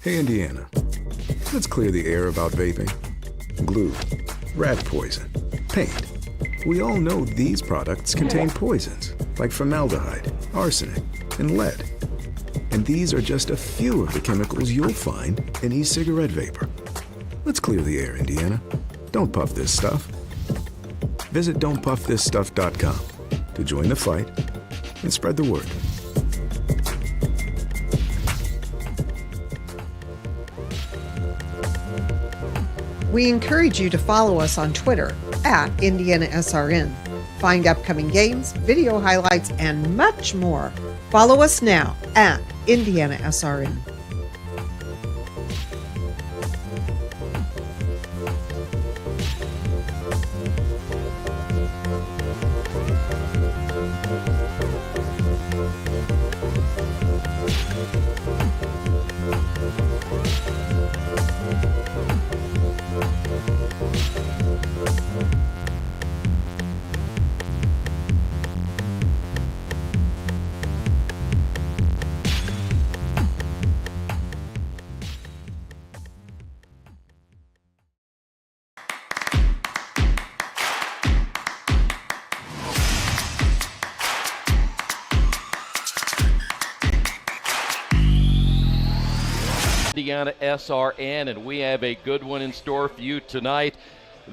Hey, Indiana, let's clear the air about vaping. Glue, rat poison, paint. We all know these products contain poisons like formaldehyde, arsenic, and lead. And these are just a few of the chemicals you'll find in e-cigarette vapor. Let's clear the air, Indiana. Don't puff this stuff. Visit don'tpuffthisstuff.com to join the fight and spread the word. We encourage you to follow us on Twitter at IndianaSRN. Find upcoming games, video highlights, and much more. Follow us now at IndianaSRN. IndianaSRN, and we have a good one in store for you tonight.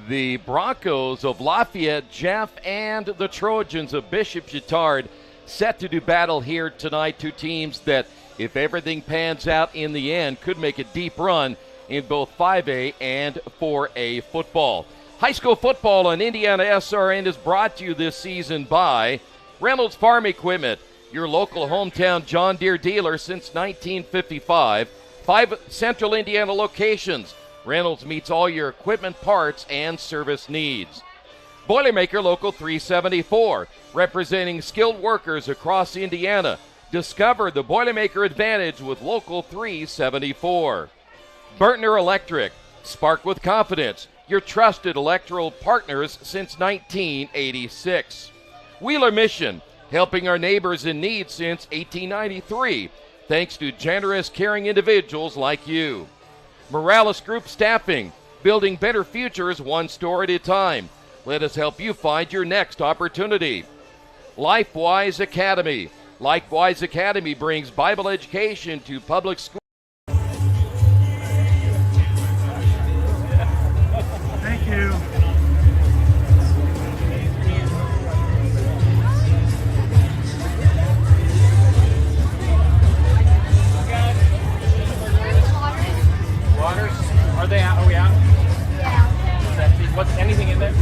The Broncos of Lafayette Jeff and the Trojans of Bishop Chatard set to do battle here tonight. Two teams that, if everything pans out in the end, could make a deep run in both 5A and 4A football. High school football on IndianaSRN is brought to you this season by Reynolds Farm Equipment, your local hometown John Deere dealer since 1955. 5 Central Indiana locations. Reynolds meets all your equipment, parts, and service needs. Boilermaker Local 374, representing skilled workers across Indiana. Discover the Boilermaker advantage with Local 374. Burtner Electric, spark with confidence. Your trusted electrical partners since 1986. Wheeler Mission, helping our neighbors in need since 1893. Thanks to generous, caring individuals like you. Morales Group Staffing, building better futures one store at a time. Let us help you find your next opportunity. LifeWise Academy. LifeWise Academy brings Bible education to public schools. Thank you. Waters? Are they out? Are we out? Yeah. What's anything in there?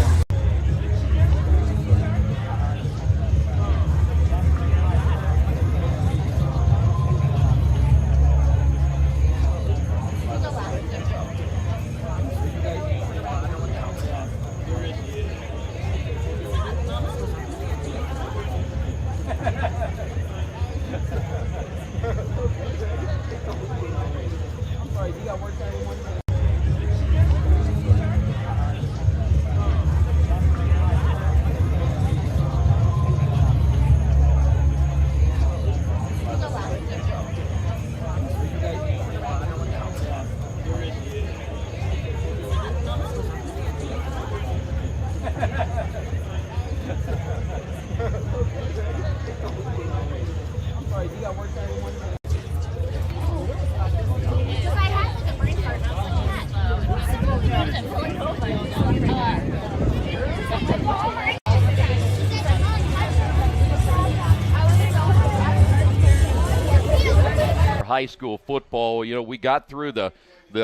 High school football, we got through the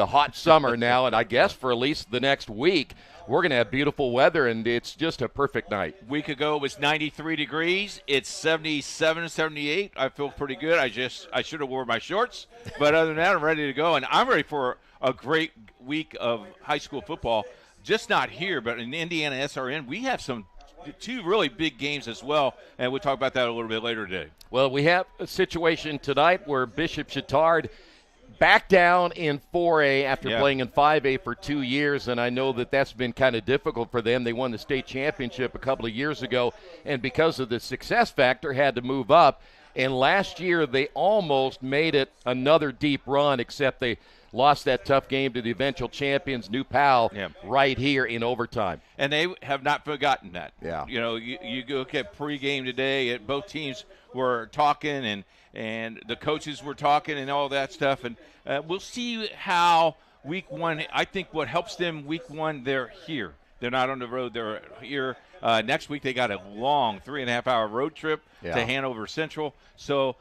hot summer now, and I guess for at least the next week, we're going to have beautiful weather, and it's just a perfect night. A week ago it was 93 degrees. It's 77, 78. I feel pretty good. I should have worn my shorts, but other than that, I'm ready to go, and I'm ready for a great week of high school football. Just not here, but in IndianaSRN, we have two really big games as well, and we'll talk about that a little bit later today. Well, we have a situation tonight where Bishop Chatard back down in 4A after playing in 5A for 2 years, and I know that that's been kind of difficult for them. They won the state championship a couple of years ago, and because of the success factor, had to move up. And last year they almost made it another deep run, except they lost that tough game to the eventual champions, New Pal, right here in overtime. And they have not forgotten that. Yeah. You know, you look at pregame today, both teams were talking and the coaches were talking and all that stuff. And we'll see how week one, I think what helps them week one, they're here. They're not on the road. They're here. Next week they got a long 3.5-hour road trip to Hanover Central. So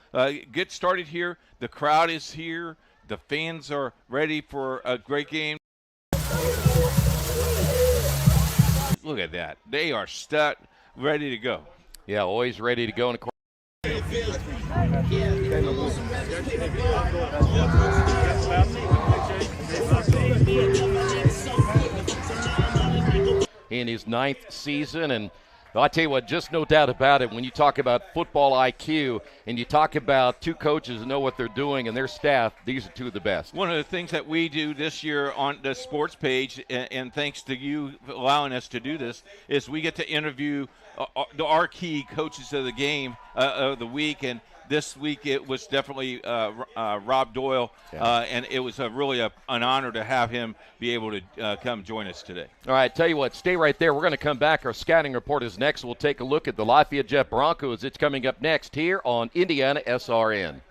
get started here. The crowd is here. The fans are ready for a great game. Look at that. They are ready to go. Yeah, always ready to go. And of course, in his 9th season, and I'll tell you what, just no doubt about it, when you talk about football IQ and you talk about two coaches who know what they're doing and their staff, these are two of the best. One of the things that we do this year on the sports page, and thanks to you allowing us to do this, is we get to interview our key coaches of the game of the week, and this week it was definitely Rob Doyle, and it was really an honor to have him be able to come join us today. All right, tell you what, stay right there. We're going to come back. Our scouting report is next. We'll take a look at the Lafayette Jeff Broncos. It's coming up next here on Indiana SRN.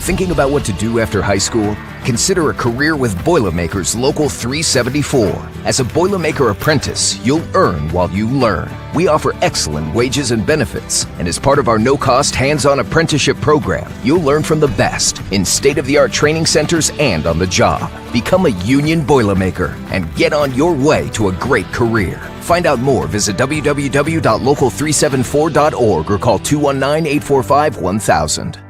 Thinking about what to do after high school? Consider a career with Boilermakers Local 374. As a Boilermaker apprentice, you'll earn while you learn. We offer excellent wages and benefits, and as part of our no-cost hands-on apprenticeship program, you'll learn from the best in state-of-the-art training centers and on the job. Become a union Boilermaker and get on your way to a great career. Find out more, visit www.local374.org or call 219-845-1000.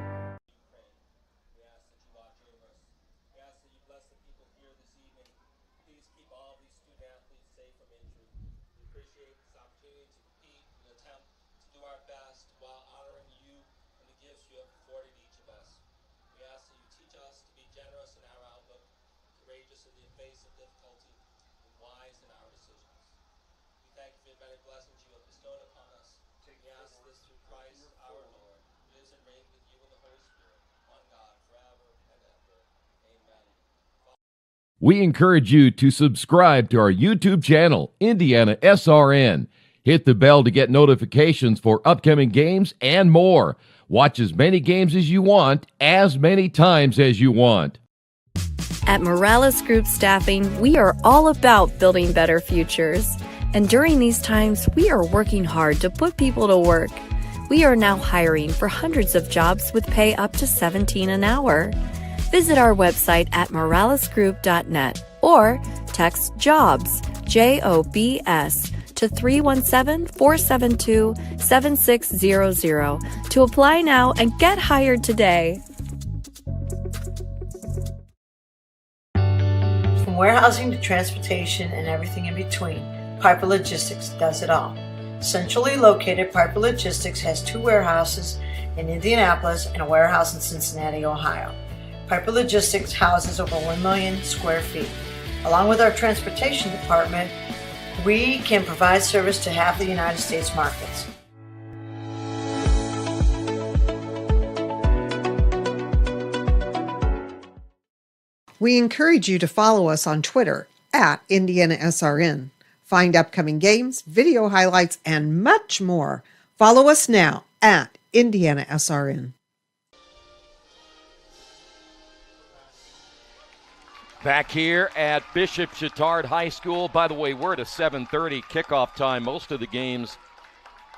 We encourage you to subscribe to our YouTube channel, Indiana SRN. Hit the bell to get notifications for upcoming games and more. Watch as many games as you want, as many times as you want. At Morales Group Staffing, we are all about building better futures. And during these times, we are working hard to put people to work. We are now hiring for hundreds of jobs with pay up to $17 an hour. Visit our website at moralesgroup.net or text JOBS, JOBS, to 317-472-7600 to apply now and get hired today. From warehousing to transportation and everything in between, Piper Logistics does it all. Centrally located, Piper Logistics has 2 warehouses in Indianapolis and a warehouse in Cincinnati, Ohio. Piper Logistics houses over 1 million square feet. Along with our transportation department, we can provide service to half the United States markets. We encourage you to follow us on Twitter at IndianaSRN. Find upcoming games, video highlights, and much more. Follow us now at IndianaSRN. Back here at Bishop Chatard High School. By the way, we're at a 7:30 kickoff time. Most of the games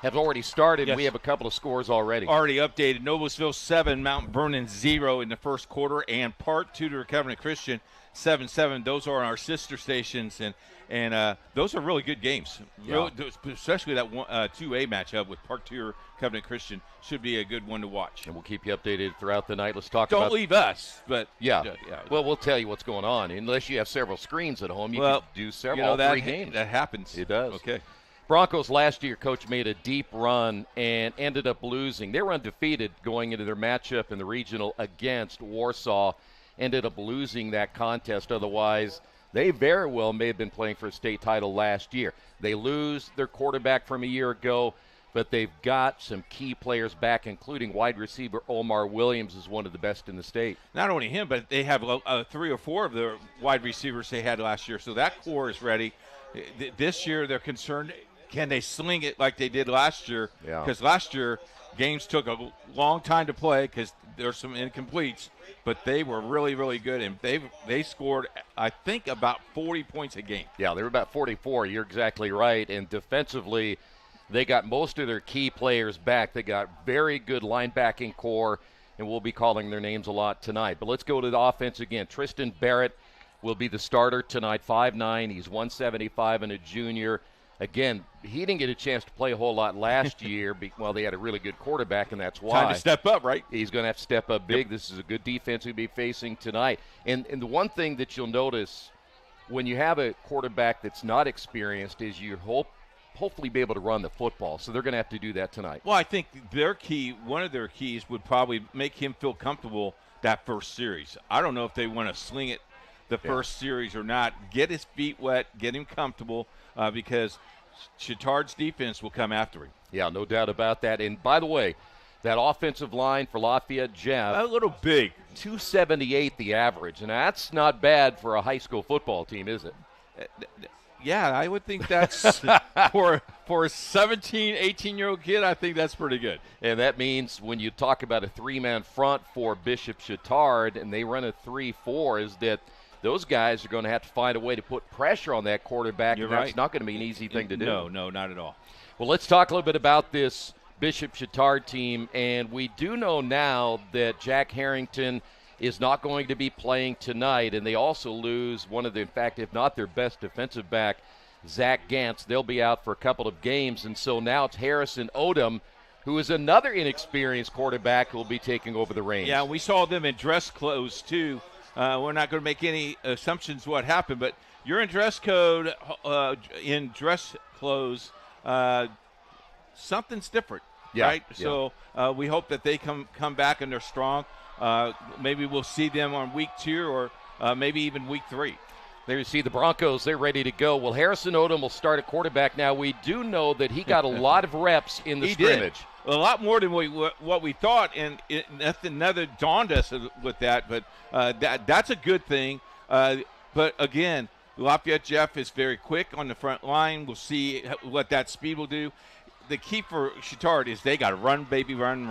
have already started. Yes. We have a couple of scores already. Already updated. Noblesville 7, Mount Vernon 0 in the first quarter, and Park Tudor Covenant Christian 7-7. Those are our sister stations, and those are really good games. Yeah. Especially that 2A matchup with Park Tudor Covenant Christian should be a good one to watch. And we'll keep you updated throughout the night. Let's talk Don't about. leave us, but Yeah. Well, we'll tell you what's going on. Unless you have several screens at home, you can do several, all three games. That happens. It does. Okay. Broncos last year, Coach, made a deep run and ended up losing. They were undefeated going into their matchup in the regional against Warsaw, ended up losing that contest. Otherwise, they very well may have been playing for a state title last year. They lose their quarterback from a year ago, but they've got some key players back, including wide receiver Omar Williams is one of the best in the state. Not only him, but they have 3 or 4 of the wide receivers they had last year. So that core is ready. This year they're concerned, can they sling it like they did last year? Yeah. Because last year games took a long time to play because there's some incompletes, but they were really, really good, and they scored, I think, about 40 points a game. Yeah, they were about 44. You're exactly right. And defensively, they got most of their key players back. They got very good linebacking core, and we'll be calling their names a lot tonight. But let's go to the offense again. Tristan Barrett will be the starter tonight, 5'9". He's 175 and a junior. Again, he didn't get a chance to play a whole lot last year. Well, they had a really good quarterback, and that's why. Time to step up, right? He's going to have to step up big. Yep. This is a good defense he'll be facing tonight. And the one thing that you'll notice when you have a quarterback that's not experienced is you hopefully be able to run the football. So they're going to have to do that tonight. Well, I think one of their keys would probably make him feel comfortable that first series. I don't know if they want to sling it the first series or not. Get his feet wet, get him comfortable, because Chatard's defense will come after him. Yeah, no doubt about that. And by the way, that offensive line for Lafayette Jeff, a little big. 278 the average, and that's not bad for a high school football team, is it? Yeah, I would think that's for a 17, 18-year-old kid, I think that's pretty good. And that means when you talk about a 3-man front for Bishop Chatard and they run a 3-4, is that those guys are going to have to find a way to put pressure on that quarterback. You're and that's right. not going to be an easy thing to do. No, not at all. Well, let's talk a little bit about this Bishop Chatard team. And we do know now that Jack Harrington is not going to be playing tonight. And they also lose one of the, in fact, if not their best defensive back, Zach Gantz. They'll be out for a couple of games. And so now it's Harrison Odom, who is another inexperienced quarterback who will be taking over the reins. Yeah, we saw them in dress clothes, too. We're not going to make any assumptions what happened, but you're in dress code, in dress clothes, something's different, right? Yeah. So we hope that they come back and they're strong. Maybe we'll see them on week 2 or maybe even week 3. There you see the Broncos. They're ready to go. Well, Harrison Odom will start at quarterback now. We do know that he got a lot of reps in the scrimmage. Did. A lot more than what we thought, and nothing dawned us with that. But that's a good thing. But again, Lafayette Jeff is very quick on the front line. We'll see what that speed will do. The key for Chatard is they got to run, baby, run.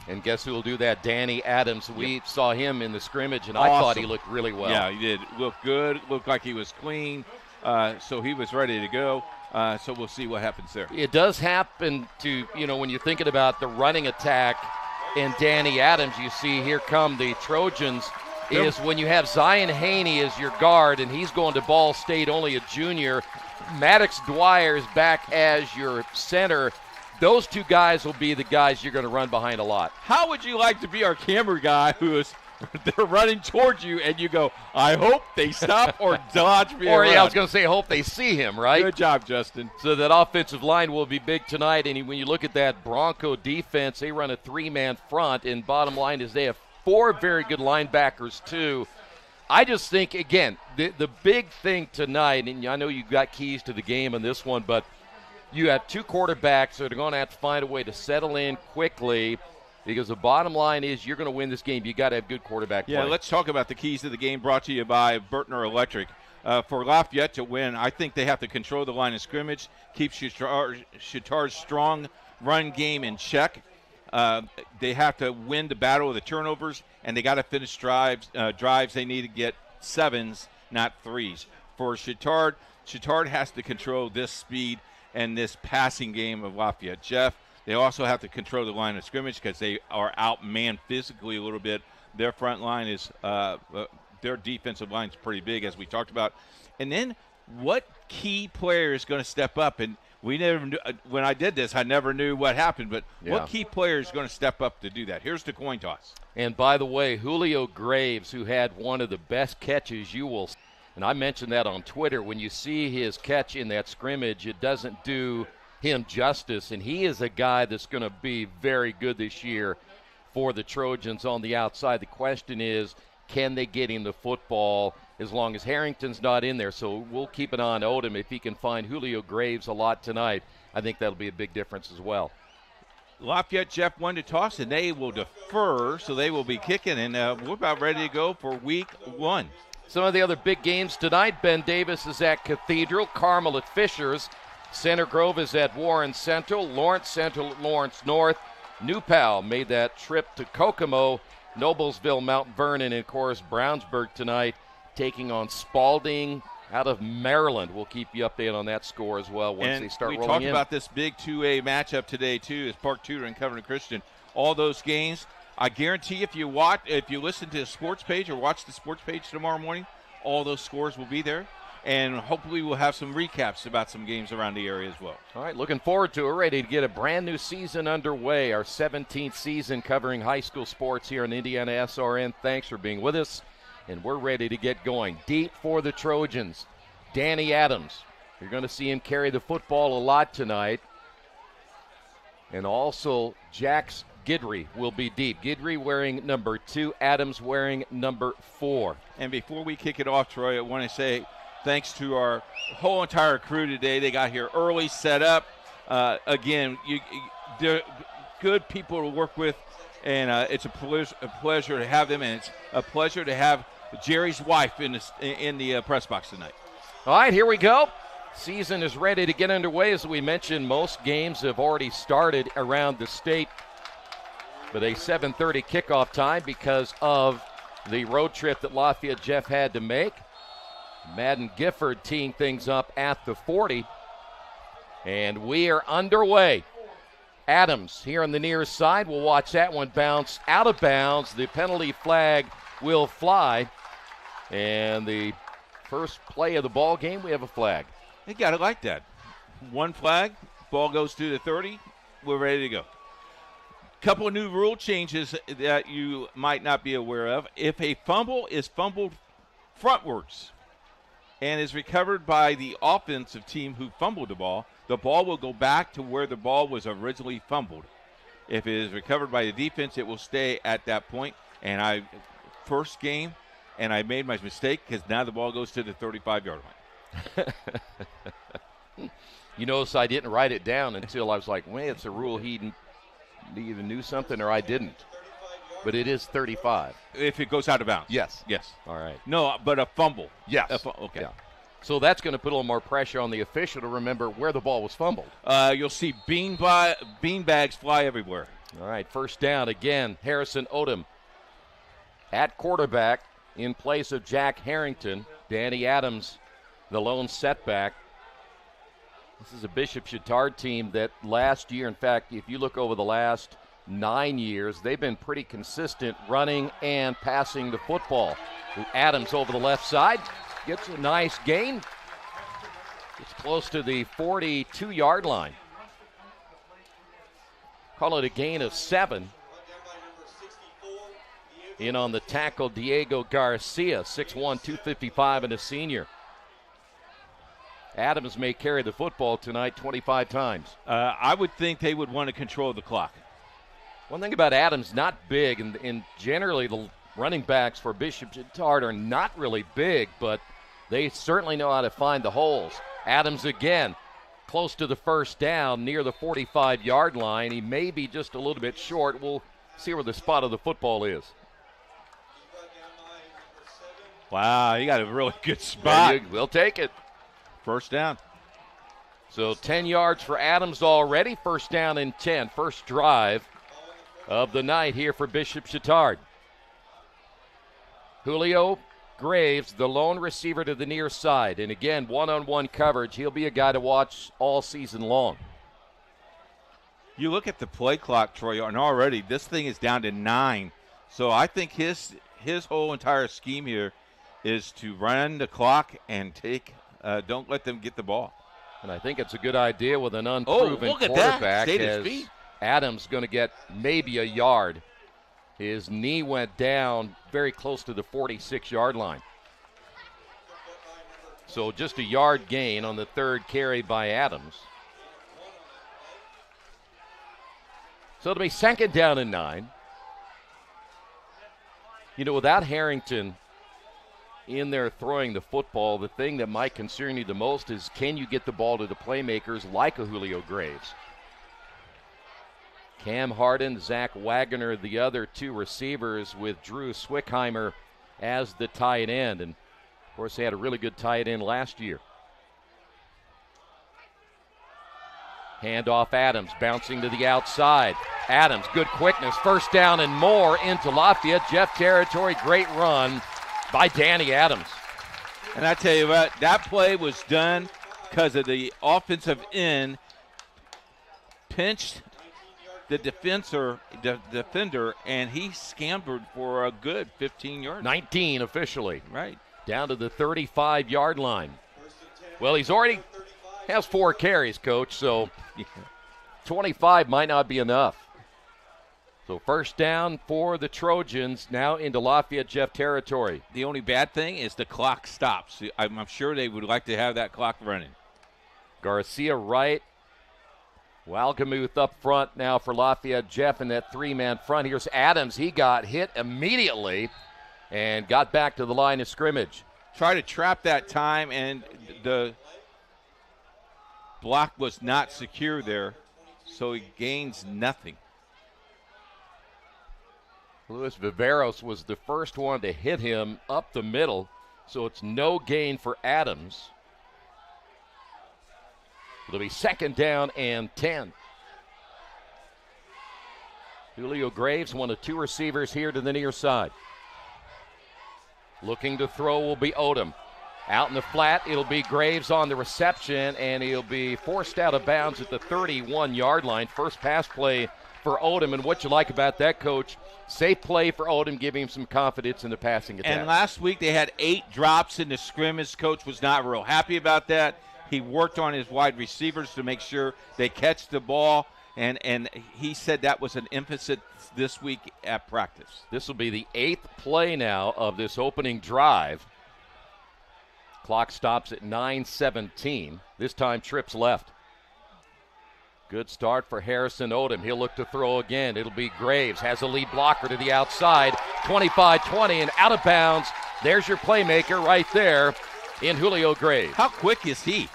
And guess who will do that? Danny Adams. We saw him in the scrimmage, and awesome. I thought he looked really well. Yeah, he did. Looked good. Looked like he was clean. So he was ready to go. So we'll see what happens there. It does happen to, when you're thinking about the running attack and Danny Adams, you see here come the Trojans, is when you have Zion Haney as your guard, and he's going to Ball State, only a junior. Maddox Dwyer is back as your center. Those two guys will be the guys you're going to run behind a lot. How would you like to be our camera guy who is they're running towards you, and you go, I hope they stop or dodge me around. I was going to say, I hope they see him, right? Good job, Justin. So that offensive line will be big tonight, and when you look at that Bronco defense, they run a 3-man front, and bottom line is they have 4 very good linebackers, too. I just think, again, the big thing tonight, and I know you've got keys to the game in this one, but you have 2 quarterbacks that are going to have to find a way to settle in quickly, because the bottom line is you're going to win this game. You got to have good quarterback play. Yeah, let's talk about the keys to the game brought to you by Burtner Electric. For Lafayette to win, I think they have to control the line of scrimmage, keep Chatard's strong run game in check. They have to win the battle of the turnovers, and they got to finish drives. They need to get 7s, not 3s. For Chatard has to control this speed and this passing game of Lafayette Jeff. They also have to control the line of scrimmage because they are outmanned physically a little bit. Their front line is their defensive line is pretty big, as we talked about. And then what key player is going to step up? And we never knew, when I did this, I never knew what happened. But what key player is going to step up to do that? Here's the coin toss. And by the way, Julio Graves, who had one of the best catches you will, and I mentioned that on Twitter, when you see his catch in that scrimmage, it doesn't do him justice, and he is a guy that's going to be very good this year for the Trojans on the outside. The question is, can they get him the football as long as Harrington's not in there? So we'll keep an eye on Odom. If he can find Julio Graves a lot tonight, I think that'll be a big difference as well. Lafayette Jeff won the toss, and they will defer, so they will be kicking, and we're about ready to go for week 1. Some of the other big games tonight, Ben Davis is at Cathedral, Carmel at Fishers, Center Grove is at Warren Central, Lawrence Central at Lawrence North, New Pal made that trip to Kokomo, Noblesville, Mount Vernon, and of course Brownsburg tonight taking on Spalding out of Maryland. We'll keep you updated on that score as well once they start rolling in. We talked about this big 2A matchup today too, is Park Tudor and Covenant Christian. All those games, I guarantee if you listen to the sports page or watch the sports page tomorrow morning, all those scores will be there. And hopefully we'll have some recaps about some games around the area as well. All right, looking forward to it. We're ready to get a brand new season underway, our 17th season covering high school sports here on Indiana SRN. Thanks for being with us, and we're ready to get going. Deep for the Trojans, Danny Adams. You're going to see him carry the football a lot tonight. And also Jax Guidry will be deep. Guidry wearing number 2, Adams wearing number 4. And before we kick it off, Troy, I want to say thanks to our whole entire crew today. They got here early, set up. Again, they're good people to work with, and it's a pleasure to have them, and it's a pleasure to have Jerry's wife in the press box tonight. All right, here we go. Season is ready to get underway. As we mentioned, most games have already started around the state, but a 7:30 kickoff time because of the road trip that Lafayette Jeff had to make. Madden Gifford teeing things up at the 40. And we are underway. Adams here on the near side. We'll watch that one bounce out of bounds. The penalty flag will fly. And the first play of the ball game, we have a flag. They got it like that. One flag, ball goes to the 30. We're ready to go. Couple of new rule changes that you might not be aware of. If a fumble is fumbled frontwards and is recovered by the offensive team who fumbled the ball will go back to where the ball was originally fumbled. If it is recovered by the defense, it will stay at that point. And first game, and I made my mistake because now the ball goes to the 35-yard line. You notice I didn't write it down until I was like, wait, it's a rule he either knew something or I didn't. But it is 35. If it goes out of bounds. Yes. Yes. All right. No, but a fumble. Yes. Okay. Yeah. So that's going to put a little more pressure on the official to remember where the ball was fumbled. You'll see bean bags fly everywhere. All right, first down again. Harrison Odom at quarterback in place of Jack Harrington. Danny Adams, the lone setback. This is a Bishop Chatard team that last year, in fact, if you look over the last 9 years, they've been pretty consistent running and passing the football. Adams over the left side gets a nice gain. It's close to the 42-yard line. Call it a gain of 7. In on the tackle, Diego Garcia, 6'1", 255, and a senior. Adams may carry the football tonight 25 times. I would think they would want to control the clock. One thing about Adams, not big, and generally the running backs for Bishop Chatard are not really big, but they certainly know how to find the holes. Adams again, close to the first down, near the 45-yard line. He may be just a little bit short. We'll see where the spot of the football is. Wow, you got a really good spot. We'll take it. First down. So 10 yards for Adams already. First down and 10. First drive of the night here for Bishop Chatard. Julio Graves, the lone receiver to the near side. And again, one-on-one coverage. He'll be a guy to watch all season long. You look at the play clock, Troy, and already this thing is down to 9. So I think his whole entire scheme here is to run the clock and don't let them get the ball. And I think it's a good idea with an unproven look at quarterback. that. Stayed his As feet. Adams going to get maybe a yard. His knee went down very close to the 46-yard line. So just a yard gain on the third carry by Adams. So it'll be 2nd down and 9. You know, without Harrington in there throwing the football, the thing that might concern you the most is, can you get the ball to the playmakers like a Julio Graves? Cam Harden, Zach Wagner, the other 2 receivers, with Drew Swickheimer as the tight end. And, of course, they had a really good tight end last year. Handoff Adams, bouncing to the outside. Adams, good quickness, 1st down and more into Lafayette Jeff territory. Great run by Danny Adams. And I tell you what, that play was done because of the offensive end pinched the defender, and he scampered for a good 15 yards. 19 officially. Right. Down to the 35-yard line. Well, he's already has 4 carries, Coach, so 25 might not be enough. So 1st down for the Trojans, now into Lafayette Jeff territory. The only bad thing is the clock stops. I'm sure they would like to have that clock running. Garcia right. Walgamuth up front now for Lafayette Jeff in that 3-man front. Here's Adams. He got hit immediately and got back to the line of scrimmage. Try to trap that time, and the block was not secure there, so he gains nothing. Luis Viveros was the first one to hit him up the middle, so it's no gain for Adams. It'll be 2nd down and 10. Julio Graves, one of 2 receivers here to the near side. Looking to throw will be Odom. Out in the flat, it'll be Graves on the reception, and he'll be forced out of bounds at the 31-yard line. First pass play for Odom, and what you like about that, Coach, safe play for Odom, giving him some confidence in the passing attack. And last week they had 8 drops in the scrimmage. Coach was not real happy about that. He worked on his wide receivers to make sure they catch the ball, and he said that was an emphasis this week at practice. This will be the 8th play now of this opening drive. Clock stops at 9:17. This time trips left. Good start for Harrison Odom. He'll look to throw again. It'll be Graves. Has a lead blocker to the outside. 25-20 and out of bounds. There's your playmaker right there in Julio Graves. How quick is he?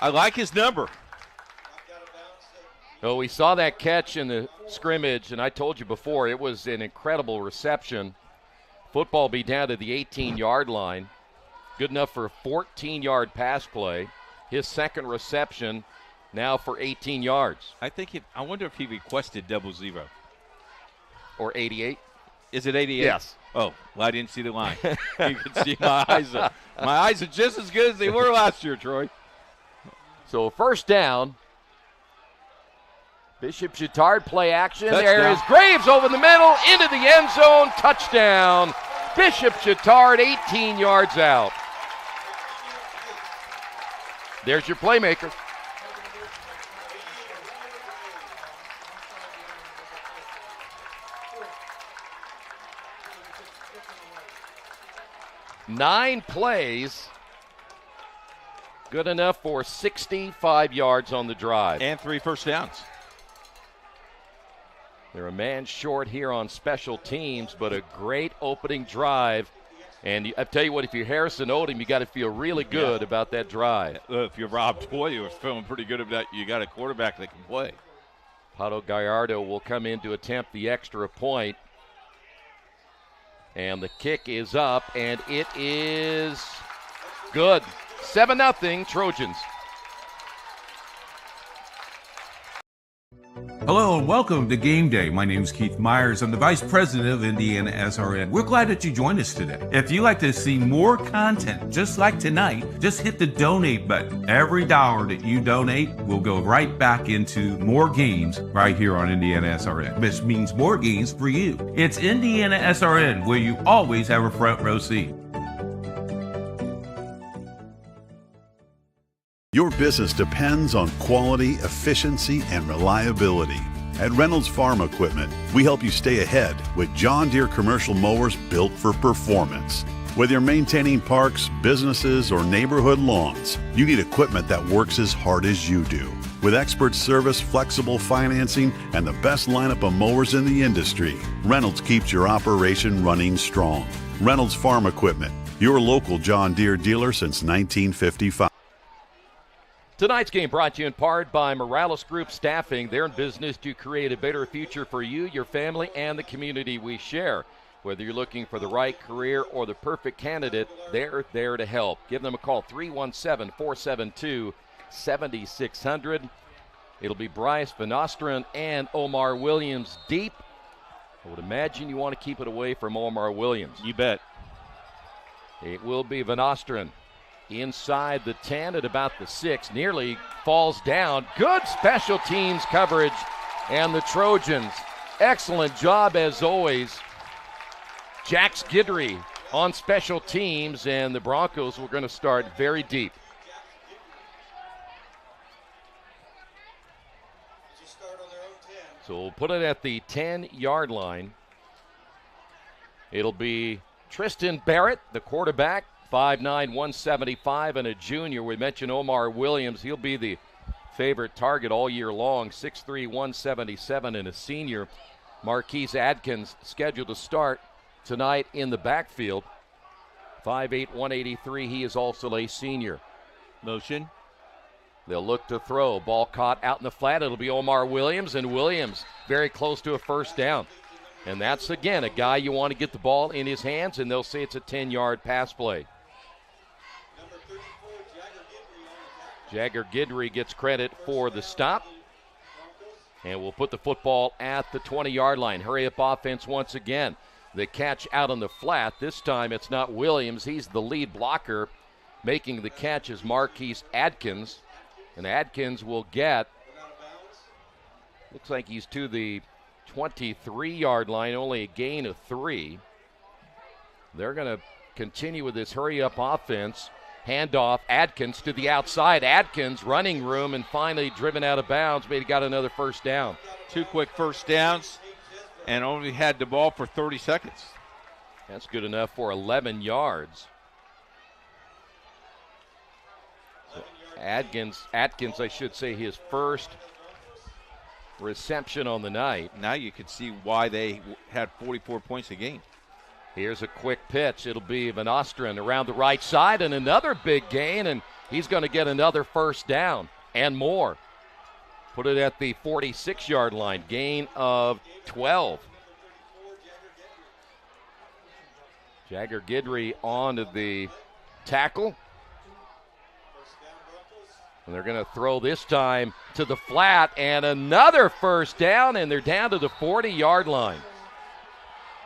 I like his number. Oh, we saw that catch in the scrimmage, and I told you before, it was an incredible reception. Football be down to the 18-yard line. Good enough for a 14-yard pass play. His 2nd reception now for 18 yards. I wonder if he requested 00. Or 88. Is it 88? Yes. Oh, well, I didn't see the line. You can see my eyes. My eyes are just as good as they were last year, Troy. So 1st down. Bishop Chatard play action. Touchdown. There is Graves over the middle, into the end zone. Touchdown. Bishop Chatard, 18 yards out. There's your playmaker. Nine plays. Good enough for 65 yards on the drive. And 3 first downs. They're a man short here on special teams, but a great opening drive. And I tell you what, if you're Harrison Odom, you got to feel really good about that drive. If you're Rob Toy, you're feeling pretty good about you got a quarterback that can play. Pato Gallardo will come in to attempt the extra point. And the kick is up, and it is good. 7-0 Trojans. Hello and welcome to Game Day. My name is Keith Myers. I'm the Vice President of IndianaSRN. We're glad that you joined us today. If you'd like to see more content just like tonight, just hit the donate button. Every dollar that you donate will go right back into more games right here on IndianaSRN. This means more games for you. It's IndianaSRN, where you always have a front row seat. Your business depends on quality, efficiency, and reliability. At Reynolds Farm Equipment, we help you stay ahead with John Deere commercial mowers built for performance. Whether you're maintaining parks, businesses, or neighborhood lawns, you need equipment that works as hard as you do. With expert service, flexible financing, and the best lineup of mowers in the industry, Reynolds keeps your operation running strong. Reynolds Farm Equipment, your local John Deere dealer since 1955. Tonight's game brought to you in part by Morales Group Staffing. They're in business to create a better future for you, your family, and the community we share. Whether you're looking for the right career or the perfect candidate, they're there to help. Give them a call, 317-472-7600. It'll be Bryce Van Osteren and Omar Williams deep. I would imagine you want to keep it away from Omar Williams. You bet. It will be Van Osteren. Inside the 10 at about the 6, nearly falls down. Good special teams coverage, and the Trojans, excellent job as always. Jax Guidry on special teams, and the Broncos were going to start very deep. So we'll put it at the 10-yard line. It'll be Tristan Barrett, the quarterback, 5'9", 175, and a junior. We mentioned Omar Williams. He'll be the favorite target all year long, 6'3", 177, and a senior. Marquise Adkins scheduled to start tonight in the backfield, 5'8", 183. He is also a senior. Motion. They'll look to throw. Ball caught out in the flat. It'll be Omar Williams, and Williams very close to a first down. And that's, again, a guy you want to get the ball in his hands, and they'll say it's a 10-yard pass play. Jagger Guidry gets credit for the stop. And we'll put the football at the 20-yard line. Hurry-up offense once again. The catch out on the flat. This time it's not Williams. He's the lead blocker. Making the catch is Marquise Adkins. And Adkins will get, looks like he's to the 23-yard line, only a gain of 3. They're going to continue with this hurry-up offense. Handoff, Adkins to the outside. Adkins running room and finally driven out of bounds, but he got another first down. 2 quick first downs and only had the ball for 30 seconds. That's good enough for 11 yards. So Atkins, I should say, his first reception on the night. Now you can see why they had 44 points a game. Here's a quick pitch. It'll be Van Osteren around the right side, and another big gain, and he's going to get another first down and more. Put it at the 46-yard line, gain of 12. Jagger Guidry on to the tackle. And they're going to throw this time to the flat, and another first down, and they're down to the 40-yard line.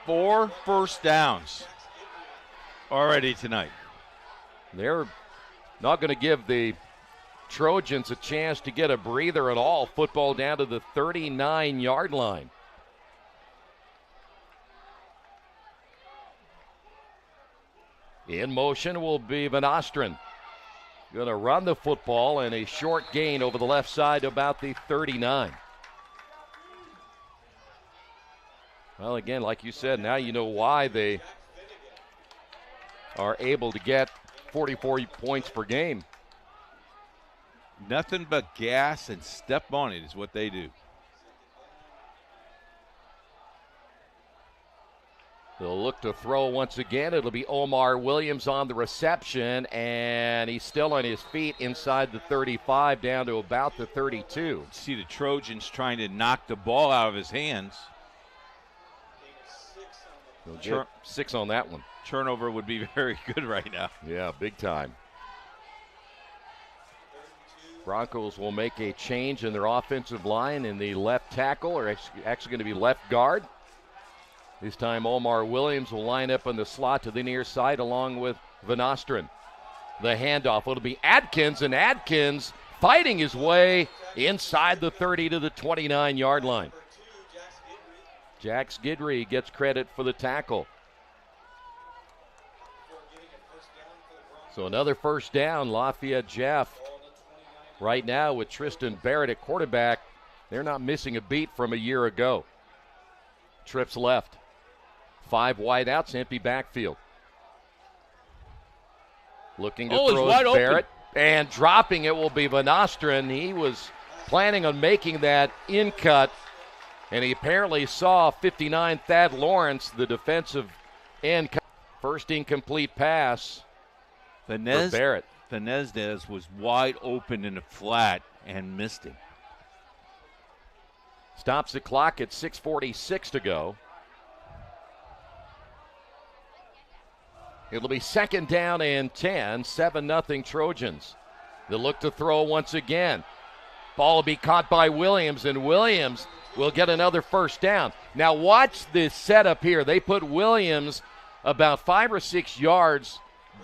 4 first downs already tonight. They're not going to give the Trojans a chance to get a breather at all. Football down to the 39-yard line. In motion will be Van Osteren. Going to run the football, and a short gain over the left side to about the 39. Well, again, like you said, now you know why they are able to get 44 points per game. Nothing but gas and step on it is what they do. They'll look to throw once again. It'll be Omar Williams on the reception, and he's still on his feet inside the 35 down to about the 32. See the Trojans trying to knock the ball out of his hands. They'll get 6 on that one. Turnover would be very good right now. Yeah, big time. Broncos will make a change in their offensive line in the left tackle, or actually going to be left guard. This time Omar Williams will line up on the slot to the near side along with Van Osteren. The handoff, it'll be Adkins, and Adkins fighting his way inside the 30 to the 29-yard line. Jack Skidry gets credit for the tackle. So another first down, Lafayette Jeff. Right now with Tristan Barrett at quarterback, they're not missing a beat from a year ago. Trips left. 5 wideouts, empty backfield. Looking to throw it, Barrett. And dropping it will be Van Osteren. He was planning on making that in cut, and he apparently saw 59 Thad Lawrence, the defensive end. First incomplete pass for Barrett. Fernandez was wide open in the flat and missed him. Stops the clock at 6:46 to go. It'll be second down and 10, 7-0 Trojans. They'll look to throw once again. Ball will be caught by Williams, and Williams will get another first down. Now watch this setup here. They put Williams about 5 or 6 yards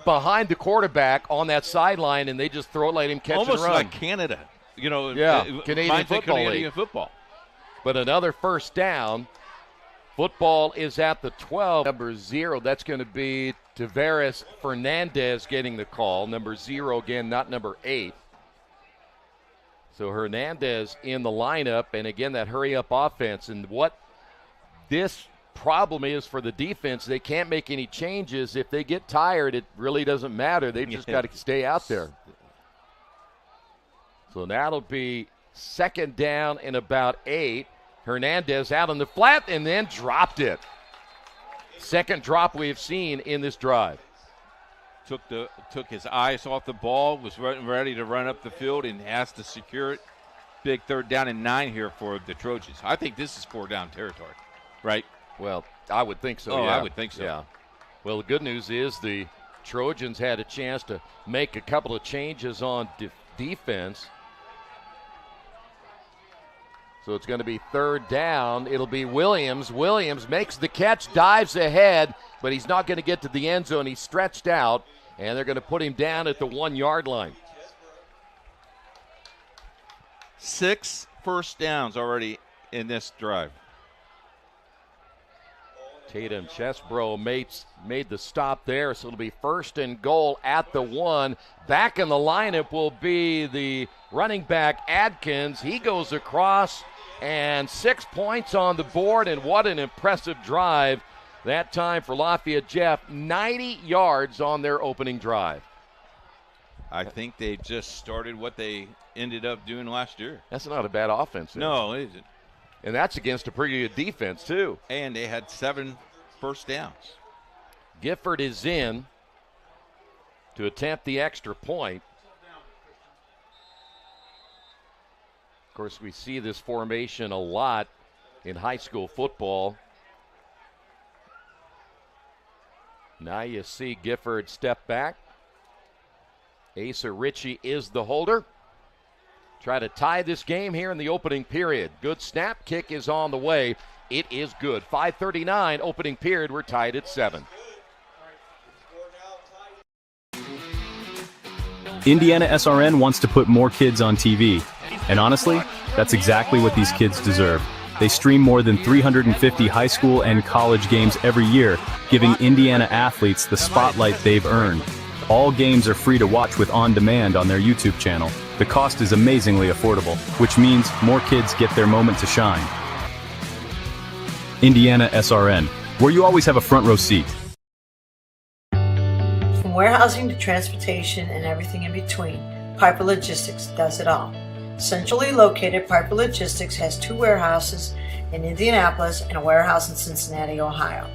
behind the quarterback on that sideline, and they just throw it, let him catch and run. Almost like Canada. Canadian football. But another first down. Football is at the 12. Number 0, that's going to be Tavares Fernandez getting the call. Number 0 again, not number 8. So Hernandez in the lineup, and again, that hurry-up offense. And what this problem is for the defense, they can't make any changes. If they get tired, it really doesn't matter. They've just got to stay out there. So that'll be second down and about 8. Hernandez out on the flat and then dropped it. Second drop we've seen in this drive. Took his eyes off the ball, was ready to run up the field, and has to secure it. Big third down and 9 here for the Trojans. I think this is 4-down territory, right? Well, I would think so. Oh, yeah. I would think so. Yeah. Well, the good news is the Trojans had a chance to make a couple of changes on defense. So it's going to be third down. It'll be Williams. Williams makes the catch, dives ahead, but he's not going to get to the end zone. He's stretched out, and they're going to put him down at the 1-yard line. 6 first downs already in this drive. Tatum Chesbro made the stop there, so it'll be first and goal at the 1. Back in the lineup will be the running back Adkins. He goes across, and 6 points on the board, and what an impressive drive that time for Lafayette Jeff. 90 yards on their opening drive. I think they just started what they ended up doing last year. That's not a bad offense. No, it isn't. And that's against a pretty good defense, too. And they had 7 first downs. Gifford is in to attempt the extra point. Of course, we see this formation a lot in high school football. Now you see Gifford step back. Asa Ritchie is the holder. Try to tie this game here in the opening period. Good snap. Kick is on the way. It is good. 5:39 opening period. We're tied at 7. IndianaSRN wants to put more kids on TV. And honestly, that's exactly what these kids deserve. They stream more than 350 high school and college games every year, giving Indiana athletes the spotlight they've earned. All games are free to watch with On Demand on their YouTube channel. The cost is amazingly affordable, which means more kids get their moment to shine. IndianaSRN, where you always have a front row seat. From warehousing to transportation and everything in between, Piper Logistics does it all. Centrally located, Piper Logistics has 2 warehouses in Indianapolis and a warehouse in Cincinnati, Ohio.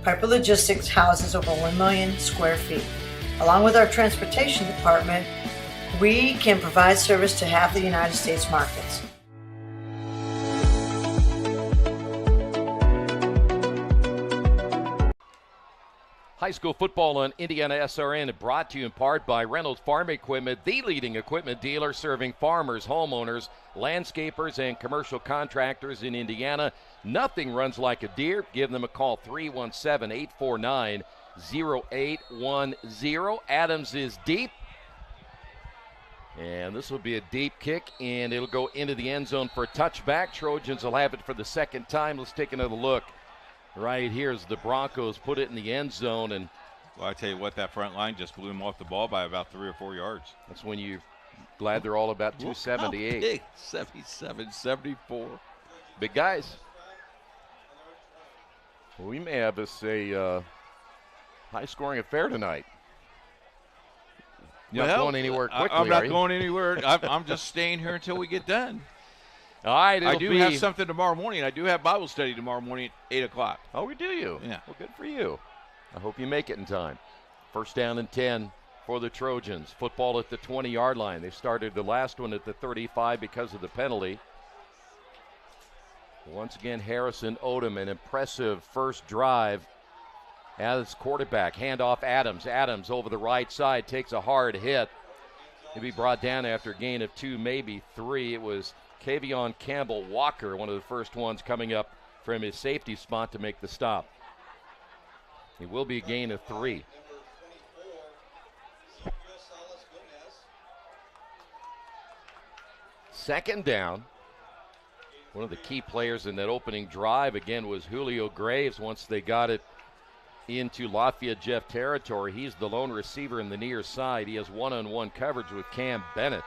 Piper Logistics houses over 1 million square feet. Along with our transportation department, we can provide service to half the United States markets. High High school football on Indiana SRN, brought to you in part by Reynolds Farm Equipment, the leading equipment dealer serving farmers, homeowners, landscapers, and commercial contractors in Indiana. Nothing runs like a deer. Give them a call, 317-849-0810. Adams is deep. And this will be a deep kick, and it'll go into the end zone for a touchback. Trojans will have it for the second time. Let's take another look. Right here as the Broncos put it in the end zone. And well, I tell you what, that front line just blew him off the ball by about 3 or 4 yards. That's when you're glad they're all about 278. Big, 77, 74. Big guys. Well, we may have us a high-scoring affair tonight. You're not going anywhere quickly, I'm not going anywhere. I'm just staying here until we get done. All right, I do have something tomorrow morning. I do have Bible study tomorrow morning at 8 o'clock. Oh, we do you? Yeah. Well, good for you. I hope you make it in time. First down and 10 for the Trojans. Football at the 20-yard line. They started the last one at the 35 because of the penalty. Once again, Harrison Odom, an impressive first drive as quarterback. Handoff Adams. Adams over the right side takes a hard hit. He'll be brought down after a gain of 2, maybe 3. It was Kavion Campbell Walker, one of the first ones coming up from his safety spot to make the stop. It will be a gain of 3. Second down. One of the key players in that opening drive, again, was Julio Graves. Once they got it into Lafayette Jeff territory, he's the lone receiver in the near side. He has one-on-one coverage with Cam Bennett.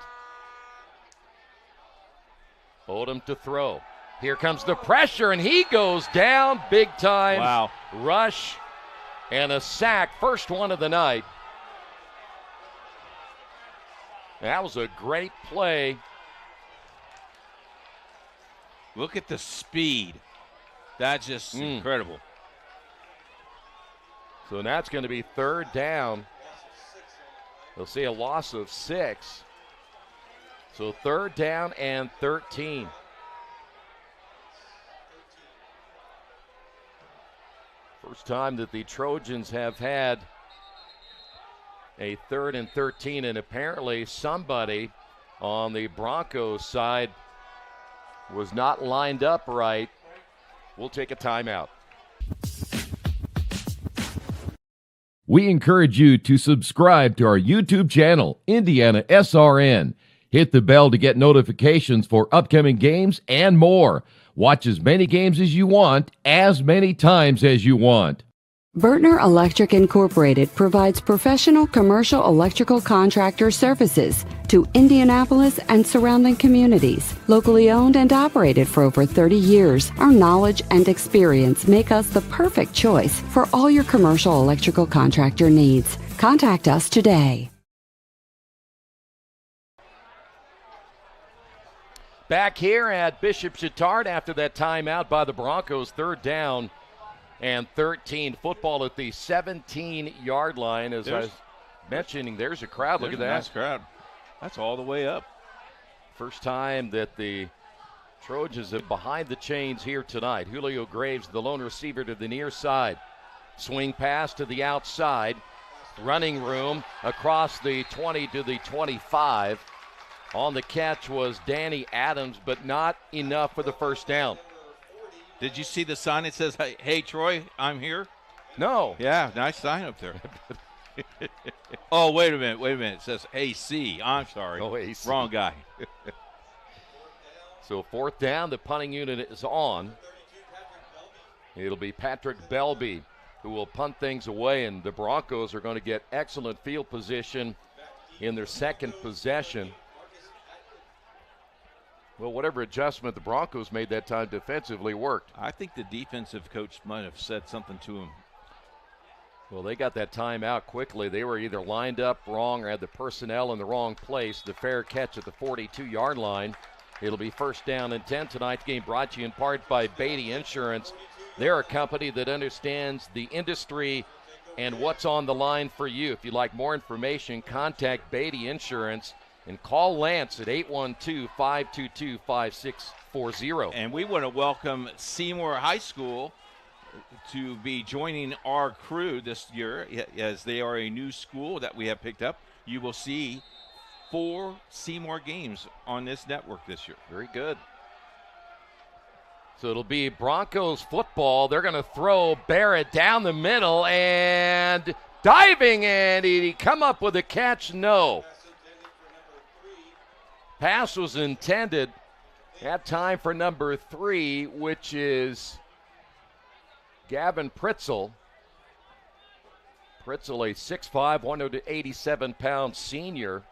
Odom to throw. Here comes the pressure, and he goes down big time. Wow. Rush and a sack. First one of the night. That was a great play. Look at the speed. That's just incredible. So now it's going to be third down. They'll see a loss of 6. So third down and 13. First time that the Trojans have had a 3rd and 13, and apparently somebody on the Broncos side was not lined up right. We'll take a timeout. We encourage you to subscribe to our YouTube channel, Indiana SRN. Hit the bell to get notifications for upcoming games and more. Watch as many games as you want, as many times as you want. Bertner Electric Incorporated provides professional commercial electrical contractor services to Indianapolis and surrounding communities. Locally owned and operated for over 30 years, our knowledge and experience make us the perfect choice for all your commercial electrical contractor needs. Contact us today. Back here at Bishop Chatard after that timeout by the Broncos, third down and 13. Football at the 17-yard line. As I was mentioning, there's a crowd. Look at that. Nice crowd. That's all the way up. First time that the Trojans are behind the chains here tonight. Julio Graves, the lone receiver to the near side. Swing pass to the outside. Running room across the 20 to the 25. On the catch was Danny Adams, but not enough for the first down. Did you see the sign that says, hey, Troy, I'm here? No. Yeah, nice sign up there. Oh, wait a minute. It says AC. I'm sorry. Oh, AC. Wrong guy. So fourth down, the punting unit is on. It'll be Patrick Belby who will punt things away, and the Broncos are going to get excellent field position in their second possession. Well, whatever adjustment the Broncos made that time defensively worked. I think the defensive coach might have said something to him. Well, they got that time out quickly. They were either lined up wrong or had the personnel in the wrong place. The fair catch at the 42-yard line. It'll be first down and 10. Tonight's game brought to you in part by Beatty Insurance. They're a company that understands the industry and what's on the line for you. If you'd like more information, contact Beatty Insurance and call Lance at 812-522-5640. And we want to welcome Seymour High School to be joining our crew this year, as they are a new school that we have picked up. You will see 4 Seymour games on this network this year. Very good. So it'll be Broncos football. They're going to throw Barrett down the middle and diving, and did he come up with a catch? No. Pass was intended at time for number 3, which is Gavin Pritzel. Pritzel, a 6'5", 187-pound senior.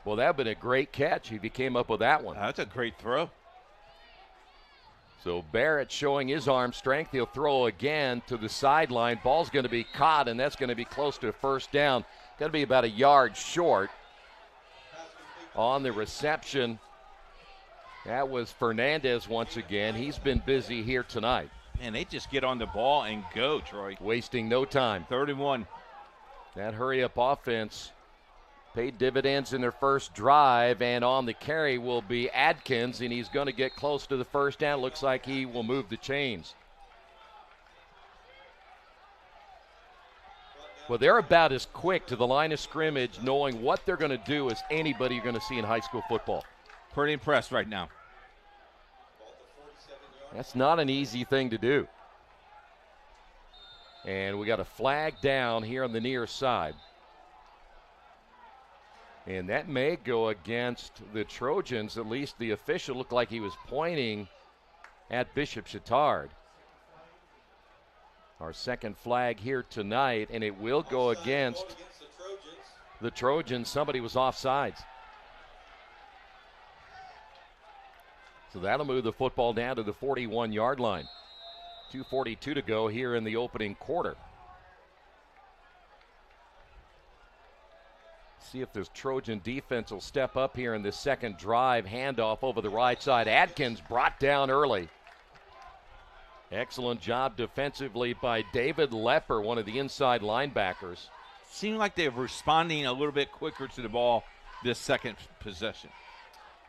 Well, that would have been a great catch if he came up with that one. That's a great throw. So Barrett showing his arm strength. He'll throw again to the sideline. Ball's going to be caught, and that's going to be close to a first down. Going to be about a yard short on the reception. That was Fernandez once again. He's been busy here tonight. And they just get on the ball and go, Troy. Wasting no time. 31. That hurry-up offense paid dividends in their first drive, and on the carry will be Adkins, and he's going to get close to the first down. Looks like he will move the chains. Well, they're about as quick to the line of scrimmage knowing what they're going to do as anybody you're going to see in high school football. Pretty impressed right now. That's not an easy thing to do. And we got a flag down here on the near side. And that may go against the Trojans. At least the official looked like he was pointing at Bishop Chatard. Our second flag here tonight, and it will go against the Trojans. Somebody was offsides. So that'll move the football down to the 41-yard line. 2:42 to go here in the opening quarter. See if this Trojan defense will step up here in this second drive. Handoff over the right side. Adkins brought down early. Excellent job defensively by David Lepper, one of the inside linebackers. Seemed like they were responding a little bit quicker to the ball this second possession.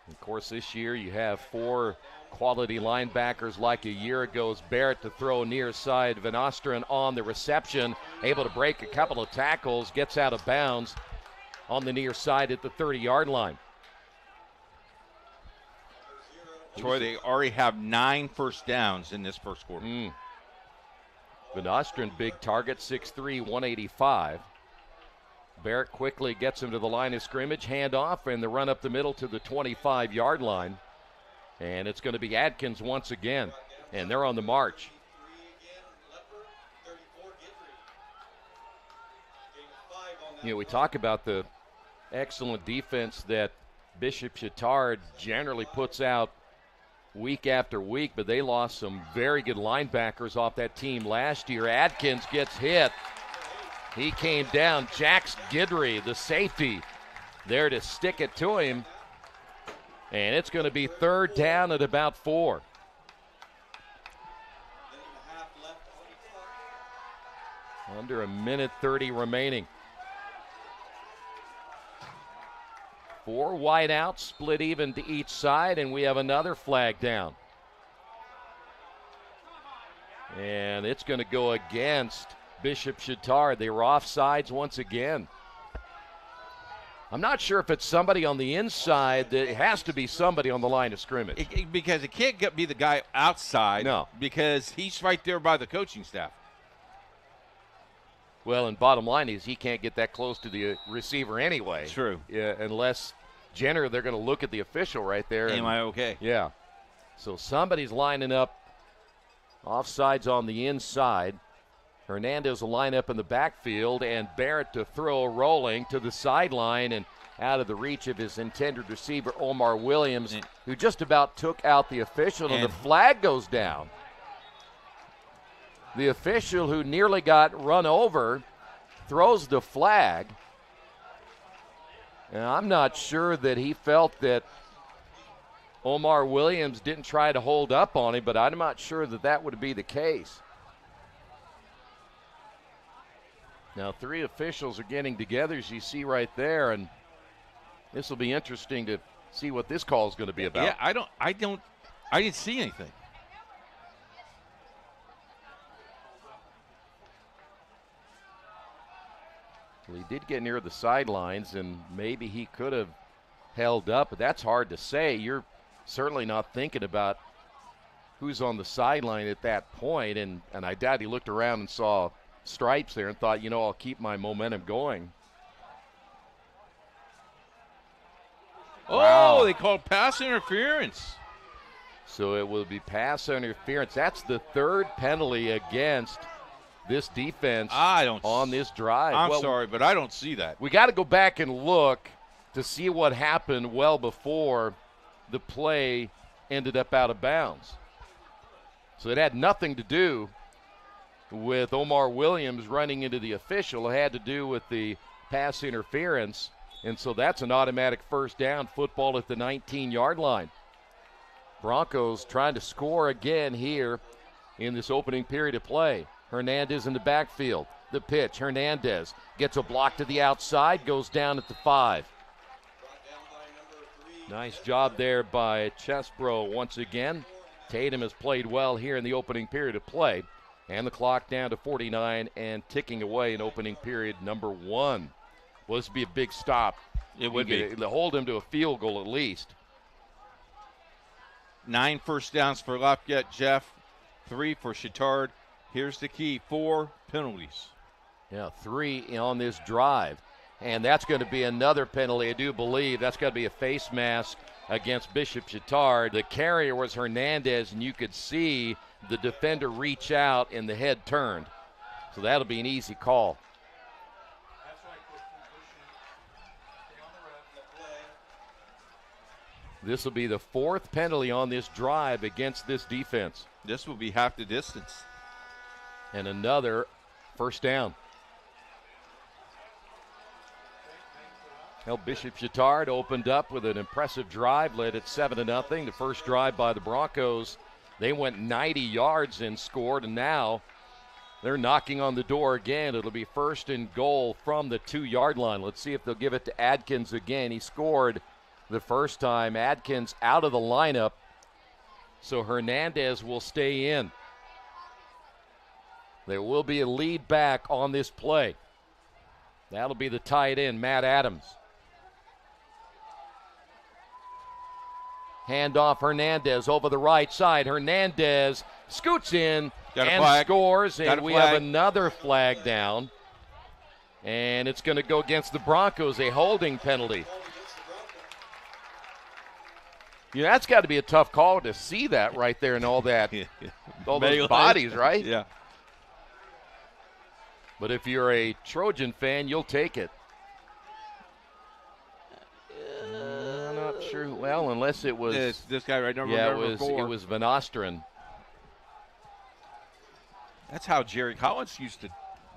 Of course, this year you have 4 quality linebackers like a year ago's Barrett to throw near side. Van Osteren on the reception, able to break a couple of tackles, gets out of bounds on the near side at the 30-yard line. Troy, they already have 9 first downs in this first quarter. Van Osteren, big target, 6'3", 185. Barrett quickly gets him to the line of scrimmage, handoff, and the run up the middle to the 25-yard line. And it's going to be Adkins once again, and they're on the march. You know, we talk about the excellent defense that Bishop Chatard generally puts out week after week, but they lost some very good linebackers off that team last year. Adkins gets hit. He came down. Jax Guidry, the safety, there to stick it to him. And it's going to be third down at about 4. Under a minute 30 remaining. 4 wideouts, split even to each side, and we have another flag down. And it's going to go against Bishop Chatard. They were offsides once again. I'm not sure if it's somebody on the inside. It has to be somebody on the line of scrimmage. Because it can't be the guy outside. No. Because he's right there by the coaching staff. Well, and bottom line is he can't get that close to the receiver anyway. True. Yeah, unless Jenner, they're going to look at the official right there. Am I okay? Yeah. So somebody's lining up. Offsides on the inside. Hernandez will line up in the backfield, and Barrett to throw rolling to the sideline and out of the reach of his intended receiver, Omar Williams, who just about took out the official, and the flag goes down. The official who nearly got run over throws the flag. And I'm not sure that he felt that Omar Williams didn't try to hold up on him, but I'm not sure that that would be the case. Now 3 officials are getting together, as you see right there, and this will be interesting to see what this call is going to be about. Yeah, I didn't see anything. Well, he did get near the sidelines, and maybe he could have held up, but that's hard to say. You're certainly not thinking about who's on the sideline at that point, and I doubt he looked around and saw stripes there and thought, I'll keep my momentum going. Oh, Wow. They called pass interference. So it will be pass interference. That's the third penalty against this defense on this drive. I'm sorry, but I don't see that. We got to go back and look to see what happened well before the play ended up out of bounds. So it had nothing to do with Omar Williams running into the official. It had to do with the pass interference. And so that's an automatic first down, football at the 19-yard line. Broncos trying to score again here in this opening period of play. Hernandez in the backfield. The pitch, Hernandez gets a block to the outside, goes down at the 5. Nice job there by Chesbro once again. Tatum has played well here in the opening period of play. And the clock down to 49 and ticking away in opening period number 1. Well, this would be a big stop. It would be. Hold him to a field goal at least. 9 first downs for Lafayette Jeff, 3 for Chatard. Here's the key, 4 penalties. Yeah, 3 on this drive. And that's going to be another penalty, I do believe. That's got to be a face mask against Bishop Chatard. The carrier was Hernandez, and you could see the defender reach out and the head turned. So that'll be an easy call. This will be the 4th penalty on this drive against this defense. This will be half the distance. And another first down. Well, Bishop Chatard opened up with an impressive drive, led at 7-0. The first drive by the Broncos, they went 90 yards and scored, and now they're knocking on the door again. It'll be first and goal from the 2-yard line. Let's see if they'll give it to Adkins again. He scored the first time. Adkins out of the lineup, so Hernandez will stay in. There will be a lead back on this play. That'll be the tight end, Matt Adams. Handoff Hernandez over the right side. Hernandez scoots in and scores, and we have another flag down. And it's going to go against the Broncos, a holding penalty. Yeah, that's got to be a tough call to see that right there and all that, all those bodies, right? Yeah. But if you're a Trojan fan, you'll take it. I'm not sure. Well, unless it was this guy right now. Yeah, it was Van Osteren. That's how Jerry Collins used to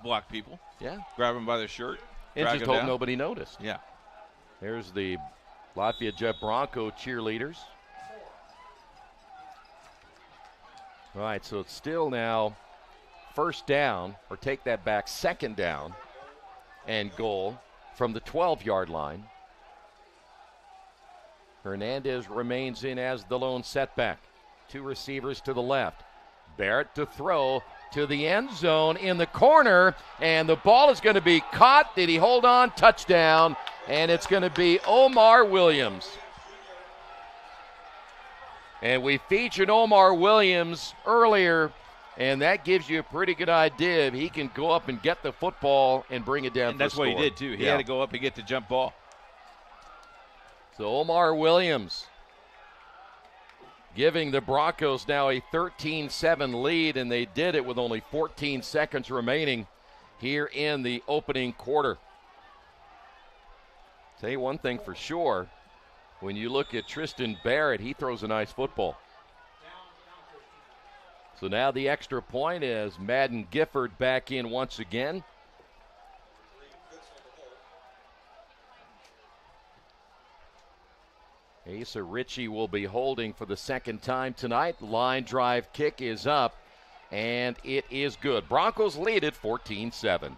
block people. Yeah, grab them by their shirt and just hope nobody noticed. Yeah. There's the Lafayette Jeff Bronco cheerleaders. All right, so it's still now first down, or take that back, second down and goal from the 12-yard line. Hernandez remains in as the lone setback. 2 receivers to the left. Barrett to throw to the end zone in the corner, and the ball is going to be caught. Did he hold on? Touchdown, and it's going to be Omar Williams. And we featured Omar Williams earlier, and that gives you a pretty good idea. He can go up and get the football and bring it down. And that's what he did, too. He had to go up and get the jump ball. So Omar Williams giving the Broncos now a 13-7 lead, and they did it with only 14 seconds remaining here in the opening quarter. Tell you one thing for sure, when you look at Tristan Barrett, he throws a nice football. So now the extra point is Madden Gifford back in once again. Asa Ritchie will be holding for the second time tonight. Line drive kick is up, and it is good. Broncos lead at 14-7.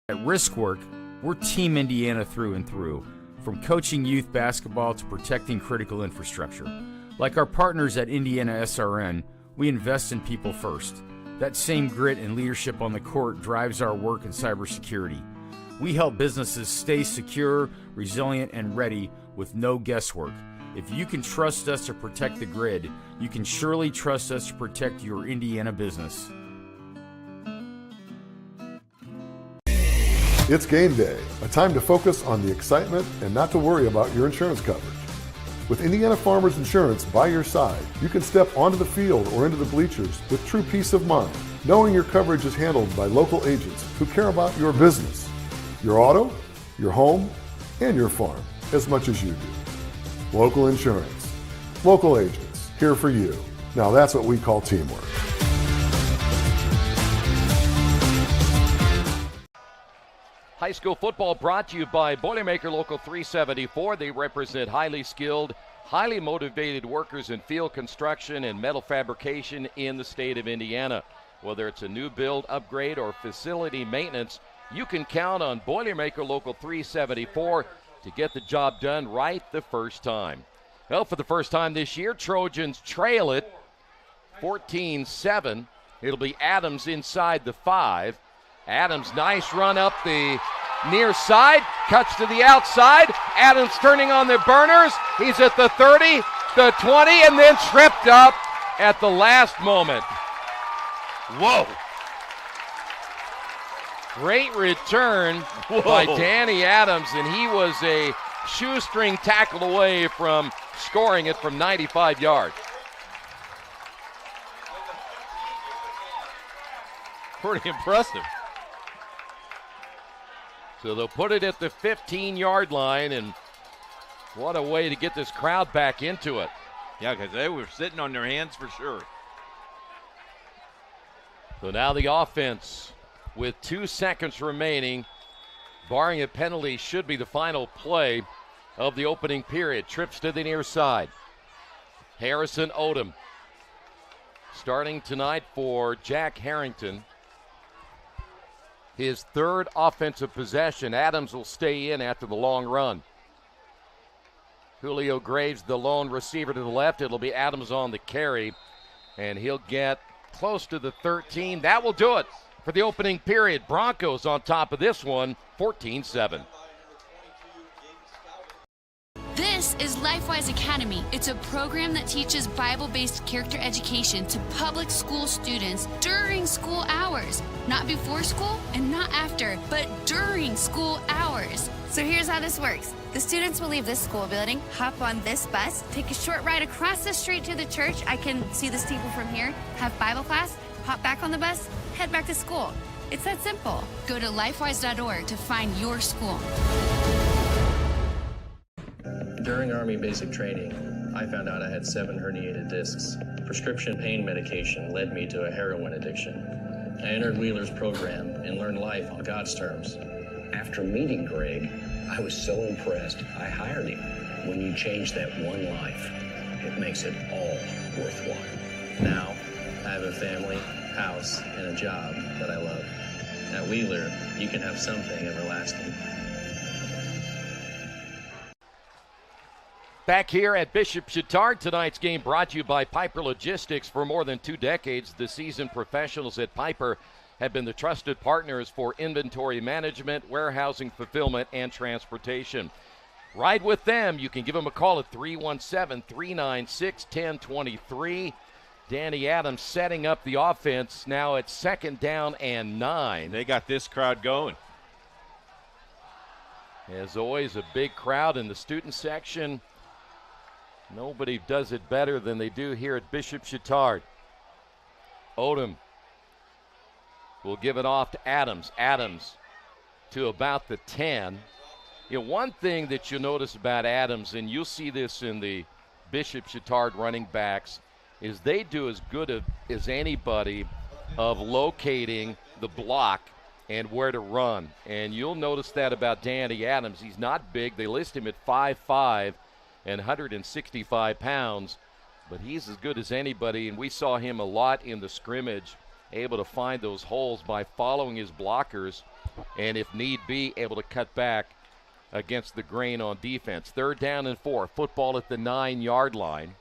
At Riskwork, we're Team Indiana through and through, from coaching youth basketball to protecting critical infrastructure. Like our partners at IndianaSRN, we invest in people first. That same grit and leadership on the court drives our work in cybersecurity. We help businesses stay secure, resilient, and ready with no guesswork. If you can trust us to protect the grid, you can surely trust us to protect your Indiana business. It's game day, a time to focus on the excitement and not to worry about your insurance coverage. With Indiana Farmers Insurance by your side, you can step onto the field or into the bleachers with true peace of mind, knowing your coverage is handled by local agents who care about your business, your auto, your home, and your farm as much as you do. Local insurance, local agents, here for you. Now that's what we call teamwork. High school football brought to you by Boilermaker Local 374. They represent highly skilled, highly motivated workers in field construction and metal fabrication in the state of Indiana. Whether it's a new build, upgrade, or facility maintenance, you can count on Boilermaker Local 374 to get the job done right the first time. Well, for the first time this year, Trojans trail it 14-7. It'll be Adams inside the 5. Adams, nice run up the near side, cuts to the outside. Adams turning on the burners. He's at the 30, the 20, and then tripped up at the last moment. Whoa. Great return by Danny Adams, and he was a shoestring tackle away from scoring it from 95 yards. Pretty impressive. So they'll put it at the 15-yard line, and what a way to get this crowd back into it. Yeah, because they were sitting on their hands for sure. So now the offense with 2 seconds remaining, barring a penalty, should be the final play of the opening period. Trips to the near side. Harrison Odom starting tonight for Jack Harrington. His third offensive possession. Adams will stay in after the long run. Julio Graves, the lone receiver to the left. It'll be Adams on the carry, and he'll get close to the 13. That will do it for the opening period. Broncos on top of this one, 14-7. This is LifeWise Academy. It's a program that teaches Bible-based character education to public school students during school hours. Not before school and not after, but during school hours. So here's how this works. The students will leave this school building, hop on this bus, take a short ride across the street to the church. I can see the steeple from here, have Bible class, hop back on the bus, head back to school. It's that simple. Go to lifewise.org to find your school. During Army basic training, I found out I had 7 herniated discs. Prescription pain medication led me to a heroin addiction. I entered Wheeler's program and learned life on God's terms. After meeting Greg, I was so impressed, I hired him. When you change that one life, it makes it all worthwhile. Now, I have a family, house, and a job that I love. At Wheeler, you can have something everlasting. Back here at Bishop Chatard, tonight's game brought to you by Piper Logistics. For more than 2 decades, the seasoned professionals at Piper have been the trusted partners for inventory management, warehousing, fulfillment, and transportation. Ride with them. You can give them a call at 317-396-1023. Danny Adams setting up the offense now at 2nd down and 9. They got this crowd going. As always, a big crowd in the student section. Nobody does it better than they do here at Bishop Chatard. Odom will give it off to Adams. Adams to about the 10. You know, one thing that you'll notice about Adams, and you'll see this in the Bishop Chatard running backs, is they do as good as anybody of locating the block and where to run. And you'll notice that about Danny Adams. He's not big. They list him at 5'5", and 165 pounds, but he's as good as anybody, and we saw him a lot in the scrimmage, able to find those holes by following his blockers, and if need be, able to cut back against the grain on defense. 3rd down and 4, football at the 9-yard line.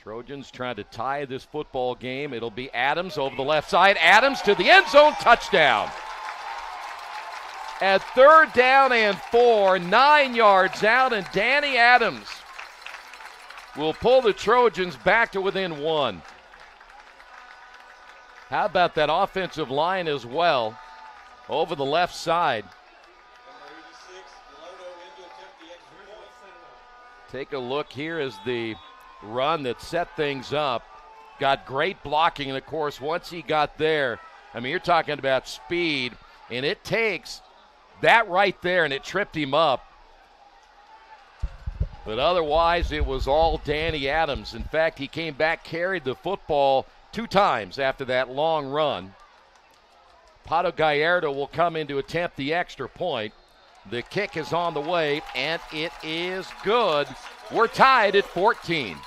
Trojans trying to tie this football game. It'll be Adams over the left side. Adams to the end zone, touchdown. At 3rd down and 4, 9 yards out, and Danny Adams will pull the Trojans back to within 1. How about that offensive line as well over the left side? Take a look here as the run that set things up. Got great blocking, and of course, once he got there, I mean, you're talking about speed, and it takes that right there, and it tripped him up. But otherwise, it was all Danny Adams. In fact, he came back, carried the football 2 times after that long run. Pato Gallardo will come in to attempt the extra point. The kick is on the way, and it is good. We're tied at 14.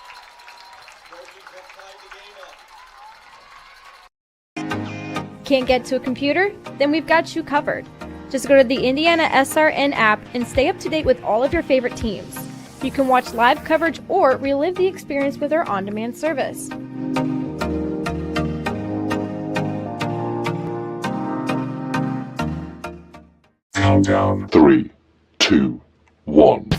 Can't get to a computer? Then we've got you covered. Just go to the IndianaSRN app and stay up to date with all of your favorite teams. You can watch live coverage or relive the experience with our on-demand service. Countdown 3, 2, 1.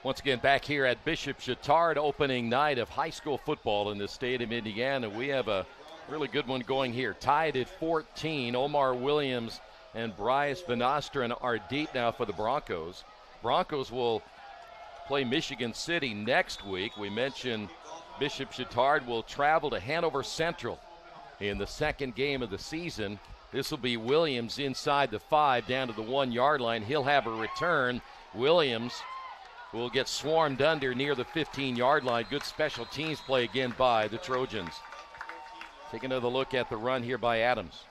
Once again, back here at Bishop Chatard, opening night of high school football in the state of Indiana. We have a really good one going here. Tied at 14, Omar Williams and Bryce Van Osteren are deep now for the Broncos. Broncos will play Michigan City next week. We mentioned Bishop Chatard will travel to Hanover Central in the second game of the season. This will be Williams inside the 5 down to the 1 yard line. He'll have a return. Williams will get swarmed under near the 15-yard line. Good special teams play again by the Trojans. Take another look at the run here by Adams.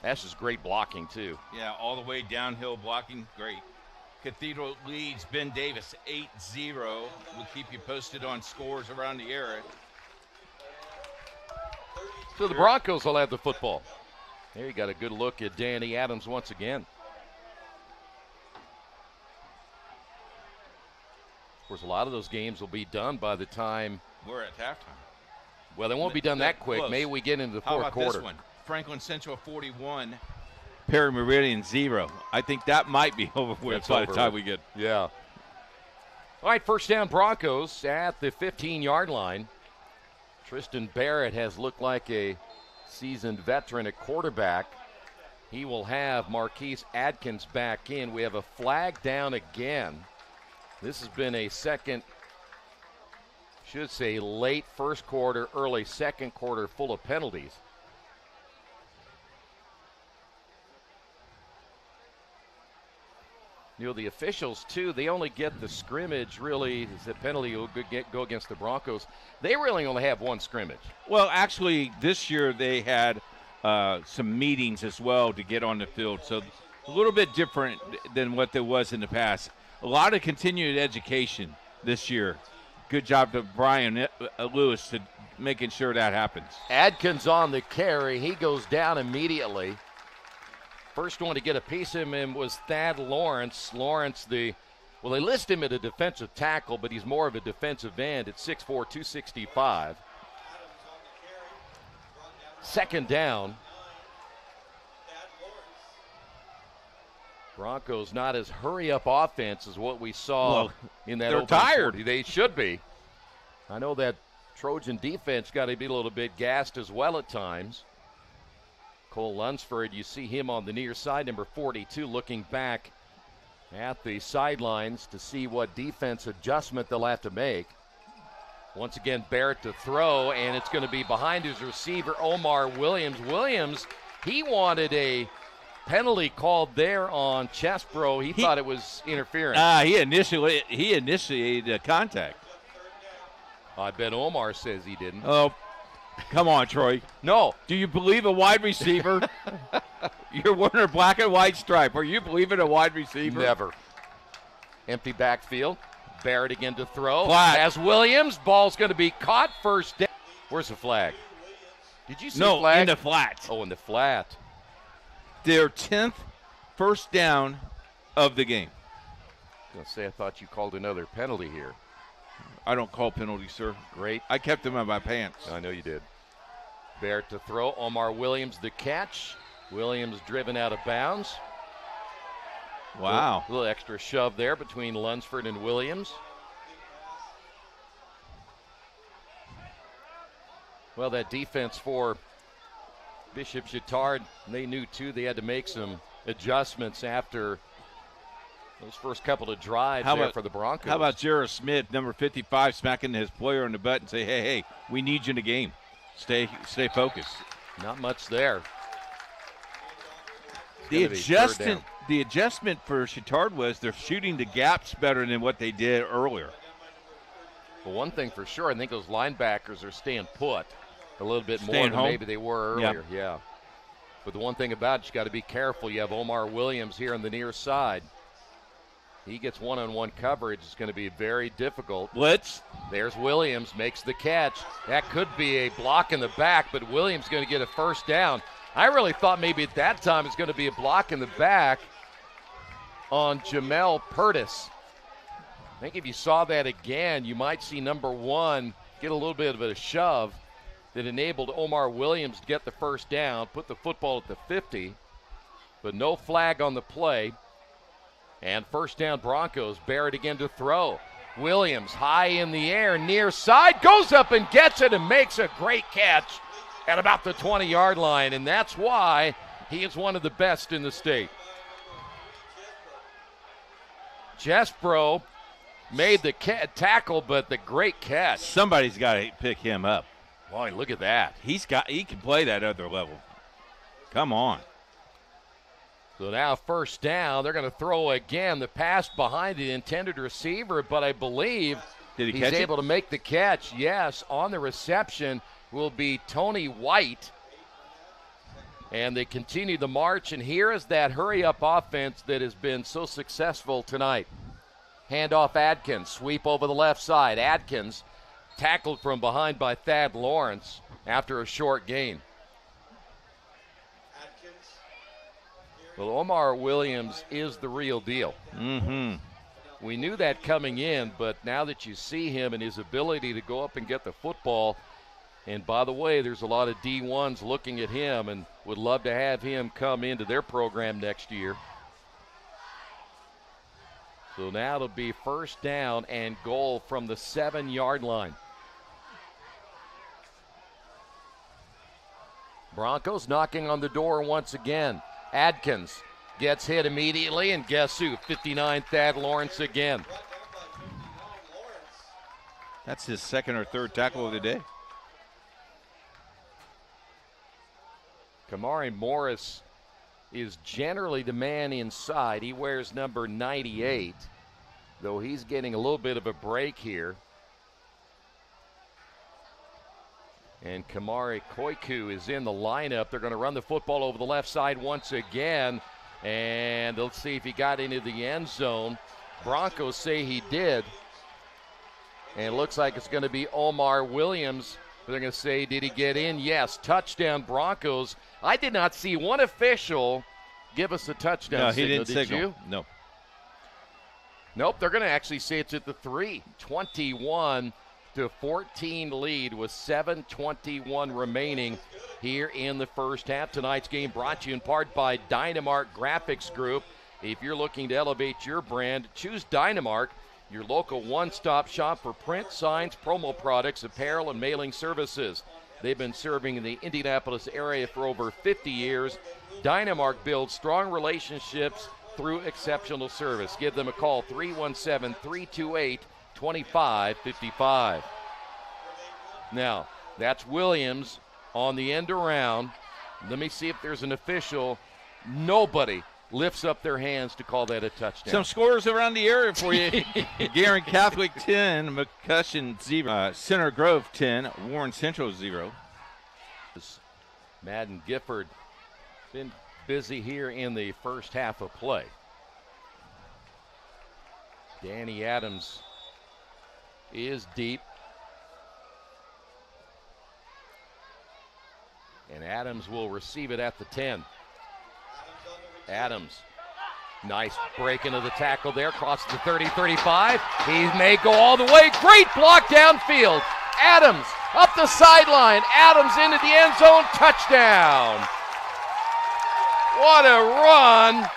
That's just great blocking, too. Yeah, all the way downhill blocking, great. Cathedral leads Ben Davis 8-0. We'll keep you posted on scores around the area. So the Broncos will have the football. There you got a good look at Danny Adams once again. Of course, a lot of those games will be done by the time we're at halftime. Well, they won't be done that quick. Close. Maybe we get into the fourth quarter. How about this one? Franklin Central 41, Perry Meridian 0. I think that might be over with by the time we get. Yeah. All right, first down Broncos at the 15-yard line. Tristan Barrett has looked like a seasoned veteran at quarterback. He will have Marquise Adkins back in. We have a flag down again. This has been a late first quarter, early second quarter full of penalties. You know, the officials, too, they only get the scrimmage, really, the penalty will go against the Broncos. They really only have one scrimmage. Well, actually, this year they had some meetings as well to get on the field, so a little bit different than what there was in the past. A lot of continued education this year. Good job to Brian Lewis to making sure that happens. Adkins on the carry. He goes down immediately. First one to get a piece of him was Thad Lawrence. They list him at a defensive tackle, but he's more of a defensive end at 6'4", 265. Second down. Broncos not as hurry-up offense as what we saw in that open. They're tired. 40. They should be. I know that Trojan defense got to be a little bit gassed as well at times. Cole Lunsford, you see him on the near side, number 42, looking back at the sidelines to see what defense adjustment they'll have to make. Once again, Barrett to throw, and it's going to be behind his receiver, Omar Williams. Williams, he wanted a penalty called there on Chesbro. He thought it was interference. He initiated contact. I bet Omar says he didn't. Oh, Come on, Troy. No. Do you believe a wide receiver? You're wearing a black and white stripe. Are you believing a wide receiver? Never. Empty backfield. Barrett again to throw. Flag. As Williams, ball's going to be caught first down. Where's the flag? Did you see flag? In the flat. Oh, in the flat. Their 10th first down of the game. I was going to say, I thought you called another penalty here. I don't call penalties, sir. Great. I kept them in my pants. I know you did. Barrett to throw. Omar Williams the catch. Williams driven out of bounds. Wow. A little extra shove there between Lunsford and Williams. Well, that defense for Bishop Chatard, they knew too they had to make some adjustments after those first couple of drives for the Broncos. How about Jarrah Smith, number 55, smacking his player on the butt and say, hey, we need you in the game. Stay focused. Not much there. The adjustment for Chatard was they're shooting the gaps better than what they did earlier. Well, one thing for sure, I think those linebackers are staying put a little bit more than home. maybe they were earlier. Yeah. But the one thing about it, you got to be careful. You have Omar Williams here on the near side. He gets one-on-one coverage. It's going to be very difficult. Blitz. There's Williams, makes the catch. That could be a block in the back, but Williams going to get a first down. I really thought maybe at that time it's going to be a block in the back on Jamel Purtis. I think if you saw that again, you might see number 1 get a little bit of a shove that enabled Omar Williams to get the first down, put the football at the 50, but no flag on the play. And first down Broncos. Barrett again to throw. Williams high in the air, near side, goes up and gets it and makes a great catch at about the 20-yard line, and that's why he is one of the best in the state. Jespro made the tackle, but the great catch. Somebody's got to pick him up. Boy, look at that. He can play that other level. Come on. So now first down, they're going to throw again. The pass behind the intended receiver, but I believe he's able to make the catch. Yes, on the reception will be Tony White. And they continue the march, and here is that hurry-up offense that has been so successful tonight. Handoff Adkins, sweep over the left side. Adkins tackled from behind by Thad Lawrence after a short gain. Well, Omar Williams is the real deal. Mm-hmm. We knew that coming in, but now that you see him and his ability to go up and get the football, and by the way, there's a lot of D1s looking at him and would love to have him come into their program next year. So now it'll be first down and goal from the 7-yard line. Broncos knocking on the door once again. Adkins gets hit immediately, and guess who? 59 Thad Lawrence again. That's his second or third tackle of the day. Kamari Morris is generally the man inside. He wears number 98, though he's getting a little bit of a break here. And Kamari Koiku is in the lineup. They're going to run the football over the left side once again. And let's see if he got into the end zone. Broncos say he did. And it looks like it's going to be Omar Williams. They're going to say, did he get in? Yes. Touchdown Broncos. I did not see one official give us a touchdown no, signal. He didn't did signal. You? No. Nope, they're going to actually say it's at the 3. 21-14 lead with 7:21 remaining here in the first half. Tonight's game brought to you in part by Dynamark Graphics Group. If you're looking to elevate your brand, choose Dynamark, your local one-stop shop for print, signs, promo products, apparel, and mailing services. They've been serving in the Indianapolis area for over 50 years. Dynamark builds strong relationships through exceptional service. Give them a call, 317-328-2555. Now, that's Williams on the end around. Let me see if there's an official. Nobody lifts up their hands to call that a touchdown. Some scores around the area for you. Guerin Catholic 10, McCussion 0, Center Grove 10, Warren Central 0. Madden Gifford been busy here in the first half of play. Danny Adams is deep. And Adams will receive it at the 10. Adams, nice break into the tackle there, crosses the 30, 35. He may go all the way. Great block downfield. Adams up the sideline. Adams into the end zone. Touchdown. What a run.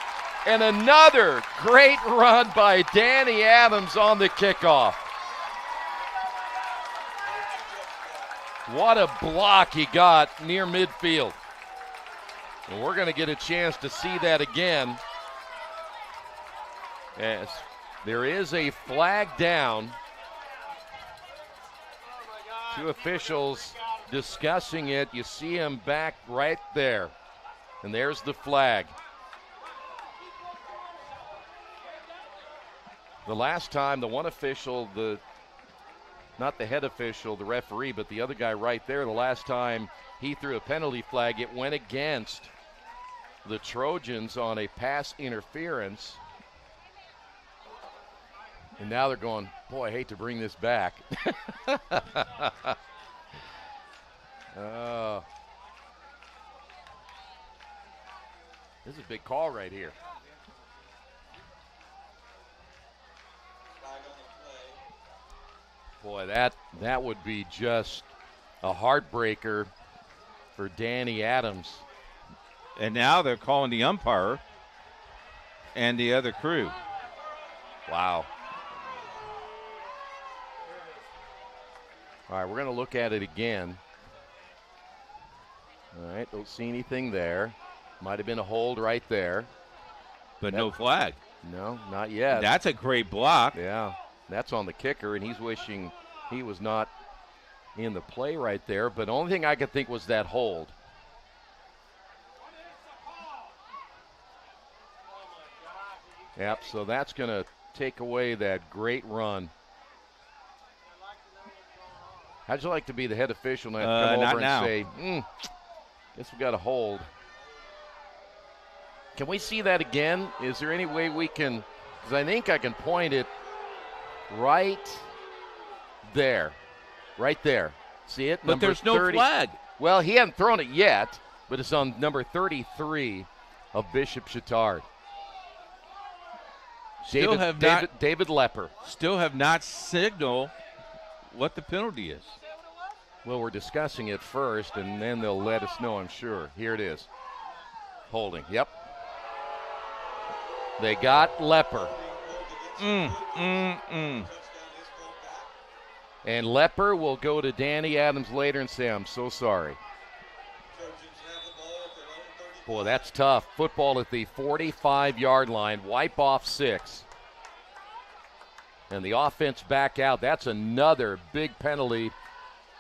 And another great run by Danny Adams on the kickoff. What a block he got near midfield. And we're going to get a chance to see that again. Yes, there is a flag down. Two officials discussing it. You see him back right there. And there's the flag. The last time, the one official, not the head official, the referee, but the other guy right there, the last time he threw a penalty flag, it went against the Trojans on a pass interference. And now they're going, boy, I hate to bring this back. This is a big call right here. Boy, that would be just a heartbreaker for Danny Adams. And now they're calling the umpire and the other crew. Wow. All right, we're going to look at it again. All right, don't see anything there. Might have been a hold right there. But no flag. No, not yet. That's a great block. Yeah, that's on the kicker, and he's wishing he was not in the play right there. But the only thing I could think was that hold. Yep, so that's going to take away that great run. How'd you like to be the head official and have to come over and say, guess we got a hold? Can we see that again? Is there any way we can, because I think I can point it right there. Right there. See it? But there's no flag. Well, he hasn't thrown it yet, but it's on number 33 of Bishop Chatard. David Lepper. Still have not signaled what the penalty is. Well, we're discussing it first, and then they'll let us know, I'm sure. Here it is. Holding. Yep. They got Lepper. And Lepper will go to Danny Adams later and say, I'm so sorry. Boy, that's tough. Football at the 45-yard line. Wipe off 6. And the offense back out. That's another big penalty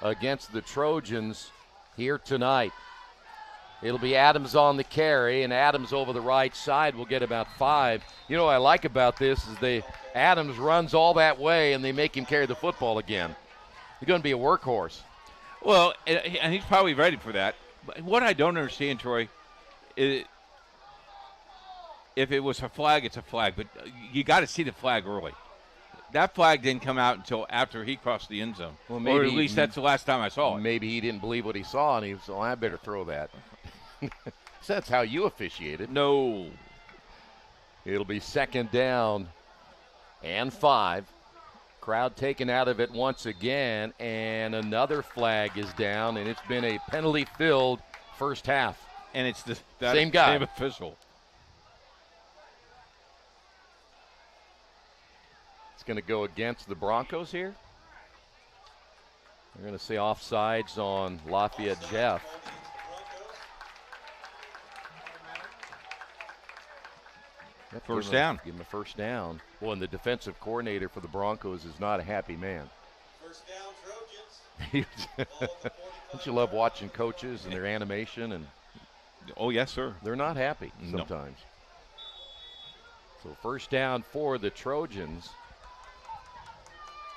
against the Trojans here tonight. It'll be Adams on the carry, and Adams over the right side will get about 5. You know what I like about this is Adams runs all that way, and they make him carry the football again. He's going to be a workhorse. Well, and he's probably ready for that. But what I don't understand, Troy, is if it was a flag, it's a flag. But you got to see the flag early. That flag didn't come out until after he crossed the end zone. Well, maybe, or at least that's the last time I saw it. Maybe he didn't believe what he saw, and he was, oh, I better throw that. So that's how you officiated. No. It'll be 2nd down and 5. Crowd taken out of it once again, and another flag is down, and it's been a penalty-filled first half. And it's the same guy. Same official. It's going to go against the Broncos here. They're going to say offsides on Lafayette Jeff. First down. Give him a first down. Well, and the defensive coordinator for the Broncos is not a happy man. First down, Trojans. Don't you love watching coaches and their animation? And oh, yes, sir. They're not happy sometimes. So first down for the Trojans.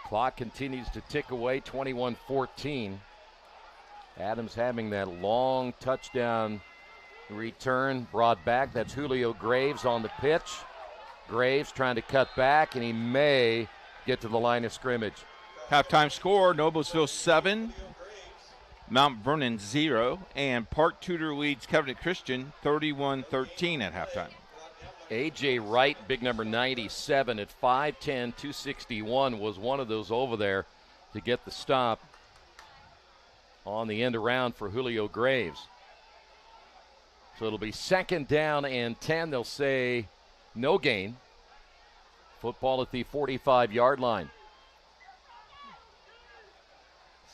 Clock continues to tick away, 21-14. Adams having that long touchdown return brought back. That's Julio Graves on the pitch. Graves trying to cut back, and he may get to the line of scrimmage. Halftime score, Noblesville 7, Mount Vernon 0, and Park Tudor leads Covenant Christian 31-13 at halftime. A.J. Wright, big number 97 at 5'10", 261, was one of those over there to get the stop on the end around for Julio Graves. So it'll be 2nd down and 10. They'll say no gain. Football at the 45-yard line.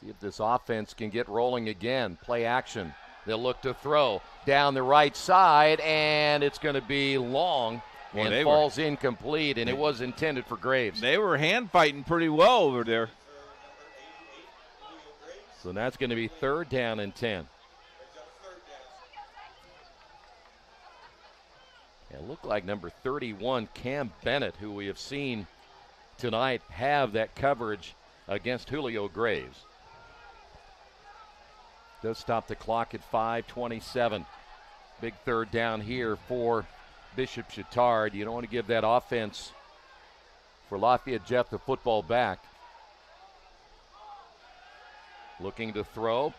See if this offense can get rolling again. Play action. They'll look to throw down the right side, and it's going to be long and falls incomplete, and it was intended for Graves. They were hand fighting pretty well over there. So that's going to be 3rd down and 10. It looked like number 31, Cam Bennett, who we have seen tonight have that coverage against Julio Graves. Does stop the clock at 5:27. Big 3rd down here for Bishop Chatard. You don't want to give that offense for Lafayette Jeff the football back. Looking to throw.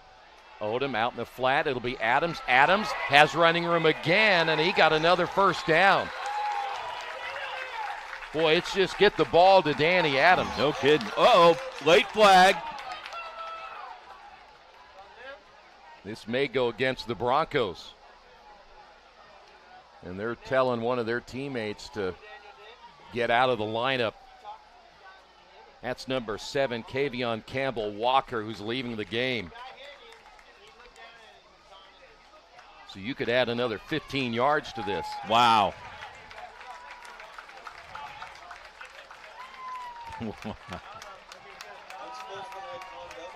Odom out in the flat. It'll be Adams. Adams has running room again, and he got another 1st down. Boy, it's just get the ball to Danny Adams. No kidding. Uh-oh, late flag. This may go against the Broncos. And they're telling one of their teammates to get out of the lineup. That's number 7, Kavion Campbell Walker, who's leaving the game. So you could add another 15 yards to this. Wow.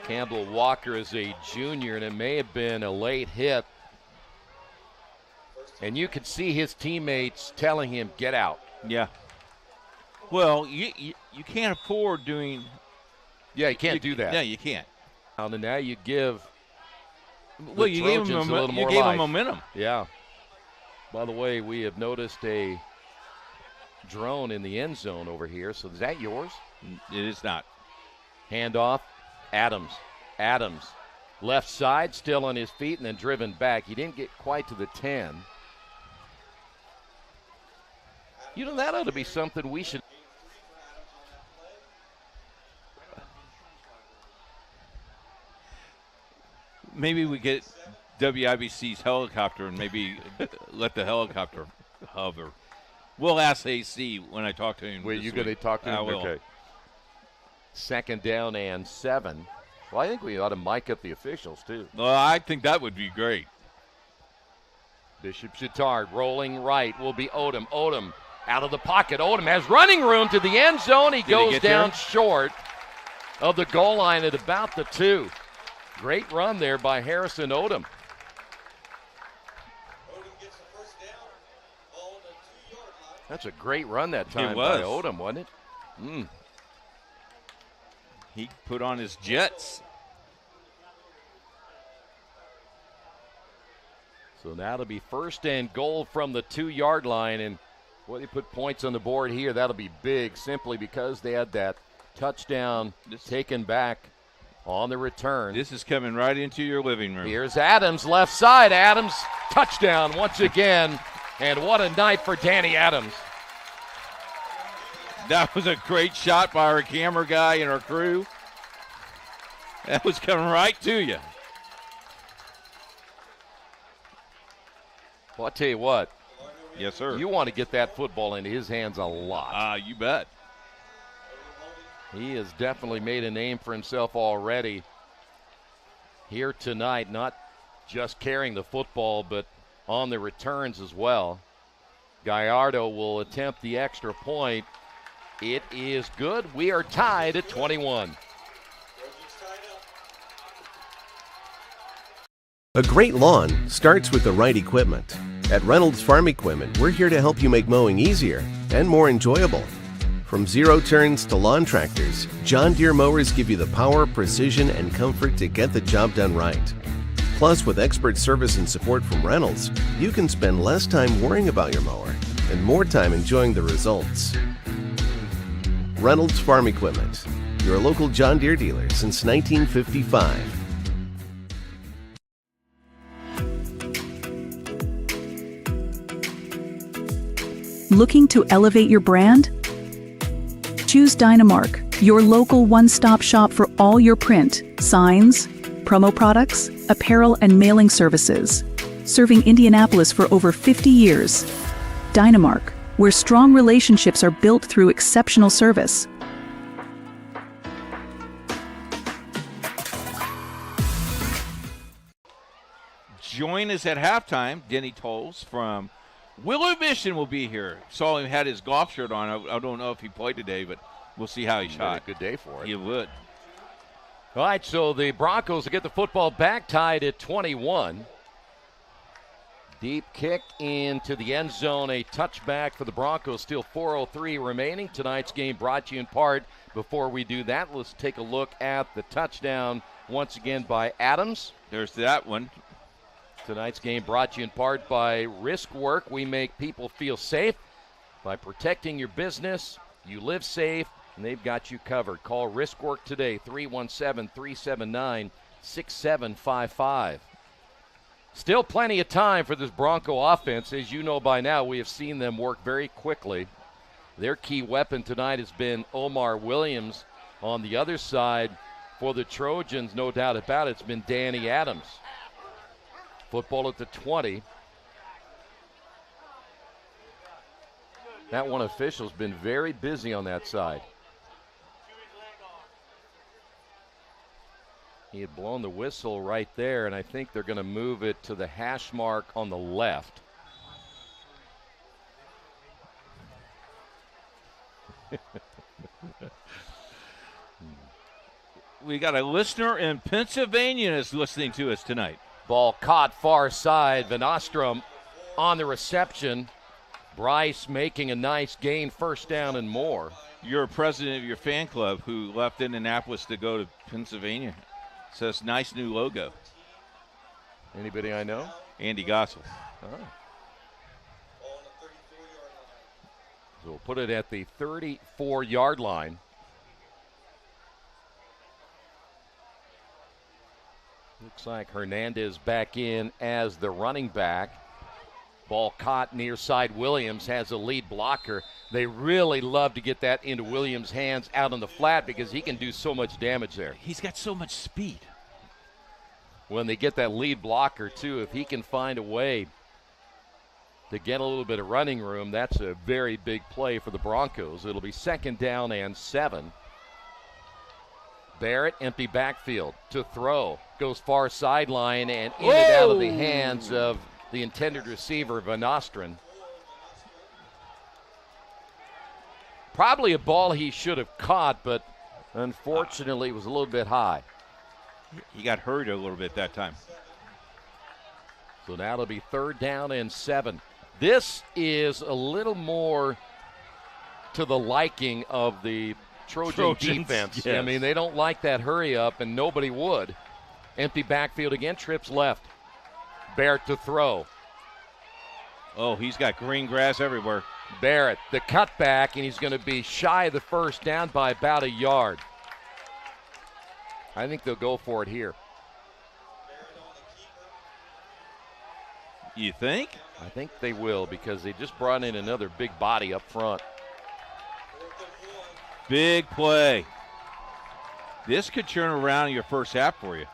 Campbell Walker is a junior, and it may have been a late hit. And you could see his teammates telling him, get out. Yeah. Well, you can't afford doing. Yeah, you can't do that. Yeah, you can't. And now you give. Well, you gave him momentum. Yeah. By the way, we have noticed a drone in the end zone over here. So is that yours? It is not. Handoff. Adams. Adams. Left side, still on his feet, and then driven back. He didn't get quite to the 10. You know, that ought to be something we should. Maybe we get WIBC's helicopter and maybe let the helicopter hover. We'll ask AC when I talk to him. Wait, you're going to talk to him? I will. Okay. 2nd down and 7. Well, I think we ought to mic up the officials, too. Well, I think that would be great. Bishop Chatard rolling right will be Odom. Odom out of the pocket. Odom has running room to the end zone. He goes down short of the goal line at about the 2. Great run there by Harrison Odom. That's a great run that time by Odom, wasn't it? He put on his jets. So now it'll be 1st and goal from the 2-yard line. And boy, they put points on the board here. That'll be big simply because they had that touchdown taken back on the return. This is coming right into your living room. Here's Adams, left side. Adams, touchdown once again. And what a night for Danny Adams. That was a great shot by our camera guy and our crew. That was coming right to you. Well, I'll tell you what. Yes, sir. You want to get that football into his hands a lot. You bet. He has definitely made a name for himself already here tonight, not just carrying the football, but on the returns as well. Gallardo will attempt the extra point. It is good. We are tied at 21. A great lawn starts with the right equipment. At Reynolds Farm Equipment, we're here to help you make mowing easier and more enjoyable. From zero turns to lawn tractors, John Deere mowers give you the power, precision, and comfort to get the job done right. Plus, with expert service and support from Reynolds, you can spend less time worrying about your mower and more time enjoying the results. Reynolds Farm Equipment, your local John Deere dealer since 1955. Looking to elevate your brand? Choose Dynamark, your local one-stop shop for all your print, signs, promo products, apparel, and mailing services. Serving Indianapolis for over 50 years. Dynamark, where strong relationships are built through exceptional service. Join us at halftime. Denny Tolles from Willow Mission will be here. Saw him had his golf shirt on. I don't know if he played today, but we'll see how he shot. Good day for it. He would. All right, so the Broncos will get the football back, tied at 21. Deep kick into the end zone, a touchback for the Broncos. Still 4:03 remaining. Tonight's game brought to you in part. Before we do that, let's take a look at the touchdown once again by Adams. There's that one. Tonight's game brought to you in part by Risk Work. We make people feel safe by protecting your business. You live safe, and they've got you covered. Call Risk Work today, 317-379-6755. Still plenty of time for this Bronco offense. As you know by now, we have seen them work very quickly. Their key weapon tonight has been Omar Williams. On the other side, for the Trojans, no doubt about it, it's been Danny Adams. Football at the 20. That one official's been very busy on that side. He had blown the whistle right there, and I think they're going to move it to the hash mark on the left. We got a listener in Pennsylvania that's listening to us tonight. Ball caught far side. Van Ostrom on the reception. Bryce making a nice gain, first down and more. You're a president of your fan club who left Indianapolis to go to Pennsylvania. Says nice new logo. Anybody I know? Andy Gossel. Oh. So we'll put it at the 34-yard line. Looks like Hernandez back in as the running back. Ball caught near side. Williams has a lead blocker. They really love to get that into Williams' hands out on the flat because he can do so much damage there. He's got so much speed. When they get that lead blocker, too, if he can find a way to get a little bit of running room, that's a very big play for the Broncos. It'll be 2nd down and 7. Barrett, empty backfield to throw. Goes far sideline and in and out of the hands of the intended receiver, Van Ostrom. Probably a ball he should have caught, but unfortunately it was a little bit high. He got hurt a little bit that time. So now it'll be 3rd down and 7. This is a little more to the liking of the Trojan defense. Yes. I mean, they don't like that hurry up, and nobody would. Empty backfield again, trips left. Barrett to throw. Oh, he's got green grass everywhere. Barrett, the cutback, and he's going to be shy of the first down by about a yard. I think they'll go for it here. You think? I think they will because they just brought in another big body up front. Big play. This could turn around your first half for you.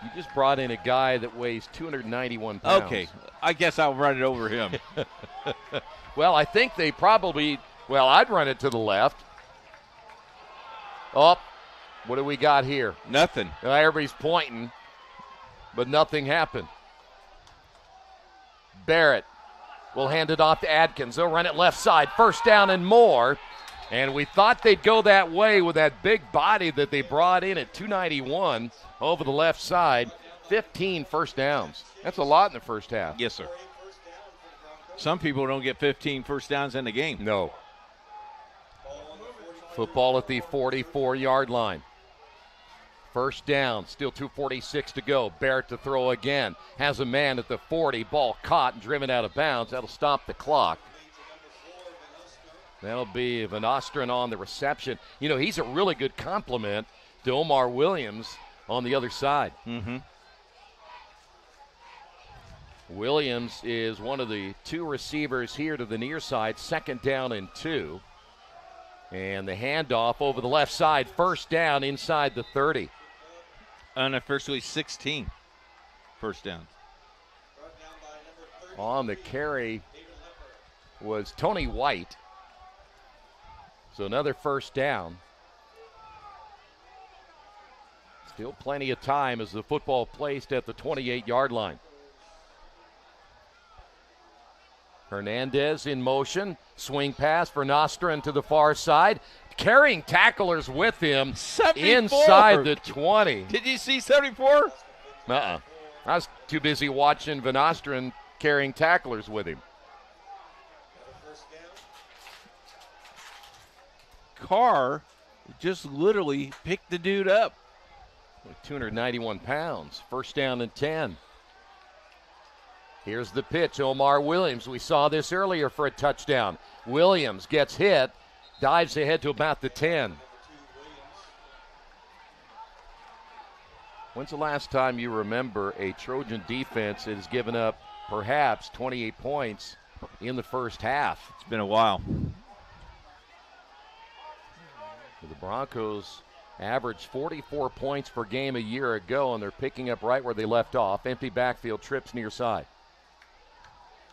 You just brought in a guy that weighs 291 pounds. Okay, I guess I'll run it over him. Well, I think they probably, I'd run it to the left. Oh, what do we got here? Nothing. Everybody's pointing, but nothing happened. Barrett will hand it off to Adkins. They'll run it left side, 1st down and more. And we thought they'd go that way with that big body that they brought in at 291 over the left side. 15 first downs. That's a lot in the first half. Yes, sir. Some people don't get 15 first downs in the game. No. Football at the 44-yard line. First down, still 2:46 to go. Barrett to throw again. Has a man at the 40. Ball caught and driven out of bounds. That'll stop the clock. That'll be Van Osteren on the reception. You know, he's a really good complement to Omar Williams on the other side. Mm-hmm. Williams is one of the two receivers here to the near side. Second down and 2. And the handoff over the left side. First down inside the 30. Unofficially 16 first down. On the carry was Tony White. So another first down. Still plenty of time as the football placed at the 28-yard line. Hernandez in motion. Swing pass for Nostrin to the far side. Carrying tacklers with him 74. Inside the 20. Did you see 74? I was too busy watching Van Osteren carrying tacklers with him. Carr just literally picked the dude up. 291 pounds. First down and 10. Here's the pitch. Omar Williams. We saw this earlier for a touchdown. Williams gets hit. Dives ahead to about the 10. When's the last time you remember a Trojan defense that has given up perhaps 28 points in the first half? It's been a while. The Broncos averaged 44 points per game a year ago, and they're picking up right where they left off. Empty backfield, trips near side.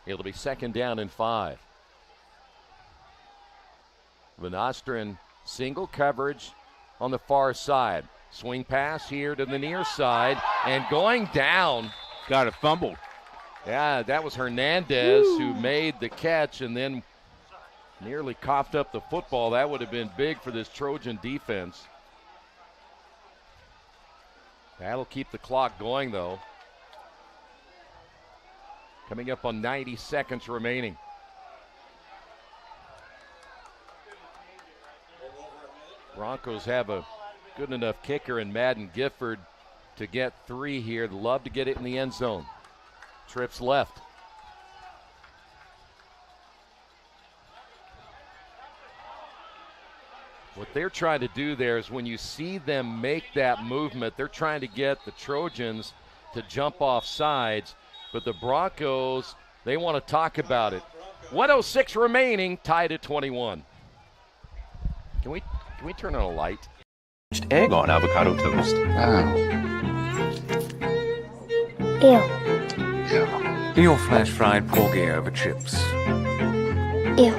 It'll be second down and 5. Van Osteren single coverage on the far side. Swing pass here to the near side, and going down. Got it fumbled. Yeah, that was Hernandez who made the catch and then nearly coughed up the football. That would have been big for this Trojan defense. That'll keep the clock going, though. Coming up on 90 seconds remaining. Broncos have a good enough kicker in Madden Gifford to get 3 here. They'd love to get it in the end zone. Trips left. What they're trying to do there is when you see them make that movement, they're trying to get the Trojans to jump off sides. But the Broncos, they want to talk about it. 1:06 remaining, tied at 21. Can we turn on a light? Egg on avocado toast. Ew. Your flash fried porgy over chips. Ew.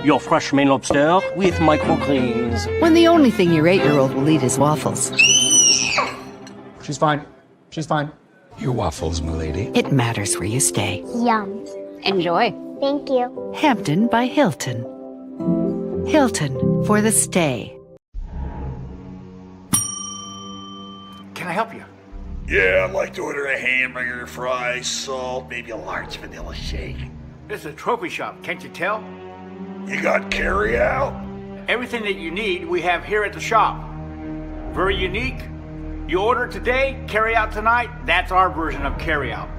Your fresh Maine lobster with microgreens. When the only thing your 8-year-old will eat is waffles. She's fine. She's fine. Your waffles, milady. It matters where you stay. Yum. Enjoy. Thank you. Hampton by Hilton. Hilton for the stay. Can I help you? Yeah, I'd like to order a hamburger, fries, salt, maybe a large vanilla shake. This is a trophy shop, can't you tell? You got carry out? Everything that you need, we have here at the shop. Very unique. You order today, carry out tonight. That's our version of carry out.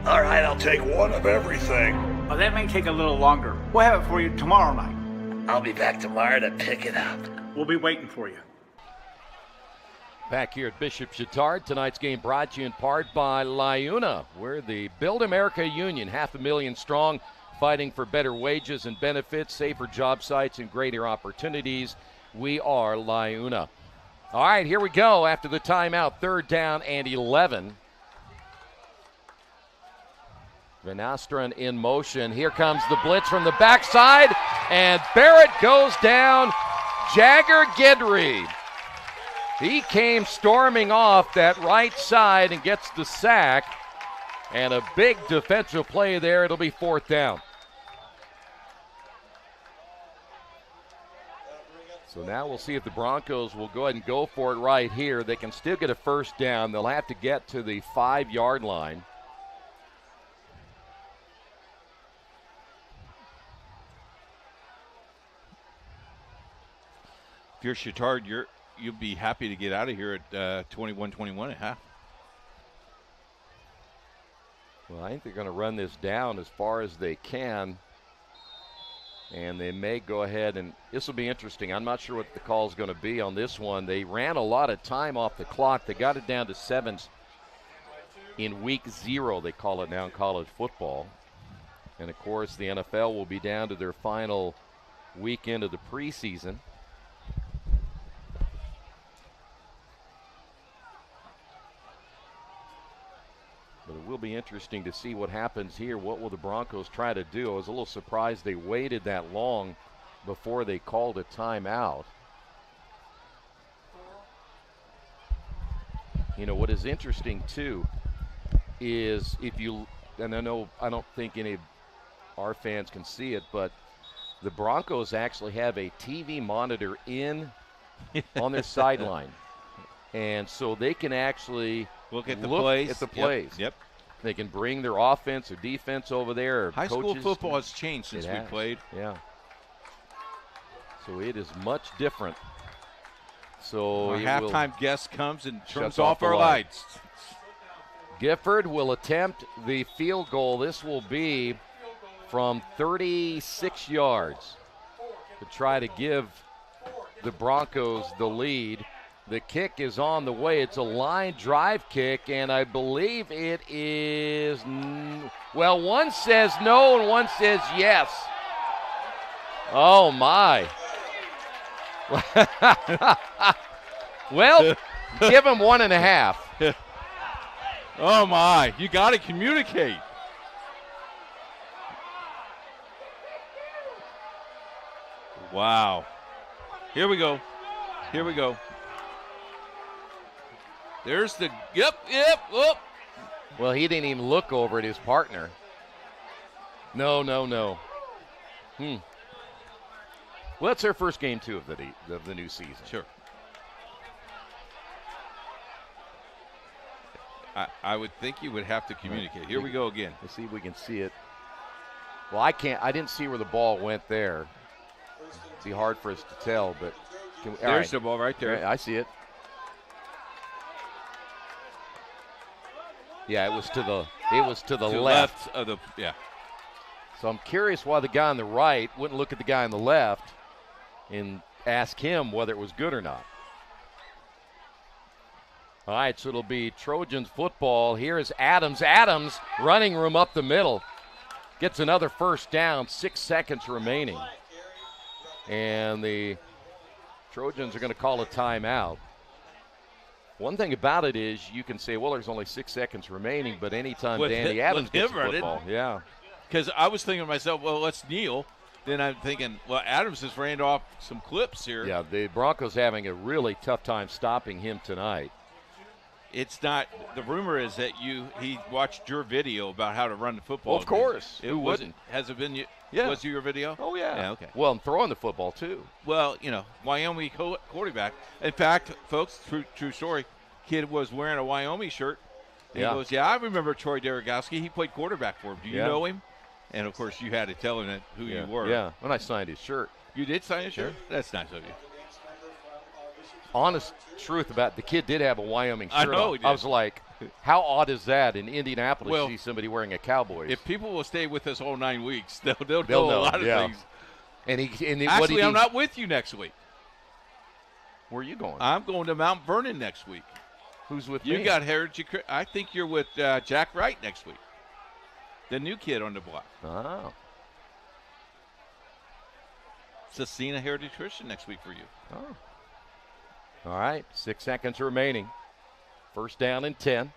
All right, I'll take one of everything. Oh, that may take a little longer. We'll have it for you tomorrow night. I'll be back tomorrow to pick it up. We'll be waiting for you. Back here at Bishop Chatard, tonight's game brought to you in part by LiUNA. We're the Build America Union, 500,000 strong, fighting for better wages and benefits, safer job sites, and greater opportunities. We are LiUNA. All right, here we go after the timeout, 3rd down and 11. Van Osteren in motion. Here comes the blitz from the backside, and Barrett goes down. Jagger Guidry. He came storming off that right side and gets the sack, and a big defensive play there. It'll be 4th down. So now we'll see if the Broncos will go ahead and go for it right here. They can still get a first down. They'll have to get to the 5-yard line. If you're Chatard, you'll be happy to get out of here at 21-21 at half. Well, I think they're going to run this down as far as they can. And they may go ahead, and this will be interesting. I'm not sure what the call is going to be on this one. They ran a lot of time off the clock. They got it down to 7s in week 0, they call it now in college football. And, of course, the NFL will be down to their final weekend of the preseason. But it will be interesting to see what happens here. What will the Broncos try to do? I was a little surprised they waited that long before they called a timeout. You know, what is interesting, too, is if you, and I don't think any of our fans can see it, but the Broncos actually have a TV monitor on their sideline. And so they can actually look at the plays. Yep. They can bring their offense or defense over there. Or High coaches. school football has changed since we played. Yeah. So it is much different. So our halftime guest comes and turns off our lights. Gifford will attempt the field goal. This will be from 36 yards to try to give the Broncos the lead. The kick is on the way. It's a line drive kick, and I believe it is, well, one says no and one says yes. Oh, my. Well, give him 1.5. Oh, my. You got to communicate. Wow. Here we go. There's the, yep. Well, he didn't even look over at his partner. No. Well, it's their first game, too, of the new season. Sure. I would think you would have to communicate. Here we go again. Let's see if we can see it. Well, I didn't see where the ball went there. It'd be hard for us to tell, but there's the ball right there. I see it. Yeah, it was to the left of the, yeah. So I'm curious why the guy on the right wouldn't look at the guy on the left and ask him whether it was good or not. All right, so it'll be Trojans football. Here is Adams. Adams, running room up the middle. Gets another first down, 6 seconds remaining. And the Trojans are going to call a timeout. One thing about it is you can say, well, there's only 6 seconds remaining, but anytime Danny Adams gets the football. Yeah. Because I was thinking to myself, well, let's kneel. Then I'm thinking, well, Adams has ran off some clips here. Yeah, the Broncos having a really tough time stopping him tonight. It's not. The rumor is that he watched your video about how to run the football. Well, of course. Who wasn't? Has it been you? Yeah. Was it your video? Oh, yeah. Yeah, okay. Well, I'm throwing the football, too. Well, Wyoming quarterback. In fact, folks, true story, kid was wearing a Wyoming shirt. And he goes, I remember Troy Derogowski. He played quarterback for him. Do you know him? And, of course, you had to tell him who you were. Yeah, when I signed his shirt. You did sign his shirt? Yeah. That's nice of you. Honest truth about it, the kid did have a Wyoming shirt I know on. he did. I was like, how odd is that in Indianapolis to see somebody wearing a Cowboys? If people will stay with us all 9 weeks, they'll know a lot of things. And actually, I'm not with you next week. Where are you going? I'm going to Mount Vernon next week. Who's with me? You got Heritage. I think you're with Jack Wright next week. The new kid on the block. Oh. Cecina Heritage Christian next week for you. Oh. All right, 6 seconds remaining. First down and 10.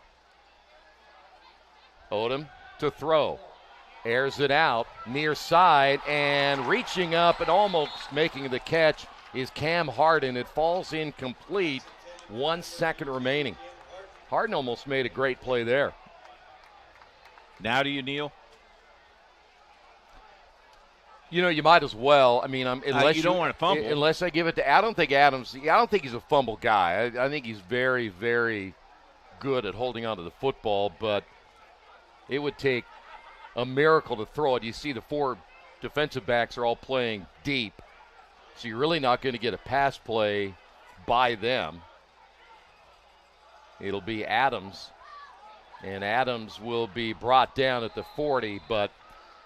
Odom to throw. Airs it out, near side, and reaching up and almost making the catch is Cam Harden. It falls incomplete. 1 second remaining. Harden almost made a great play there. Now do you kneel? You might as well. I mean, unless you don't want to fumble. Unless I give it to. I don't think Adams. I don't think he's a fumble guy. I think he's very, very good at holding on to the football. But it would take a miracle to throw it. You see, the 4 defensive backs are all playing deep, so you're really not going to get a pass play by them. It'll be Adams, and Adams will be brought down at the 40, but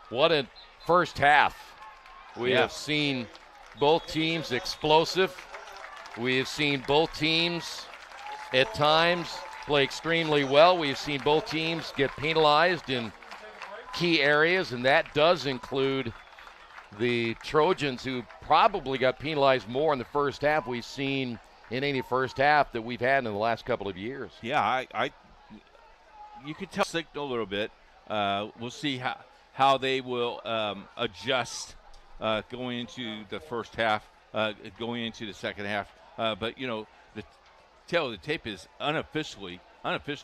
what a first half. We have seen both teams explosive. We have seen both teams at times play extremely well. We've seen both teams get penalized in key areas, and that does include the Trojans, who probably got penalized more in the first half we've seen in any first half that we've had in the last couple of years. Yeah, you can tell signal a little bit. We'll see how they will adjust going into the first half, going into the second half. But, you know, the tail of the tape is unofficially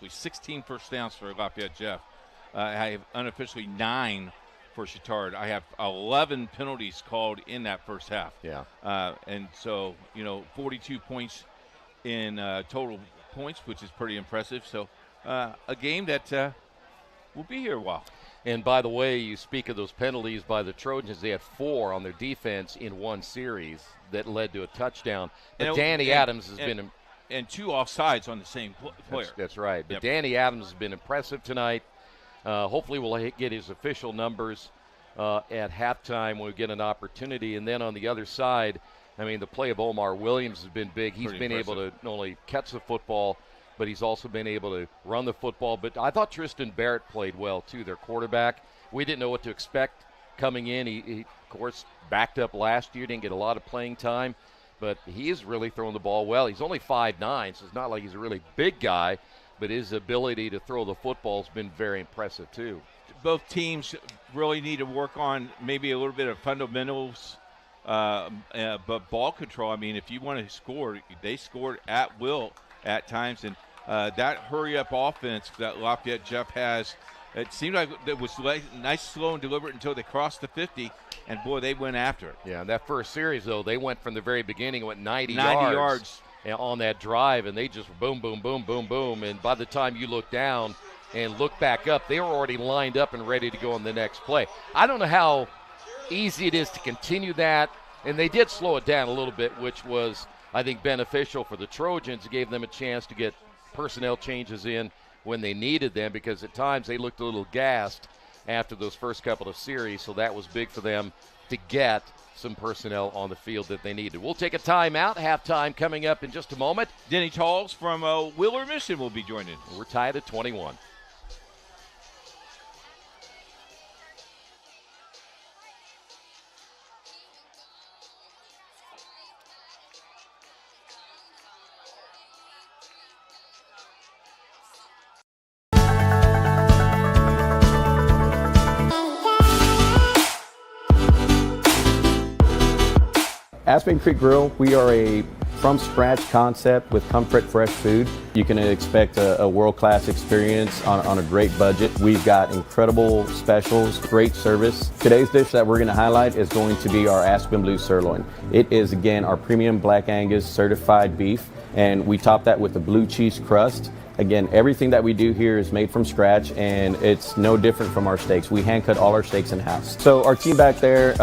16 first downs for Lafayette Jeff. I have unofficially 9 for Chatard. I have 11 penalties called in that first half. Yeah. And so, you know, 42 points in total points, which is pretty impressive. So a game that will be here a while. And by the way, you speak of those penalties by the Trojans. They had 4 on their defense in one series that led to a touchdown. But Danny Adams has been – and 2 offsides on the same player. That's right. But Yep. Danny Adams has been impressive tonight. Hopefully we'll get his official numbers at halftime when we get an opportunity. And then on the other side, I mean, the play of Omar Williams has been big. He's been able to not only catch the football, but he's also been able to run the football. But I thought Tristan Barrett played well, too, their quarterback. We didn't know what to expect coming in. He of course, backed up last year, didn't get a lot of playing time. But he is really throwing the ball well. He's only 5'9", so it's not like he's a really big guy. But his ability to throw the football has been very impressive, too. Both teams really need to work on maybe a little bit of fundamentals, but ball control. I mean, if you want to score, they scored at will at times. And that hurry-up offense that Lafayette Jeff has, it seemed like it was nice, slow, and deliberate until they crossed the 50, and, boy, they went after it. Yeah, that first series, though, they went from the very beginning, went 90 yards on that drive, and they just boom, boom, boom, boom, boom. And by the time you look down and look back up, they were already lined up and ready to go on the next play. I don't know how easy it is to continue that, and they did slow it down a little bit, which was, I think, beneficial for the Trojans. It gave them a chance to get personnel changes in when they needed them, because at times they looked a little gassed after those first couple of series, so that was big for them to get some personnel on the field that they needed. We'll take a timeout. Halftime coming up in just a moment. Denny Talls from Wheeler Mission will be joining us. We're tied at 21. Aspen Creek Grill, we are a from-scratch concept with comfort, fresh food. You can expect a world-class experience on a great budget. We've got incredible specials, great service. Today's dish that we're going to highlight is going to be our Aspen Blue Sirloin. It is, again, our premium Black Angus certified beef, and we top that with a blue cheese crust. Again, everything that we do here is made from scratch, and it's no different from our steaks. We hand cut all our steaks in-house. So our team back there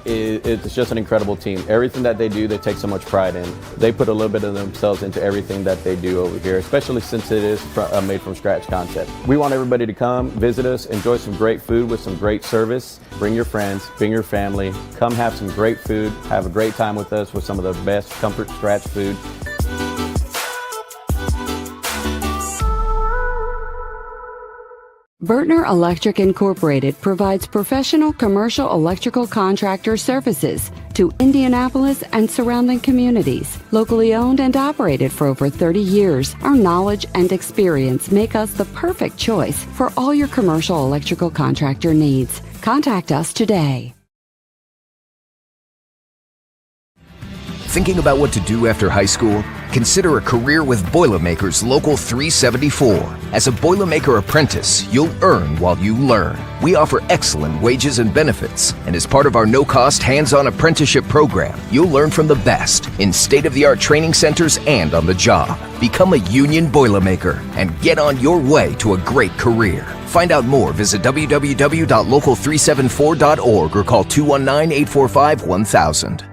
it's just an incredible team. Everything that they do, they take so much pride in. They put a little bit of themselves into everything that they do over here, especially since it is a made from scratch concept. We want everybody to come, visit us, enjoy some great food with some great service. Bring your friends, bring your family, come have some great food, have a great time with us with some of the best comfort scratch food. Bertner Electric Incorporated provides professional commercial electrical contractor services to Indianapolis and surrounding communities. Locally owned and operated for over 30 years, our knowledge and experience make us the perfect choice for all your commercial electrical contractor needs. Contact us today. Thinking about what to do after high school? Consider a career with Boilermakers Local 374. As a Boilermaker apprentice, you'll earn while you learn. We offer excellent wages and benefits, and as part of our no-cost hands-on apprenticeship program, you'll learn from the best in state-of-the-art training centers and on the job. Become a union Boilermaker and get on your way to a great career. Find out more, visit www.local374.org or call 219-845-1000.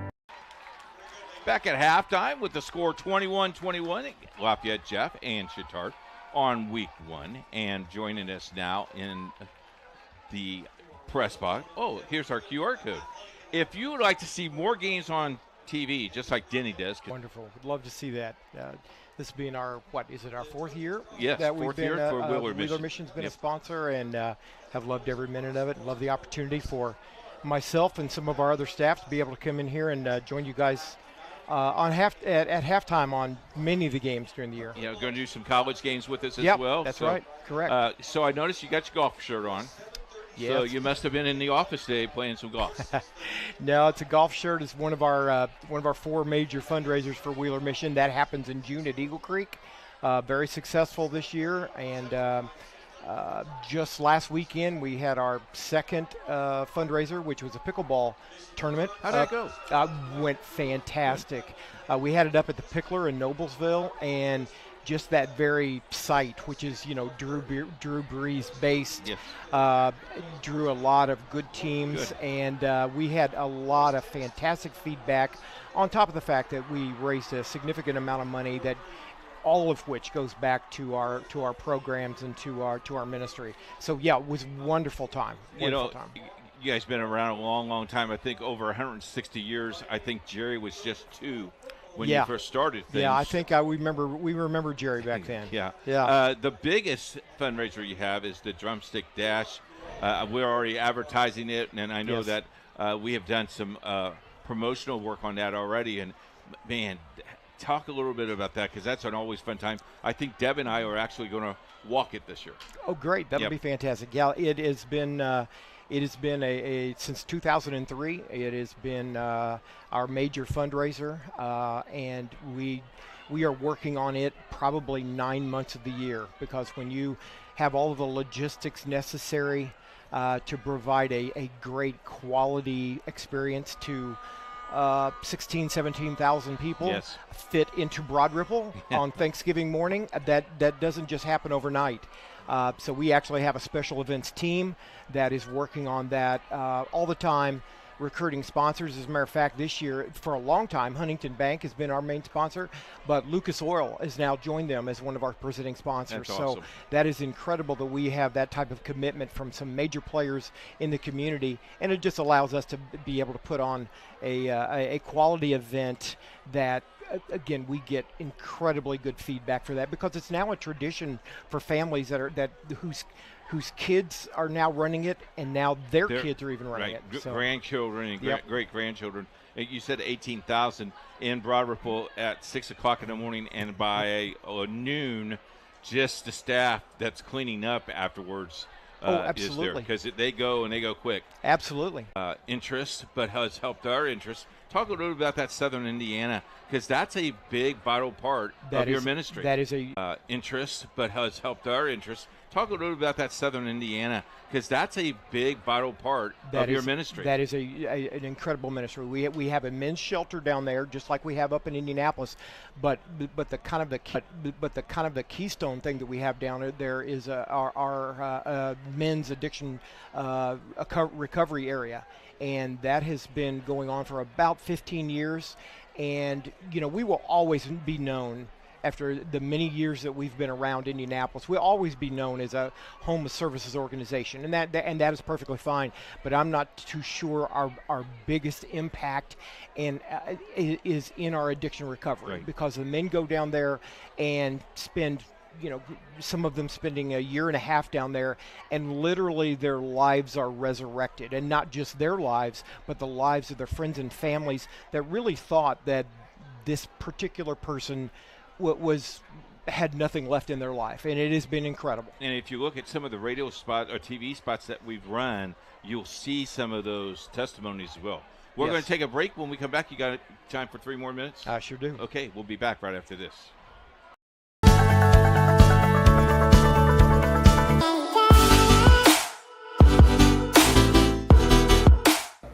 Back at halftime with the score 21-21, Lafayette Jeff and Chatard on week 1. And joining us now in the press box. Oh, here's our QR code. If you would like to see more games on TV, just like Denny does. Wonderful. Would love to see that. This being our, what, is it our 4th year? Yes, that fourth we've been, year for Wheeler Mission. Wheeler Mission's been Yep. a sponsor, and have loved every minute of it, and love the opportunity for myself and some of our other staff to be able to come in here and join you guys at halftime on many of the games during the year. You know, going to do some college games with us Yep, as well. that's right. Correct. So I noticed you got your golf shirt on. Yes. So you must have been in the office today playing some golf. No, it's a golf shirt. It's one of our 4 major fundraisers for Wheeler Mission. That happens in June at Eagle Creek. Very successful this year, and just last weekend we had our 2nd fundraiser, which was a pickleball tournament. How did that go? Went fantastic. We had it up at the Pickler in Noblesville, and just that very site, which is, you know, Drew Brees based, yes. Drew a lot of good teams, and we had a lot of fantastic feedback, on top of the fact that we raised a significant amount of money, that all of which goes back to our programs and to our ministry. So yeah, it was a wonderful time. You guys been around a long, long time. I think over 160 years. I think Jerry was just 2 when you first started things. Yeah, I think we remember Jerry back then. Yeah. Yeah. The biggest fundraiser you have is the Drumstick Dash. We're already advertising it, and I know that we have done some promotional work on that already. And man, talk a little bit about that, because that's an always fun time. I think Deb and I are actually going to walk it this year. Oh, great! That'll be fantastic. Yeah, it has been a since 2003. It has been our major fundraiser, and we are working on it probably 9 months of the year, because when you have all of the logistics necessary to provide a great quality experience to 17,000 people fit into Broad Ripple on Thanksgiving morning, that doesn't just happen overnight. So we actually have a special events team that is working on that all the time, recruiting sponsors. As a matter of fact, this year, for a long time, Huntington Bank has been our main sponsor, but Lucas Oil has now joined them as one of our presenting sponsors. That's awesome. So that is incredible that we have that type of commitment from some major players in the community, and it just allows us to be able to put on a quality event that, again, we get incredibly good feedback for that, because it's now a tradition for families whose kids are now running it, and now their kids are even running it. So, grandchildren and great-grandchildren. You said 18,000 in Broad Ripple at 6 o'clock in the morning, and by noon, just the staff that's cleaning up afterwards is there, because they go quick. Absolutely. Interest, but has helped our interest. Talk a little bit about that Southern Indiana, because that's a big, vital part of your ministry. That is a interest, but has helped our interest. Talk a little bit about that Southern Indiana, because that's a big, vital part of your ministry. That is an incredible ministry. We have a men's shelter down there, just like we have up in Indianapolis, but the kind of the keystone thing that we have down there is our men's addiction recovery area, and that has been going on for about 15 years. And we will always be known, after the many years that we've been around Indianapolis, we'll always be known as a homeless services organization, and that is perfectly fine. But I'm not too sure our biggest impact is in our addiction recovery, because the men go down there and spend, some of them spending a year and a half down there, and literally their lives are resurrected, and not just their lives, but the lives of their friends and families that really thought that this particular person had nothing left in their life, and it has been incredible. And if you look at some of the radio spots or TV spots that we've run, you'll see some of those testimonies as well. We're going to take a break. When we come back, you got time for 3 more minutes? I sure do. Okay, we'll be back right after this.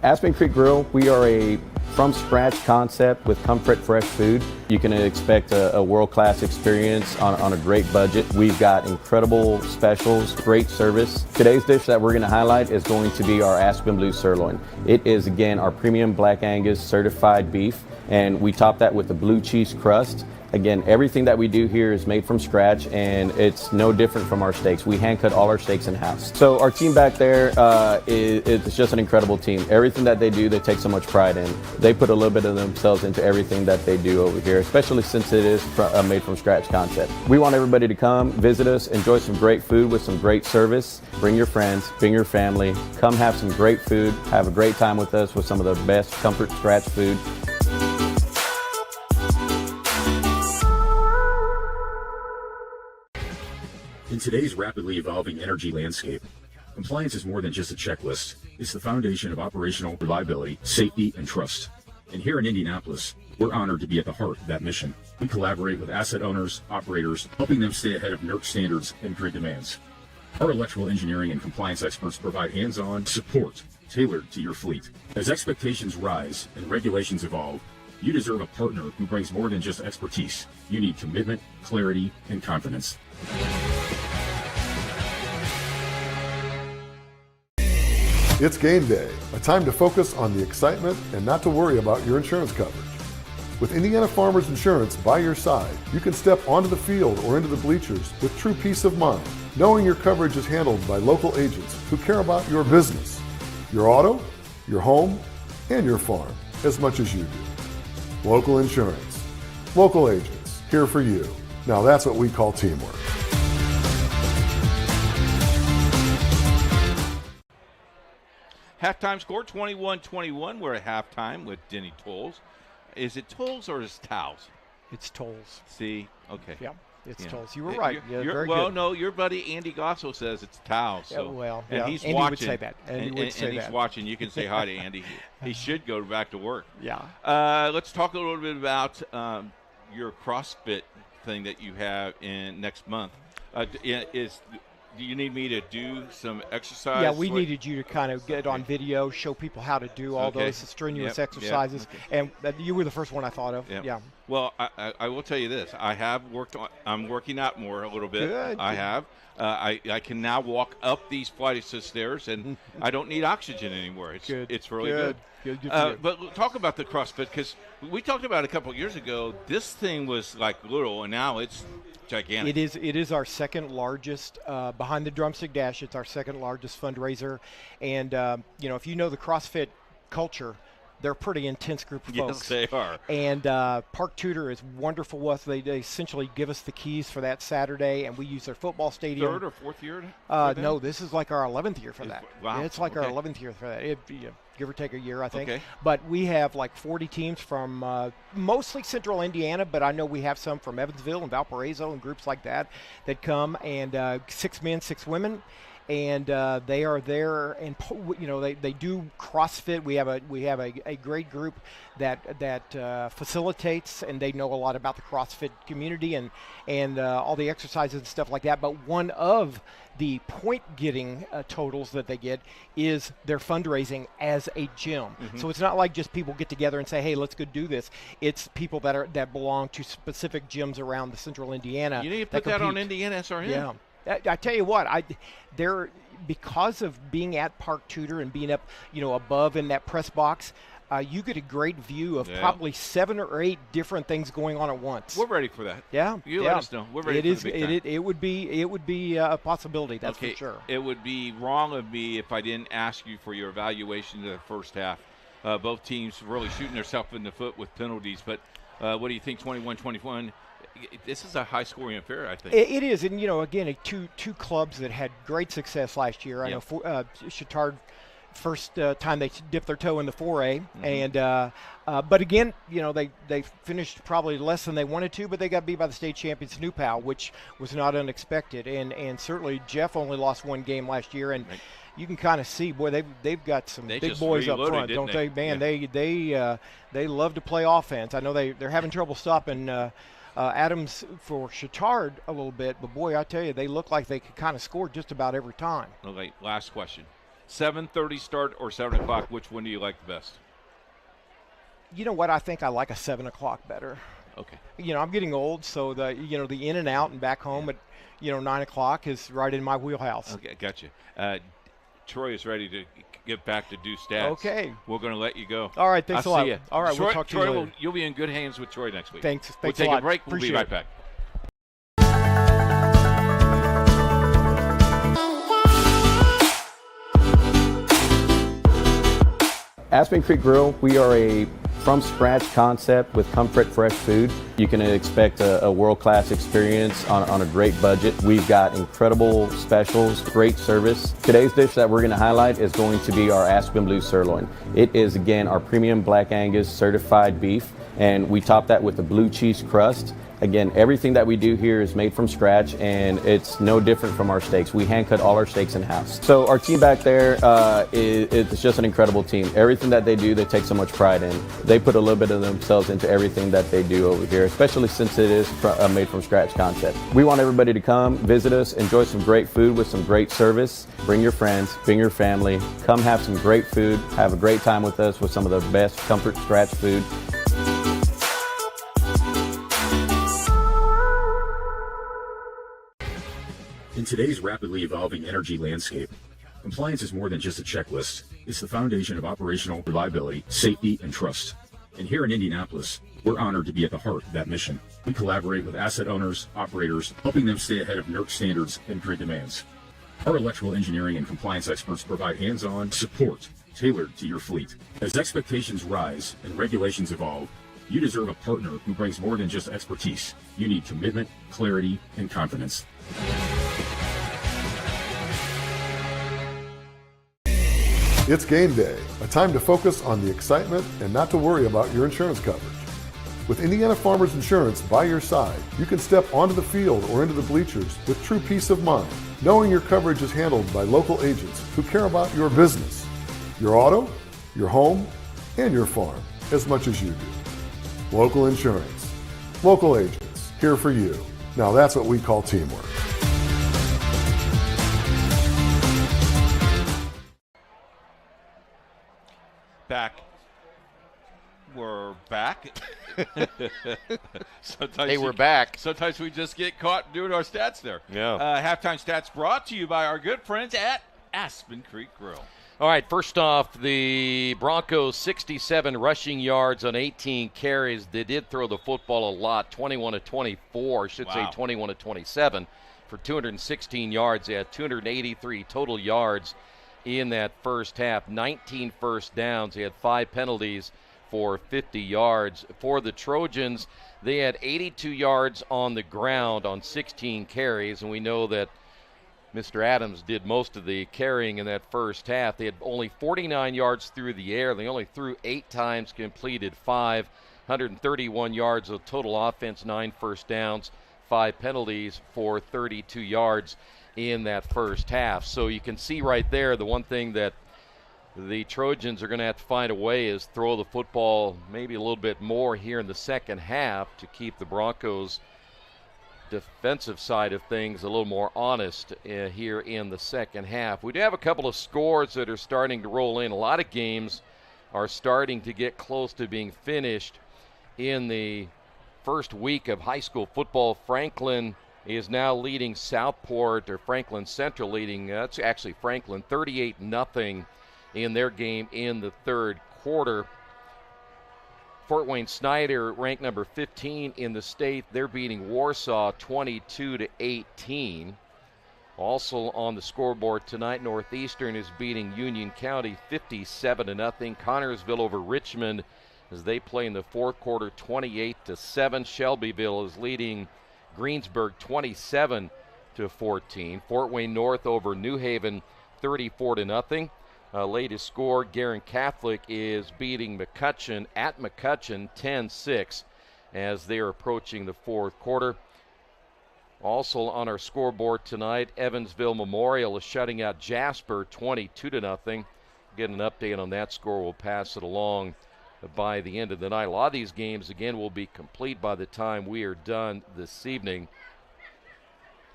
Aspen Creek Grill, we are a from-scratch concept with comfort fresh food. You can expect a world-class experience on a great budget. We've got incredible specials, great service. Today's dish that we're going to highlight is going to be our Aspen Blue Sirloin. It is, again, our premium Black Angus certified beef, and we top that with a blue cheese crust. Again, everything that we do here is made from scratch, and it's no different from our steaks. We hand cut all our steaks in-house. So our team back there is just an incredible team. Everything that they do, they take so much pride in. They put a little bit of themselves into everything that they do over here, especially since it is a made from scratch concept. We want everybody to come, visit us, enjoy some great food with some great service. Bring your friends, bring your family, come have some great food, have a great time with us with some of the best comfort scratch food. In today's rapidly evolving energy landscape, compliance is more than just a checklist. It's the foundation of operational reliability, safety, and trust. And here in Indianapolis, we're honored to be at the heart of that mission. We collaborate with asset owners, operators, helping them stay ahead of NERC standards and grid demands. Our electrical engineering and compliance experts provide hands-on support tailored to your fleet. As expectations rise and regulations evolve, you deserve a partner who brings more than just expertise. You need commitment, clarity, and confidence. It's game day, a time to focus on the excitement and not to worry about your insurance coverage. With Indiana Farmers Insurance by your side, you can step onto the field or into the bleachers with true peace of mind, knowing your coverage is handled by local agents who care about your business, your auto, your home, and your farm as much as you do. Local insurance, local agents, here for you. Now that's what we call teamwork. Halftime score 21-21. We're at halftime with Denny Tolles. Is it Tolles or is it Towles? It's Tolles. See? Okay. Yeah, it's Tolles. You were right. Very well, good. No, your buddy Andy Gosso says it's Towles. So. Yeah, well, and yeah. he's Andy watching. would say that. And he's watching. You can say hi to Andy. He should go back to work. Yeah. Let's talk a little bit about your CrossFit thing that you have in next month. Do you need me to do some exercise? Yeah, we needed you to kind of get on video, show people how to do all those strenuous exercises, and you were the first one I thought of. Yep. Yeah. Well, I will tell you this: I'm working out more a little bit. Good. I have. I can now walk up these flights of stairs, and I don't need oxygen anymore. It's good. It's really good. Good. But talk about the CrossFit, because we talked about it a couple of years ago. This thing was like little, and now it's gigantic. It is our second largest behind the Drumstick Dash. It's our second largest fundraiser, and if you know the CrossFit culture, they're a pretty intense group of folks. Yes, they are. And Park Tudor is wonderful with us. They essentially give us the keys for that Saturday, and we use their football stadium. Third or fourth year? No, this is like our 11th year for that. Wow. It's like our 11th year for that. Give or take a year, I think. Okay. But we have like 40 teams from mostly central Indiana, but I know we have some from Evansville and Valparaiso and groups like that come, and 6 men, 6 women. And they are there, and they do CrossFit. We have a great group that facilitates, and they know a lot about the CrossFit community and all the exercises and stuff like that. But one of the point-getting totals that they get is their fundraising as a gym. Mm-hmm. So it's not like just people get together and say, "Hey, let's go do this." It's people that belong to specific gyms around the central Indiana. You need to put that on IndianaSRN. Yeah. I tell you what, because of being at Park Tudor and being up, above in that press box, you get a great view of probably 7 or 8 different things going on at once. We're ready for that. Yeah, you let us know. We're ready for the big time. It would be a possibility. That's for sure. It would be wrong of me if I didn't ask you for your evaluation of the first half. Both teams really shooting themselves in the foot with penalties. But what do you think? 21-21. This is a high-scoring affair, I think. It is, and again, two clubs that had great success last year. I know Chatard, first time they dipped their toe in the 4A, and but again, they finished probably less than they wanted to, but they got beat by the state champions New Pal, which was not unexpected, and certainly Jeff only lost 1 game last year, and. Right. You can kind of see, boy, they've got some big boys up front, don't they? Man, they love to play offense. I know they're having trouble stopping Adams for Chatard a little bit, but boy, I tell you, they look like they could kind of score just about every time. Okay, last question: 7:30 start or 7 o'clock? Which one do you like the best? You know what? I think I like a 7 o'clock better. Okay. You know, I'm getting old, so the in and out and back home at 9 o'clock is right in my wheelhouse. Okay, got you. Troy is ready to get back to do stats. Okay. We're going to let you go. All right, thanks a lot. See you. All right, Troy, we'll talk to you later. You'll be in good hands with Troy next week. Thanks We'll a take lot. a break. We'll Appreciate be right it. back. Aspen Creek Grill, we are a from-scratch concept with comfort fresh food. You can expect a world-class experience on a great budget. We've got incredible specials, great service. Today's dish that we're going to highlight is going to be our Aspen Blue Sirloin. It is, again, our premium Black Angus certified beef, and we top that with a blue cheese crust. Again, everything that we do here is made from scratch, and it's no different from our steaks. We hand cut all our steaks in-house. So our team back there, it's just an incredible team. Everything that they do, they take so much pride in. They put a little bit of themselves into everything that they do over here, especially since it is a made from scratch concept. We want everybody to come, visit us, enjoy some great food with some great service. Bring your friends, bring your family, come have some great food, have a great time with us with some of the best comfort scratch food. In today's rapidly evolving energy landscape, compliance is more than just a checklist. It's the foundation of operational reliability, safety, and trust. And here in Indianapolis, we're honored to be at the heart of that mission. We collaborate with asset owners, operators, helping them stay ahead of NERC standards and grid demands. Our electrical engineering and compliance experts provide hands-on support tailored to your fleet. As expectations rise and regulations evolve, you deserve a partner who brings more than just expertise. You need commitment, clarity, and confidence. It's game day, a time to focus on the excitement and not to worry about your insurance coverage. With Indiana Farmers Insurance by your side, you can step onto the field or into the bleachers with true peace of mind, knowing your coverage is handled by local agents who care about your business, your auto, your home, and your farm as much as you do. Local insurance, local agents, here for you. Now that's what we call teamwork. Back. We're back. Hey, we're back. Sometimes we just get caught doing our stats there. Yeah. Halftime stats brought to you by our good friends at Aspen Creek Grill. All right, first off, the Broncos 67 rushing yards on 18 carries. They did throw the football a lot, 21 to 24, I should say 21 to 27 for 216 yards. They had 283 total yards in that first half, 19 first downs. They had 5 penalties for 50 yards. For the Trojans, they had 82 yards on the ground on 16 carries, and we know that Mr. Adams did most of the carrying in that first half. They had only 49 yards through the air. They only threw 8 times, completed 5, 131 yards of total offense, 9 first downs, 5 penalties for 32 yards in that first half. So you can see right there, the one thing that the Trojans are going to have to find a way is throw the football maybe a little bit more here in the second half to keep the Broncos' defensive side of things a little more honest here in the second half. We do have a couple of scores that are starting to roll in. A lot of games are starting to get close to being finished in the first week of high school football. Franklin is now leading Southport, or Franklin Central leading, that's actually Franklin, 38-0 in their game in the third quarter. Fort Wayne Snyder, ranked number 15 in the state, they're beating Warsaw 22-18. Also on the scoreboard tonight, Northeastern is beating Union County 57-0. Connorsville over Richmond as they play in the fourth quarter 28-7. Shelbyville is leading Greensburg 27-14. Fort Wayne North over New Haven 34-0. Latest score, Guerin Catholic is beating McCutcheon at McCutcheon 10-6 as they are approaching the fourth quarter. Also on our scoreboard tonight, Evansville Memorial is shutting out Jasper 22-0. Get an update on that score. We'll pass it along by the end of the night. A lot of these games, again, will be complete by the time we are done this evening.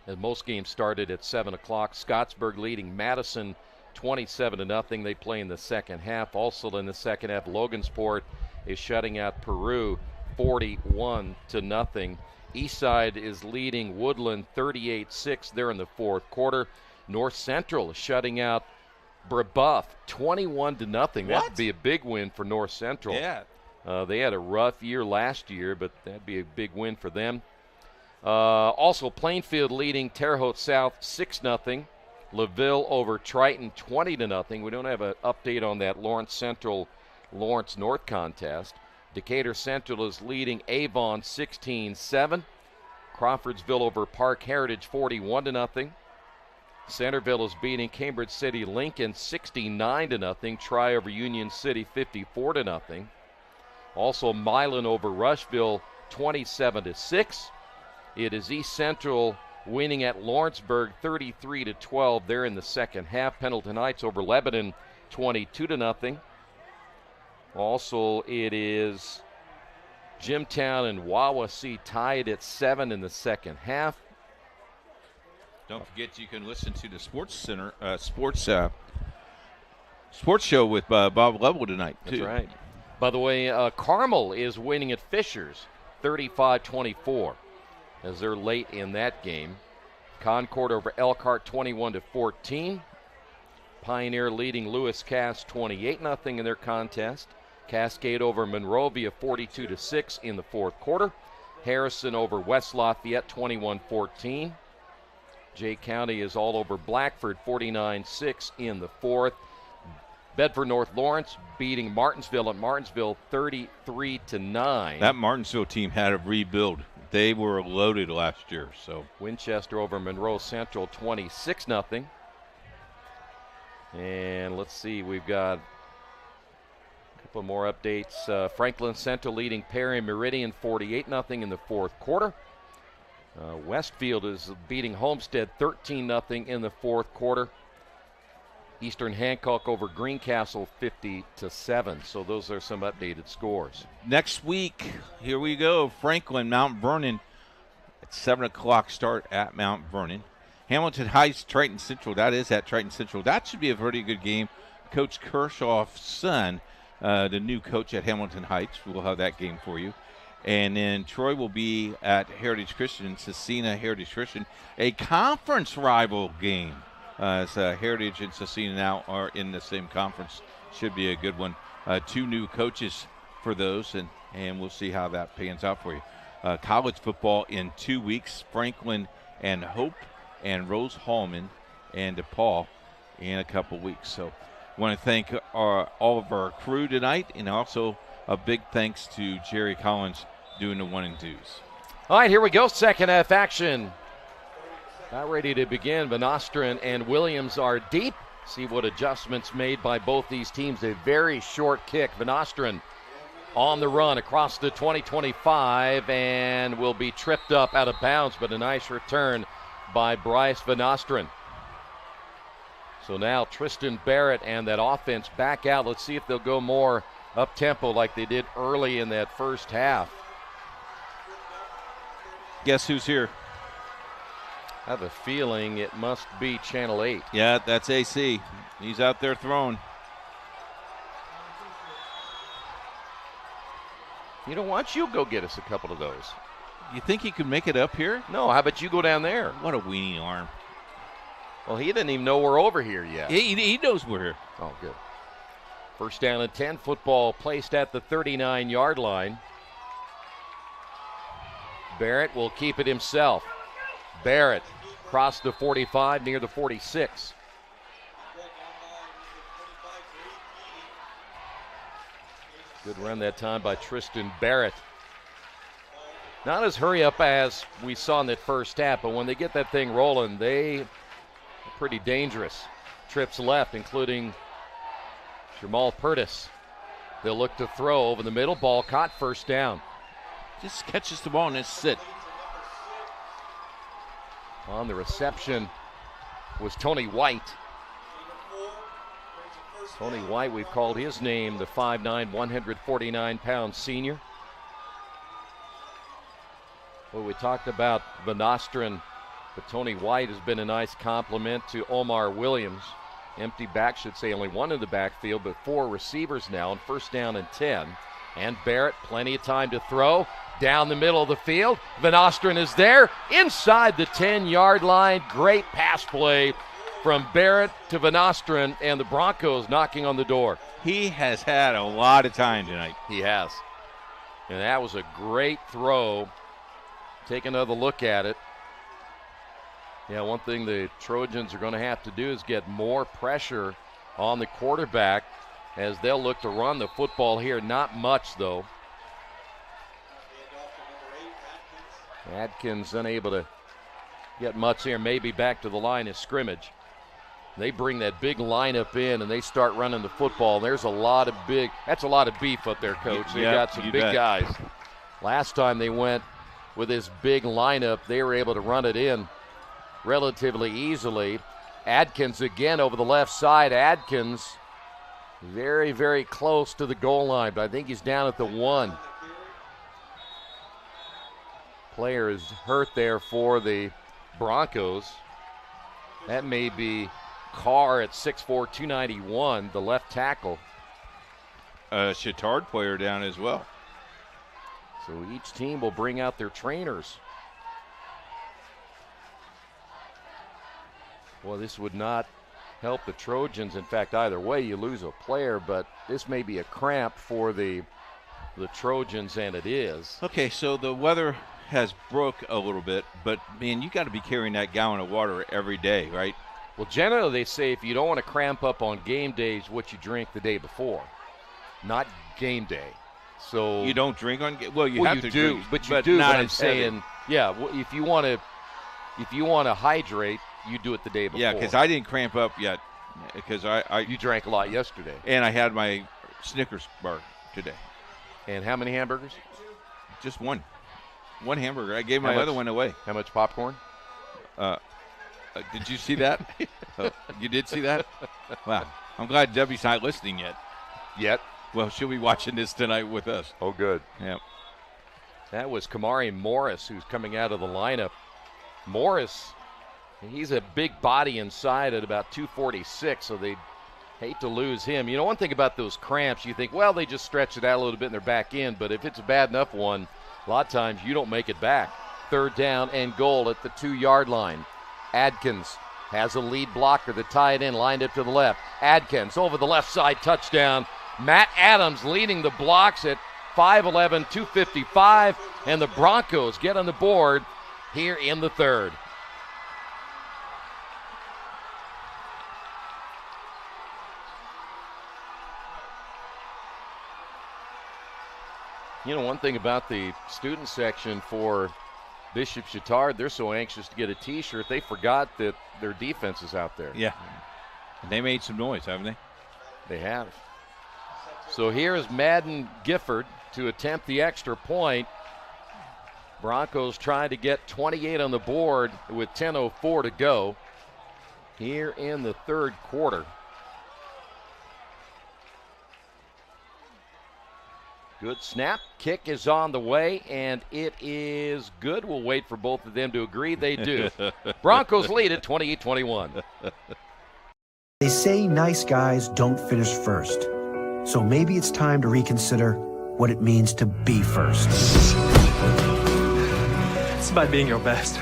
And most games started at 7 o'clock. Scottsburg leading Madison 27-0. They play in the second half. Also in the second half, Logansport is shutting out Peru 41-0. Eastside is leading Woodland 38-6 there in the fourth quarter. North Central is shutting out Brebeuf 21-0. That'd be a big win for North Central. Yeah. They had a rough year last year, but that'd be a big win for them. Also, Plainfield leading Terre Haute South 6-0. LaVille over Triton 20-0. We don't have an update on that Lawrence Central Lawrence North contest. Decatur Central is leading Avon 16-7. Crawfordsville over Park Heritage 41-0. Centerville is beating Cambridge City Lincoln 69-0. Tri over Union City 54-0. Also Milan over Rushville 27-6. It is East Central winning at Lawrenceburg 33-12 there in the second half. Pendleton Heights over Lebanon 22-0. Also, it is Jimtown and Wawasee tied at 7 in the second half. Don't forget you can listen to the Sports Center sports show with Bob Level tonight too. That's right. By the way, Carmel is winning at Fishers 35-24 as they're late in that game. Concord over Elkhart 21-14. Pioneer leading Lewis Cass 28-0 in their contest. Cascade over Monrovia 42-6 in the fourth quarter. Harrison over West Lafayette 21-14. Jay County is all over Blackford 49-6 in the fourth. Bedford North Lawrence beating Martinsville at Martinsville 33-9. That Martinsville team had a rebuild. They were loaded last year. So Winchester over Monroe Central 26-0. And let's see, we've got a couple more updates. Franklin Central leading Perry Meridian 48-0 in the fourth quarter. Westfield is beating Homestead 13-0 in the fourth quarter. Eastern Hancock over Greencastle 50-7. So those are some updated scores. Next week, here we go. Franklin, Mount Vernon at 7 o'clock start at Mount Vernon. Hamilton Heights, Triton Central. That is at Triton Central. That should be a pretty good game. Coach Kershaw's son, the new coach at Hamilton Heights, we'll have that game for you. And then Troy will be at Heritage Christian, Cecina Heritage Christian, a conference rival game. As Heritage and Cecina now are in the same conference. Should be a good one. Two new coaches for those, and we'll see how that pans out for you. College football in 2 weeks. Franklin and Hope and Rose Hallman and DePaul in a couple weeks. So want to thank all of our crew tonight, and also a big thanks to Jerry Collins doing the 1 and 2s. All right, here we go. Second half action. Not ready to begin. Van Osteren and Williams are deep. See what adjustments made by both these teams. A very short kick. Van Osteren on the run across the 20-25 and will be tripped up out of bounds, but a nice return by Bryce Van Osteren. So now Tristan Barrett and that offense back out. Let's see if they'll go more up-tempo like they did early in that first half. Guess who's here? I have a feeling it must be Channel 8. Yeah, that's AC. He's out there throwing. You know, why don't you go get us a couple of those? You think he could make it up here? No, how about you go down there? What a weenie arm. Well, he didn't even know we're over here yet. He knows we're here. Oh, good. First down and 10, football placed at the 39-yard line. Barrett will keep it himself. Barrett crossed the 45 near the 46. Good run that time by Tristan Barrett. Not as hurry up as we saw in that first half, but when they get that thing rolling, they are pretty dangerous. Trips left, including Jamal Purtis. They'll look to throw over the middle. Ball caught, first down. Just catches the ball and it's sit. On the reception was Tony White. Tony White, we've called his name the 5'9", 149-pound senior. Well, we talked about Van Osteren, but Tony White has been a nice compliment to Omar Williams. Empty back, should say only one in the backfield, but 4 receivers now, and first down and 10. And Barrett, plenty of time to throw. Down the middle of the field. Van Osteren is there inside the 10-yard line. Great pass play from Barrett to Van Osteren, and the Broncos knocking on the door. He has had a lot of time tonight. He has. And that was a great throw. Take another look at it. Yeah, one thing the Trojans are going to have to do is get more pressure on the quarterback as they'll look to run the football here. Not much, though. Adkins unable to get much here, maybe back to the line of scrimmage. They bring that big lineup in and they start running the football. There's that's a lot of beef up there, Coach. They got some big guys. Last time they went with this big lineup, they were able to run it in relatively easily. Adkins again over the left side. Adkins very, very close to the goal line, but I think he's down at the 1. Player is hurt there for the Broncos. That may be Carr at 6'4", 291, the left tackle. Chatard player down as well. So each team will bring out their trainers. Well, this would not help the Trojans. In fact, either way, you lose a player, but this may be a cramp for the Trojans, and it is. Okay, so the weather has broke a little bit, but, man, you got to be carrying that gallon of water every day, right? Well, generally they say if you don't want to cramp up on game days, what you drink the day before, not game day. So you don't drink on well, you have to do, drink, but you do. Not but I'm saying, yeah, if you want to hydrate, you do it the day before. Yeah, because I didn't cramp up yet, because you drank a lot yesterday, and I had my Snickers bar today. And how many hamburgers? Just one. One hamburger. I gave my other one away. How much popcorn? Did you see that? You did see that? Wow. I'm glad Debbie's not listening yet. Well, she'll be watching this tonight with us. Oh, good. Yeah. That was Kamari Morris who's coming out of the lineup. Morris, he's a big body inside at about 246, so they hate to lose him. You know, one thing about those cramps, you think, well, they just stretch it out a little bit and they're back in, but if it's a bad enough one, a lot of times you don't make it back. 3rd down and goal at the 2-yard line. Adkins has a lead blocker, the tight end lined up to the left. Adkins over the left side, touchdown. Matt Adams leading the blocks at 5'11", 255, and the Broncos get on the board here in the 3rd. You know, one thing about the student section for Bishop Chatard, they're so anxious to get a T-shirt, they forgot that their defense is out there. Yeah. And they made some noise, haven't they? They have. So here is Madden Gifford to attempt the extra point. Broncos trying to get 28 on the board with 10:04 to go here in the 3rd quarter. Good snap. Kick is on the way, and it is good. We'll wait for both of them to agree. They do. Broncos lead at 28-21. They say nice guys don't finish first. So maybe it's time to reconsider what it means to be first. It's about being your best,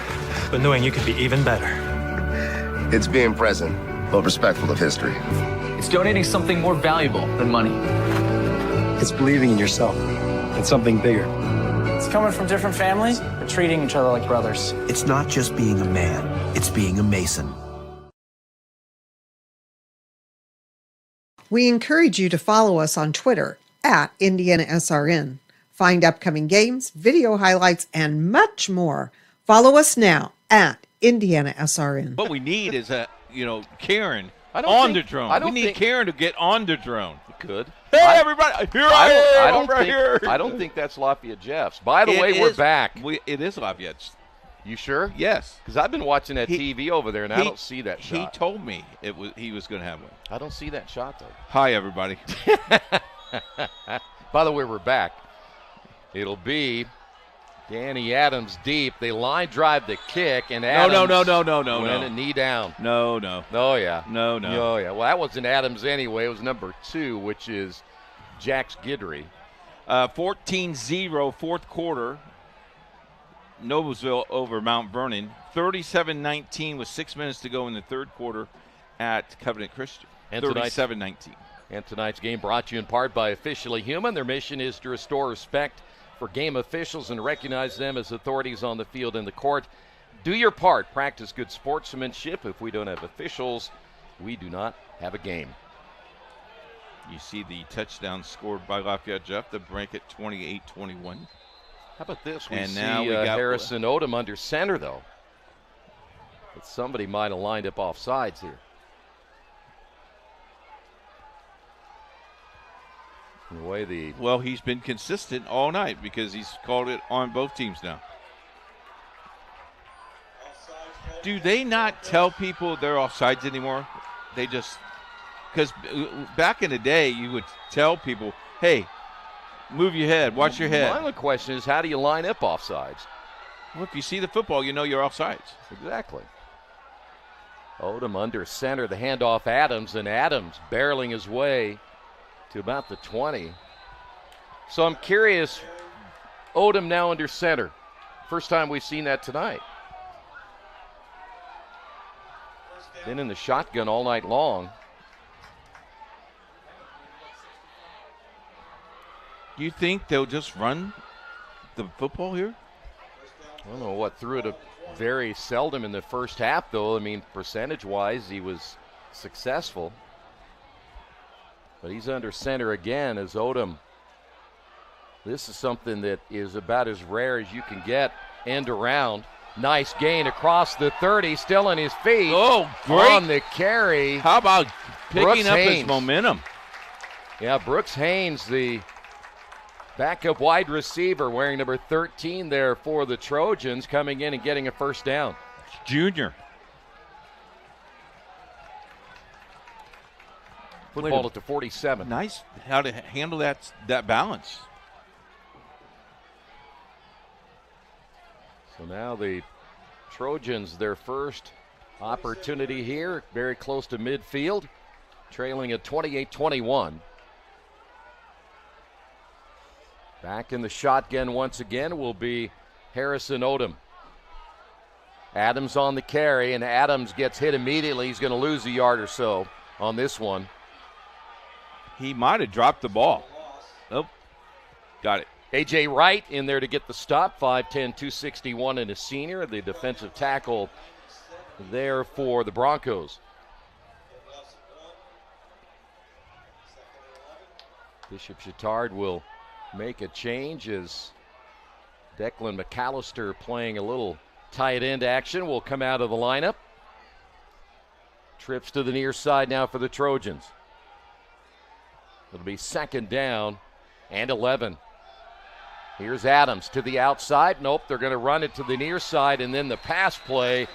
but knowing you could be even better. It's being present, but respectful of history. It's donating something more valuable than money. It's believing in yourself and something bigger. It's coming from different families, but treating each other like brothers. It's not just being a man, it's being a Mason. We encourage you to follow us on Twitter at IndianaSRN. Find upcoming games, video highlights, and much more. Follow us now at IndianaSRN. What we need is Karen on the drone. We need Karen to get on the drone. Good. Hey, everybody! Here I am right here. I don't think that's Lafayette Jeff's. By the way, we're back. It is Lafayette's. You sure? Yes. Because I've been watching that TV over there, and I don't see that shot. He told me he was going to have one. I don't see that shot, though. Hi, everybody. By the way, we're back. It'll be Danny Adams deep. They line drive the kick, and Adams went a knee down. No. Oh, yeah. No. Oh, yeah. Well, that wasn't Adams anyway. It was number 2, which is Jax Guidry. 14-0 fourth quarter. Noblesville over Mount Vernon. 37-19 with 6 minutes to go in the third quarter at Covenant Christian. 37-19. And tonight's game brought to you in part by Officially Human. Their mission is to restore respect for game officials and recognize them as authorities on the field and the court. Do your part. Practice good sportsmanship. If we don't have officials, we do not have a game. You see the touchdown scored by Lafayette Jeff to break it 28-21. How about this? We and see now we got Harrison Odom under center, though. But somebody might have lined up off sides here. Well, he's been consistent all night because he's called it on both teams now. Do they not tell people they're offsides anymore? They just, because back in the day, you would tell people, hey, move your head, watch your head. My only question is, how do you line up offsides? Well, if you see the football, you know you're offsides. Exactly. Odom under center, the handoff Adams, and Adams barreling his way to about the 20. So I'm curious, Odom now under center. First time we've seen that tonight. Been in the shotgun all night long. You think they'll just run the football here? I don't know what threw it very seldom in the first half, though. I mean, percentage-wise, he was successful. But he's under center again as Odom. This is something that is about as rare as you can get. End around. Nice gain across the 30, still on his feet. Oh, great. On the carry. How about picking up Haynes. his momentum? Yeah, Brooks Haynes, the backup wide receiver, wearing number 13 there for the Trojans, coming in and getting a first down. Junior. Football at the 47. Nice how to handle that balance. So now the Trojans, their first opportunity here, very close to midfield, trailing at 28-21. Back in the shotgun once again will be Harrison Odom. Adams on the carry, and Adams gets hit immediately. He's going to lose a yard or so on this one. He might have dropped the ball. Nope. Got it. A.J. Wright in there to get the stop, 5'10", 261, and a senior, the defensive tackle there for the Broncos. Bishop Chatard will make a change as Declan McAllister, playing a little tight end action, will come out of the lineup. Trips to the near side now for the Trojans. It'll be second down and 11. Here's Adams to the outside. Nope, they're going to run it to the near side, and then the pass play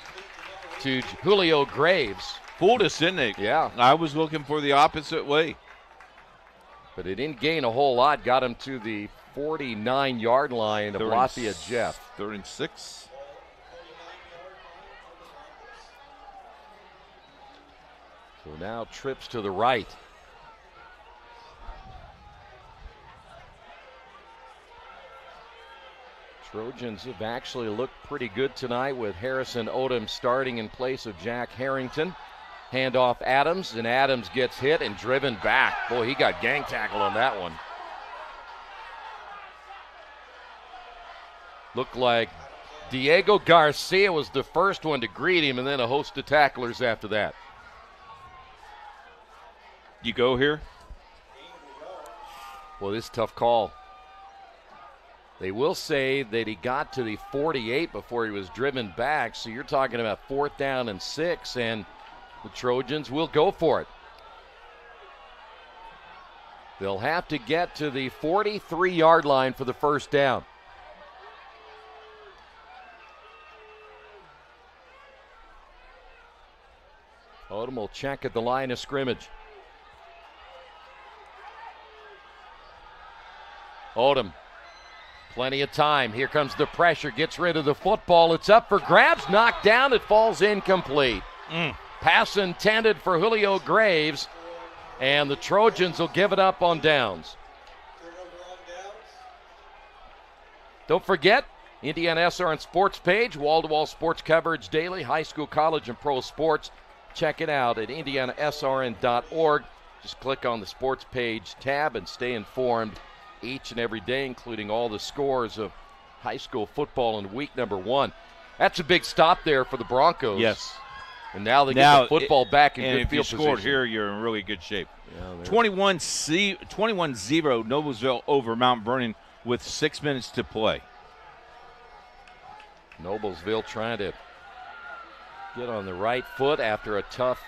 to Julio Graves. Fooled us, didn't they? Yeah. I was looking for the opposite way. But it didn't gain a whole lot. Got him to the 49-yard line of Lafayette Jeff. 3rd and 6. So now trips to the right. Trojans have actually looked pretty good tonight with Harrison Odom starting in place of Jack Harrington. Handoff Adams, and Adams gets hit and driven back. Boy, he got gang tackled on that one. Looked like Diego Garcia was the first one to greet him, and then a host of tacklers after that. You go here? Well, this is a tough call. They will say that he got to the 48 before he was driven back, so you're talking about 4th down and 6, and the Trojans will go for it. They'll have to get to the 43-yard line for the first down. Odom will check at the line of scrimmage. Odom. Plenty of time. Here comes the pressure. Gets rid of the football. It's up for grabs. Knocked down. It falls incomplete. Pass intended for Julio Graves. And the Trojans will give it up on downs. Don't forget, IndianaSRN sports page, wall-to-wall sports coverage daily, high school, college, and pro sports. Check it out at IndianaSRN.org. Just click on the sports page tab and stay informed each and every day, including all the scores of high school football in week number 1. That's a big stop there for the Broncos. Yes. And now they get the football back in and good field if you scored position. here, you're in really good shape. Yeah, 21-0 Noblesville over Mount Vernon with 6 minutes to play. Noblesville trying to get on the right foot after a tough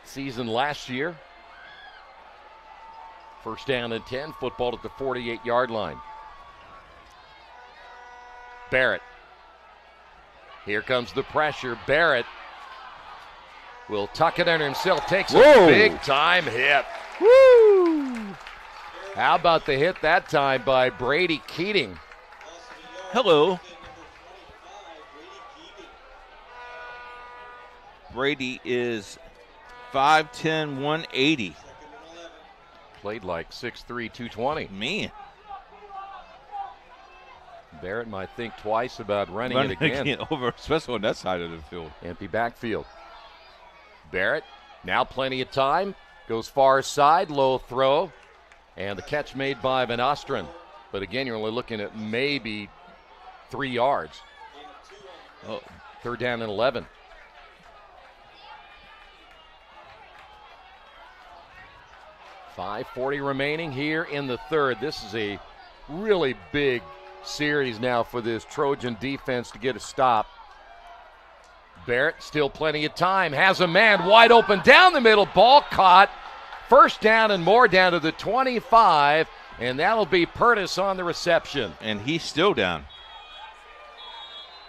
season last year. First down and 10, football at the 48-yard line. Barrett. Here comes the pressure. Barrett will tuck it under himself, takes a big-time hit. Woo! How about the hit that time by Brady Keating? Hello. Brady is 5'10", 180. Played like 6'3", 220. Man. Barrett might think twice about running it again. Over, especially on that side of the field. Empty backfield. Barrett, now plenty of time. Goes far side, low throw. And the catch made by Van Ostren. But again, you're only looking at maybe 3 yards. Oh, third down and 11. .540 remaining here in the third. This is a really big series now for this Trojan defense to get a stop. Barrett, still plenty of time, has a man wide open down the middle, ball caught. First down and more, down to the 25, and that'll be Purtis on the reception. And he's still down.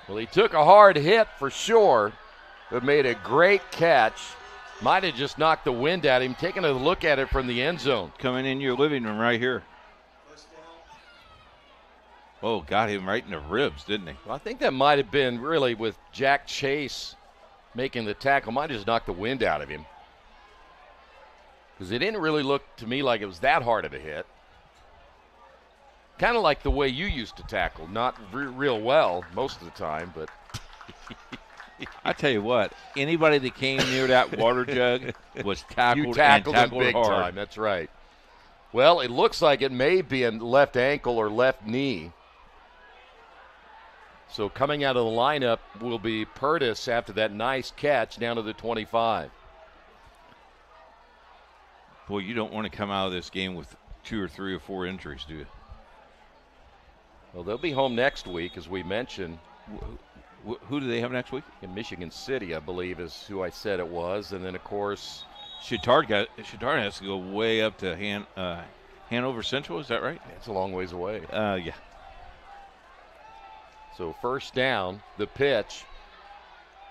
Well, he took a hard hit for sure, but made a great catch. Might have just knocked the wind at him, taking a look at it from the end zone. Coming in your living room right here. Oh, got him right in the ribs, didn't he? Well, I think that might have been really with Jack Chase making the tackle. Might have just knocked the wind out of him. Because it didn't really look to me like it was that hard of a hit. Kind of like the way you used to tackle. Not real well most of the time, but... I tell you what, anybody that came near that water jug was tackled, you tackled and tackled big hard. time. That's right. Well, it looks like it may be a left ankle or left knee. So coming out of the lineup will be Purtis after that nice catch down to the 25. Boy, you don't want to come out of this game with 2 or 3 or 4 injuries, do you? Well, they'll be home next week, as we mentioned. Who do they have next week? In Michigan City, I believe, is who I said it was. And then, of course, Chatard has to go way up to Hanover Central. Is that right? It's a long ways away. Yeah. So first down, the pitch.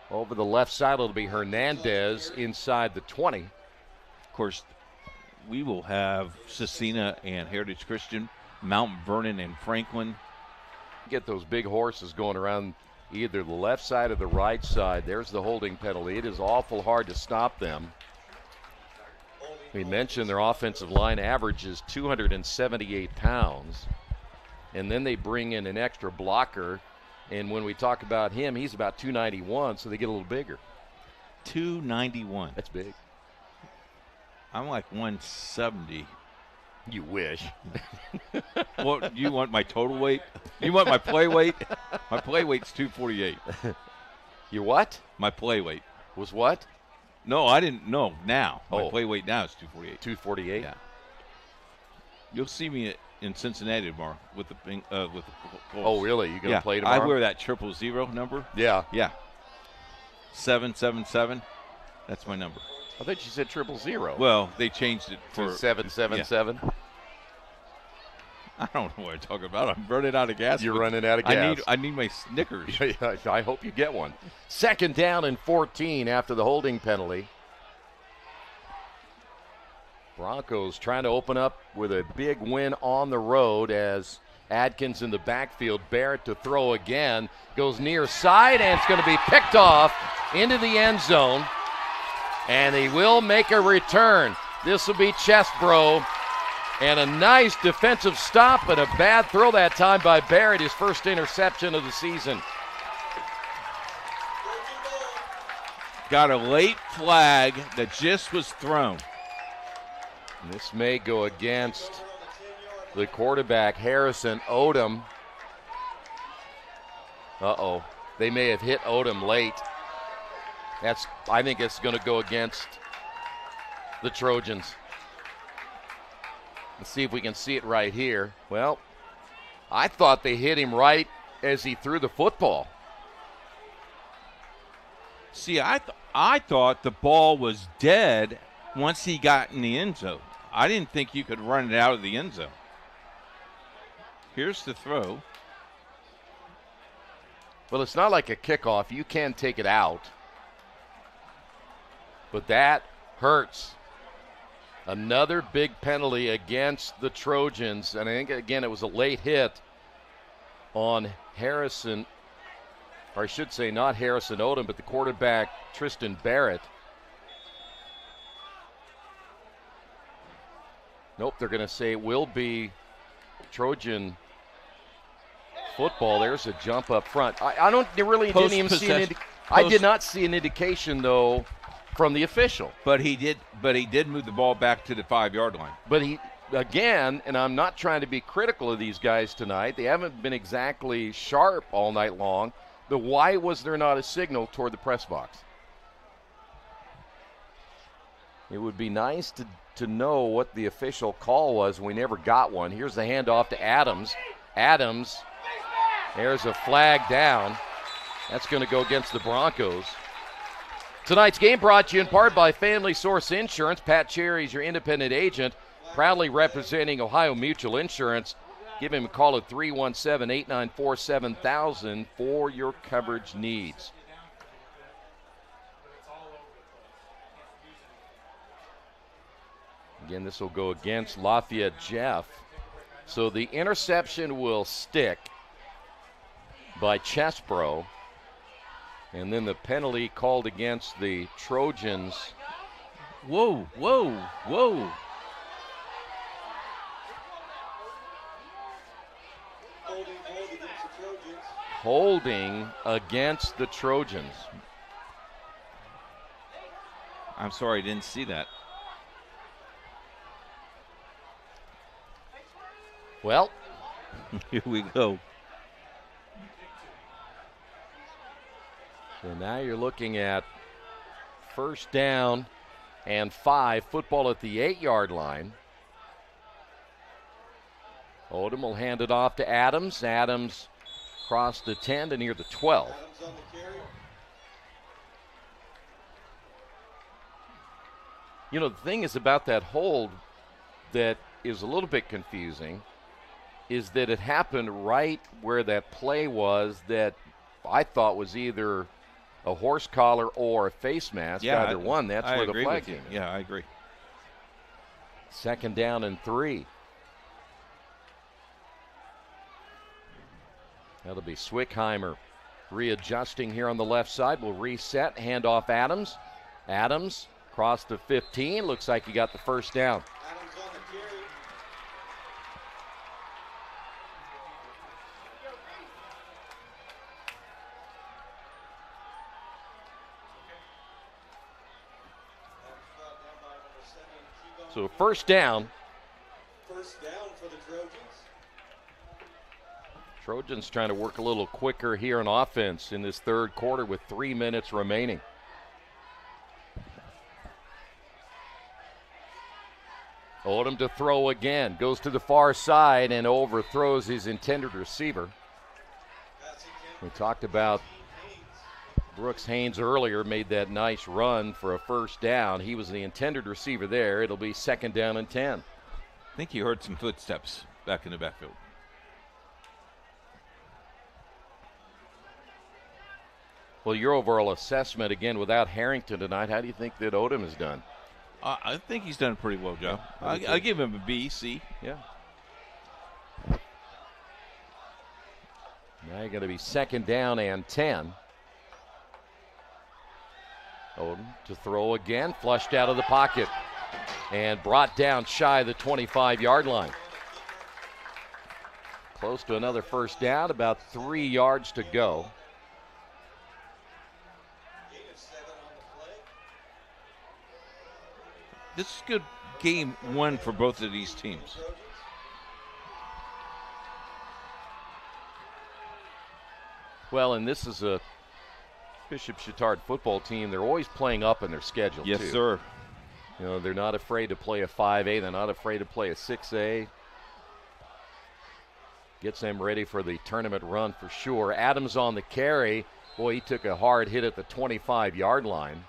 Over the left side, it'll be Hernandez inside the 20. Of course, we will have Cecina and Heritage Christian, Mount Vernon and Franklin. Get those big horses going around either the left side or the right side. There's the holding penalty. It is awful hard to stop them. We mentioned their offensive line averages 278 pounds. And then they bring in an extra blocker. And when we talk about him, he's about 291, so they get a little bigger. 291. That's big. I'm like 170. You wish. What, do you want my total weight? You want my play weight? My play weight's 248. Your what? My play weight. Was what? No, I didn't know now. My Oh. play weight now is 248. 248? Yeah. You'll see me in Cincinnati tomorrow with the Colts. Oh, really? You going to play tomorrow? I wear that 000 number. Yeah. Yeah. 777. That's my number. I thought you said 000. Well, they changed it for 777. Yeah. I don't know what I'm talking about. I'm running out of gas. You're running out of gas. I need my Snickers. I hope you get one. Second down and 14 after the holding penalty. Broncos trying to open up with a big win on the road as Adkins in the backfield. Barrett to throw again. Goes near side, and it's going to be picked off into the end zone. And he will make a return. This will be Chesbro And a nice defensive stop and a bad throw that time by Barrett, his first interception of the season. Got a late flag that just was thrown. And this may go against the quarterback, Harrison Odom. Uh-oh. They may have hit Odom late. I think it's going to go against the Trojans. Let's see if we can see it right here. Well, I thought they hit him right as he threw the football. See, I thought the ball was dead once he got in the end zone. I didn't think you could run it out of the end zone. Here's the throw. Well, it's not like a kickoff. You can take it out. But that hurts. Another big penalty against the Trojans. And I think, again, it was a late hit on Harrison, or I should say not Harrison Odom, but the quarterback, Tristan Barrett. Nope, they're going to say it will be Trojan football. There's a jump up front. I didn't even see I did not see an indication, though, from the official. But he did move the ball back to the 5-yard line. But he, again, and I'm not trying to be critical of these guys tonight, they haven't been exactly sharp all night long. But why was there not a signal toward the press box? It would be nice to know what the official call was. We never got one. Here's the handoff to Adams. Adams, there's a flag down. That's going to go against the Broncos. Tonight's game brought to you in part by Family Source Insurance. Pat Cherry's your independent agent, proudly representing Ohio Mutual Insurance. Give him a call at 317-894-7000 for your coverage needs. Again, this will go against Lafayette Jeff. So the interception will stick by Chesbro. And then the penalty called against the Trojans. Whoa, whoa, whoa. Holding against the Trojans. I'm sorry, I didn't see that. Well, here we go. So now you're looking at 1st down and 5, football at the 8-yard line. Odom will hand it off to Adams. Adams crossed the 10 to near the 12. You know, the thing is about that hold that is a little bit confusing is that it happened right where that play was that I thought was either a horse collar or a face mask. Yeah, either one. That's where the flag came in. Yeah, I agree. 2nd down and 3. That'll be Swickheimer readjusting here on the left side. We'll reset, hand off Adams. Adams crossed the 15. Looks like he got the 1st down. So 1st down. 1st down for the Trojans. Trojans trying to work a little quicker here on offense in this 3rd quarter with 3 minutes remaining. Odom to throw again. Goes to the far side and overthrows his intended receiver. We talked about Brooks Haynes earlier, made that nice run for a 1st down. He was the intended receiver there. It'll be 2nd down and 10. I think you heard some footsteps back in the backfield. Well, your overall assessment, again, without Harrington tonight, how do you think that Odom has done? I think he's done a pretty well job. I give him a B, C. Yeah. Now you're going to be 2nd down and 10. Odom to throw again, flushed out of the pocket. and brought down shy of the 25-yard line. Close to another first down, about 3 yards to go. This is good game one for both of these teams. Well, and this is a Bishop Chatard football team. They're always playing up in their schedule, yes, too. Sir. You know, they're not afraid to play a 5A. They're not afraid to play a 6A. Gets them ready for the tournament run for sure. Adams on the carry. Boy, he took a hard hit at the 25-yard line.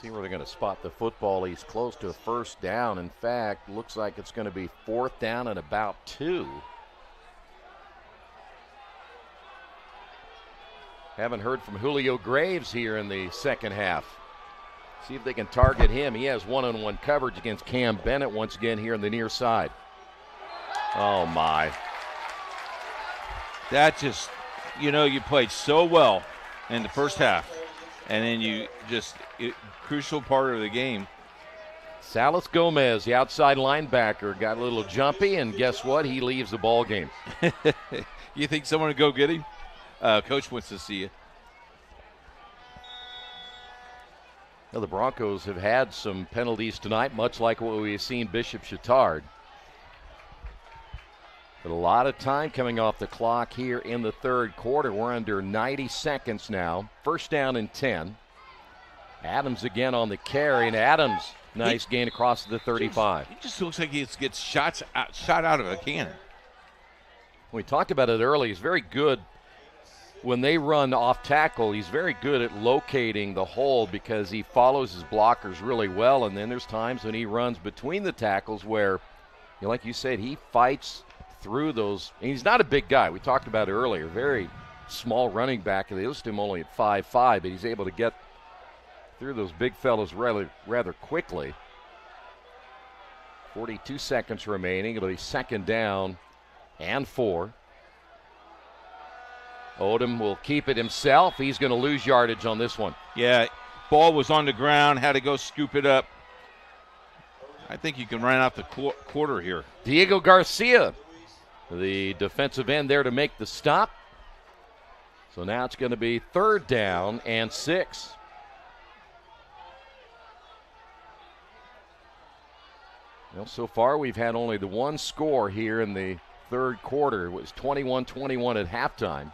See where they're going to spot the football. He's close to a first down. In fact, looks like it's going to be 4th down and about 2. Haven't heard from Julio Graves here in the second half. See if they can target him. He has one-on-one coverage against Cam Bennett once again here on the near side. Oh, my. That just, you know, you played so well in the first half, and then you just, crucial part of the game. Salas Gomez, the outside linebacker, got a little jumpy, and guess what? He leaves the ball game. You think someone would go get him? Coach wants to see you. Well, the Broncos have had some penalties tonight, much like what we've seen Bishop Chatard. But a lot of time coming off the clock here in the third quarter. We're under 90 seconds now. First down and 10. Adams again on the carry, and Adams, nice gain across the 35. He just looks like he gets shot out of a cannon. We talked about it earlier. He's very good when they run off tackle. He's very good at locating the hole because he follows his blockers really well. And then there's times when he runs between the tackles where, you know, like you said, he fights through those. And he's not a big guy. We talked about it earlier. Very small running back. They listed him only at 5'5", but he's able to get through those big fellows rather quickly. 42 seconds remaining. It'll be second down and 4. Odom will keep it himself. He's going to lose yardage on this one. Yeah, ball was on the ground, had to go scoop it up. I think you can run out the quarter here. Diego Garcia, the defensive end there to make the stop. So now it's going to be third down and 6. Well, so far we've had only the one score here in the third quarter. It was 21-21 at halftime.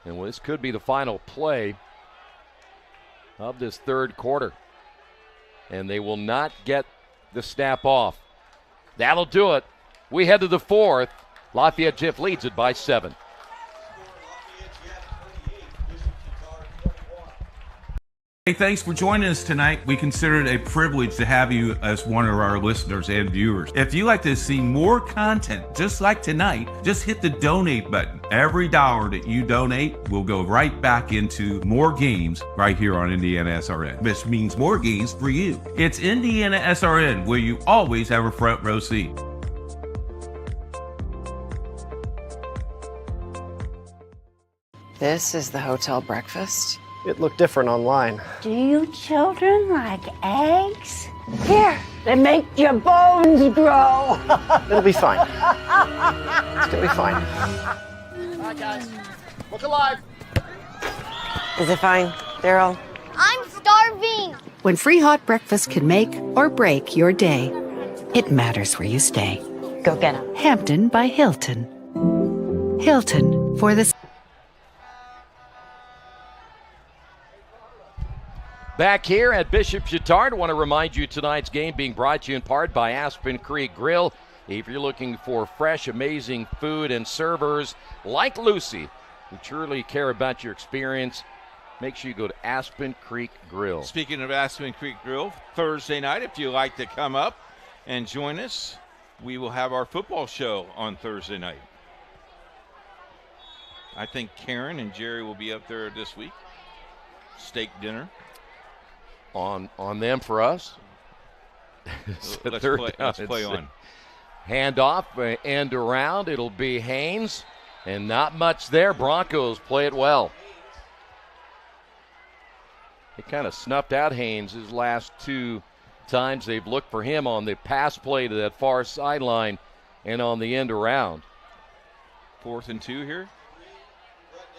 And this could be the final play of this third quarter. And they will not get the snap off. That'll do it. We head to the fourth. Lafayette Jeff leads it by 7. Hey, thanks for joining us tonight. We consider it a privilege to have you as one of our listeners and viewers. If you'd like to see more content just like tonight, just hit the donate button. Every dollar that you donate will go right back into more games right here on IndianaSRN, which means more games for you. It's IndianaSRN, where you always have a front row seat. This is the hotel breakfast. It looked different online. Do you children like eggs? Here, they make your bones grow. It'll be fine. It's gonna be fine. All right, guys. Look alive. Is it fine, Daryl? I'm starving. When free hot breakfast can make or break your day, it matters where you stay. Go get 'em. Hampton by Hilton. Hilton for the... Back here at Bishop Chatard, I want to remind you tonight's game being brought to you in part by Aspen Creek Grill. If you're looking for fresh, amazing food and servers like Lucy, who truly care about your experience, make sure you go to Aspen Creek Grill. Speaking of Aspen Creek Grill, Thursday night, if you'd like to come up and join us, we will have our football show on Thursday night. I think Karen and Jerry will be up there this week. Steak dinner. On them for us. Let's play on. Hand off, end around. It'll be Haynes. And not much there. Broncos play it well. They kind of snuffed out Haynes his last 2 times they've looked for him on the pass play to that far sideline and on the end around. 4th and 2 here.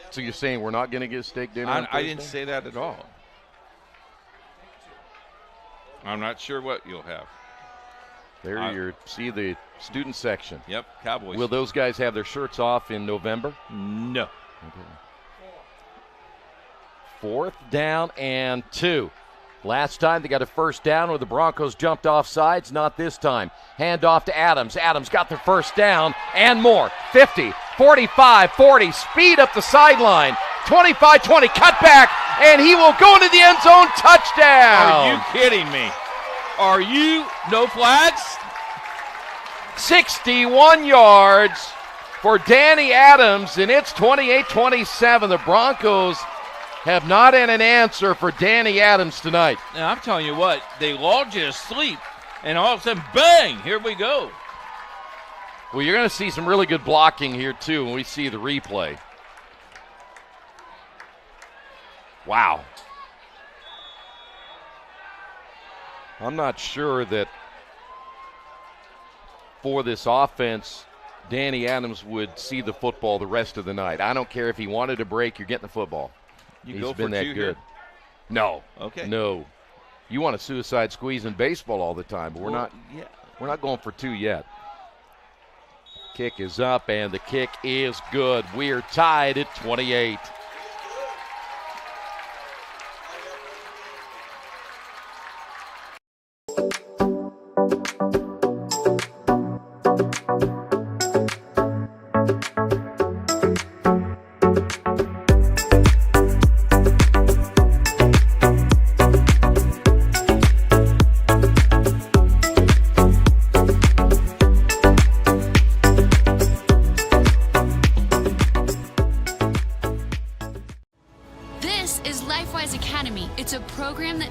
So you're saying we're not going to get steak dinner? I didn't say that at all. I'm not sure what you'll have. There you see the student section. Yep, Cowboys. Will those guys have their shirts off in November? No. Okay. 4th down and 2. Last time they got a first down where the Broncos jumped off sides. Not this time. Hand off to Adams. Adams got their first down and more. 50, 45, 40. Speed up the sideline. 25-20. Cut back. And he will go into the end zone. Touchdown. Are you kidding me? Are you? No flags? 61 yards for Danny Adams, and it's 28-27. The Broncos have not had an answer for Danny Adams tonight. Now, I'm telling you what, they lulled you to sleep, and all of a sudden, bang, here we go. Well, you're going to see some really good blocking here, too, when we see the replay. Wow. I'm not sure that for this offense, Danny Adams would see the football the rest of the night. I don't care if he wanted a break, you're getting the football. He's go been for that 2 good. here? No. Okay. No. You want a suicide squeeze in baseball all the time, but we're not going for 2 yet. Kick is up, and the kick is good. We're tied at 28.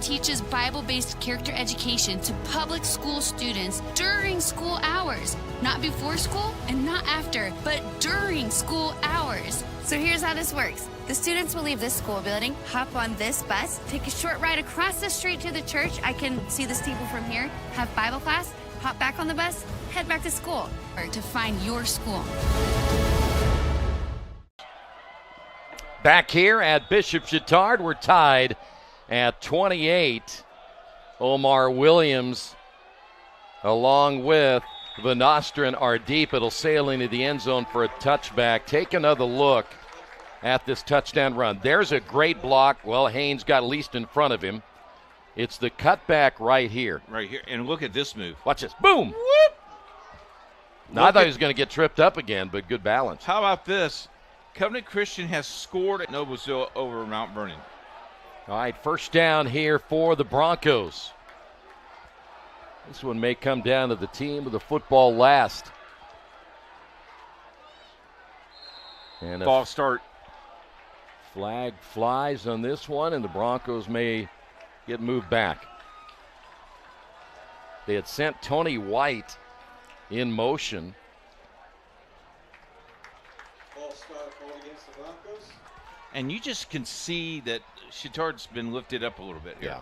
Teaches Bible-based character education to public school students during school hours. Not before school and not after, but during school hours. So here's how this works. The students will leave this school building, hop on this bus, take a short ride across the street to the church. I can see the steeple from here, have Bible class, hop back on the bus, head back to school. Or to find your school. Back here at Bishop Chatard, we're tied at 28. Omar Williams, along with Van Nostrand, are deep. It'll sail into the end zone for a touchback. Take another look at this touchdown run. There's a great block. Well, Haynes got at least in front of him. It's the cutback right here. Right here. And look at this move. Watch this. Boom. Whoop. Now, I thought he was going to get tripped up again, but good balance. How about this? Covenant Christian has scored at Noblesville over Mount Vernon. All right, first down here for the Broncos. This one may come down to the team with the football last. And false start. Flag flies on this one, and the Broncos may get moved back. They had sent Tony White in motion. False start against the Broncos. And you just can see that Chatard's been lifted up a little bit here. Yeah.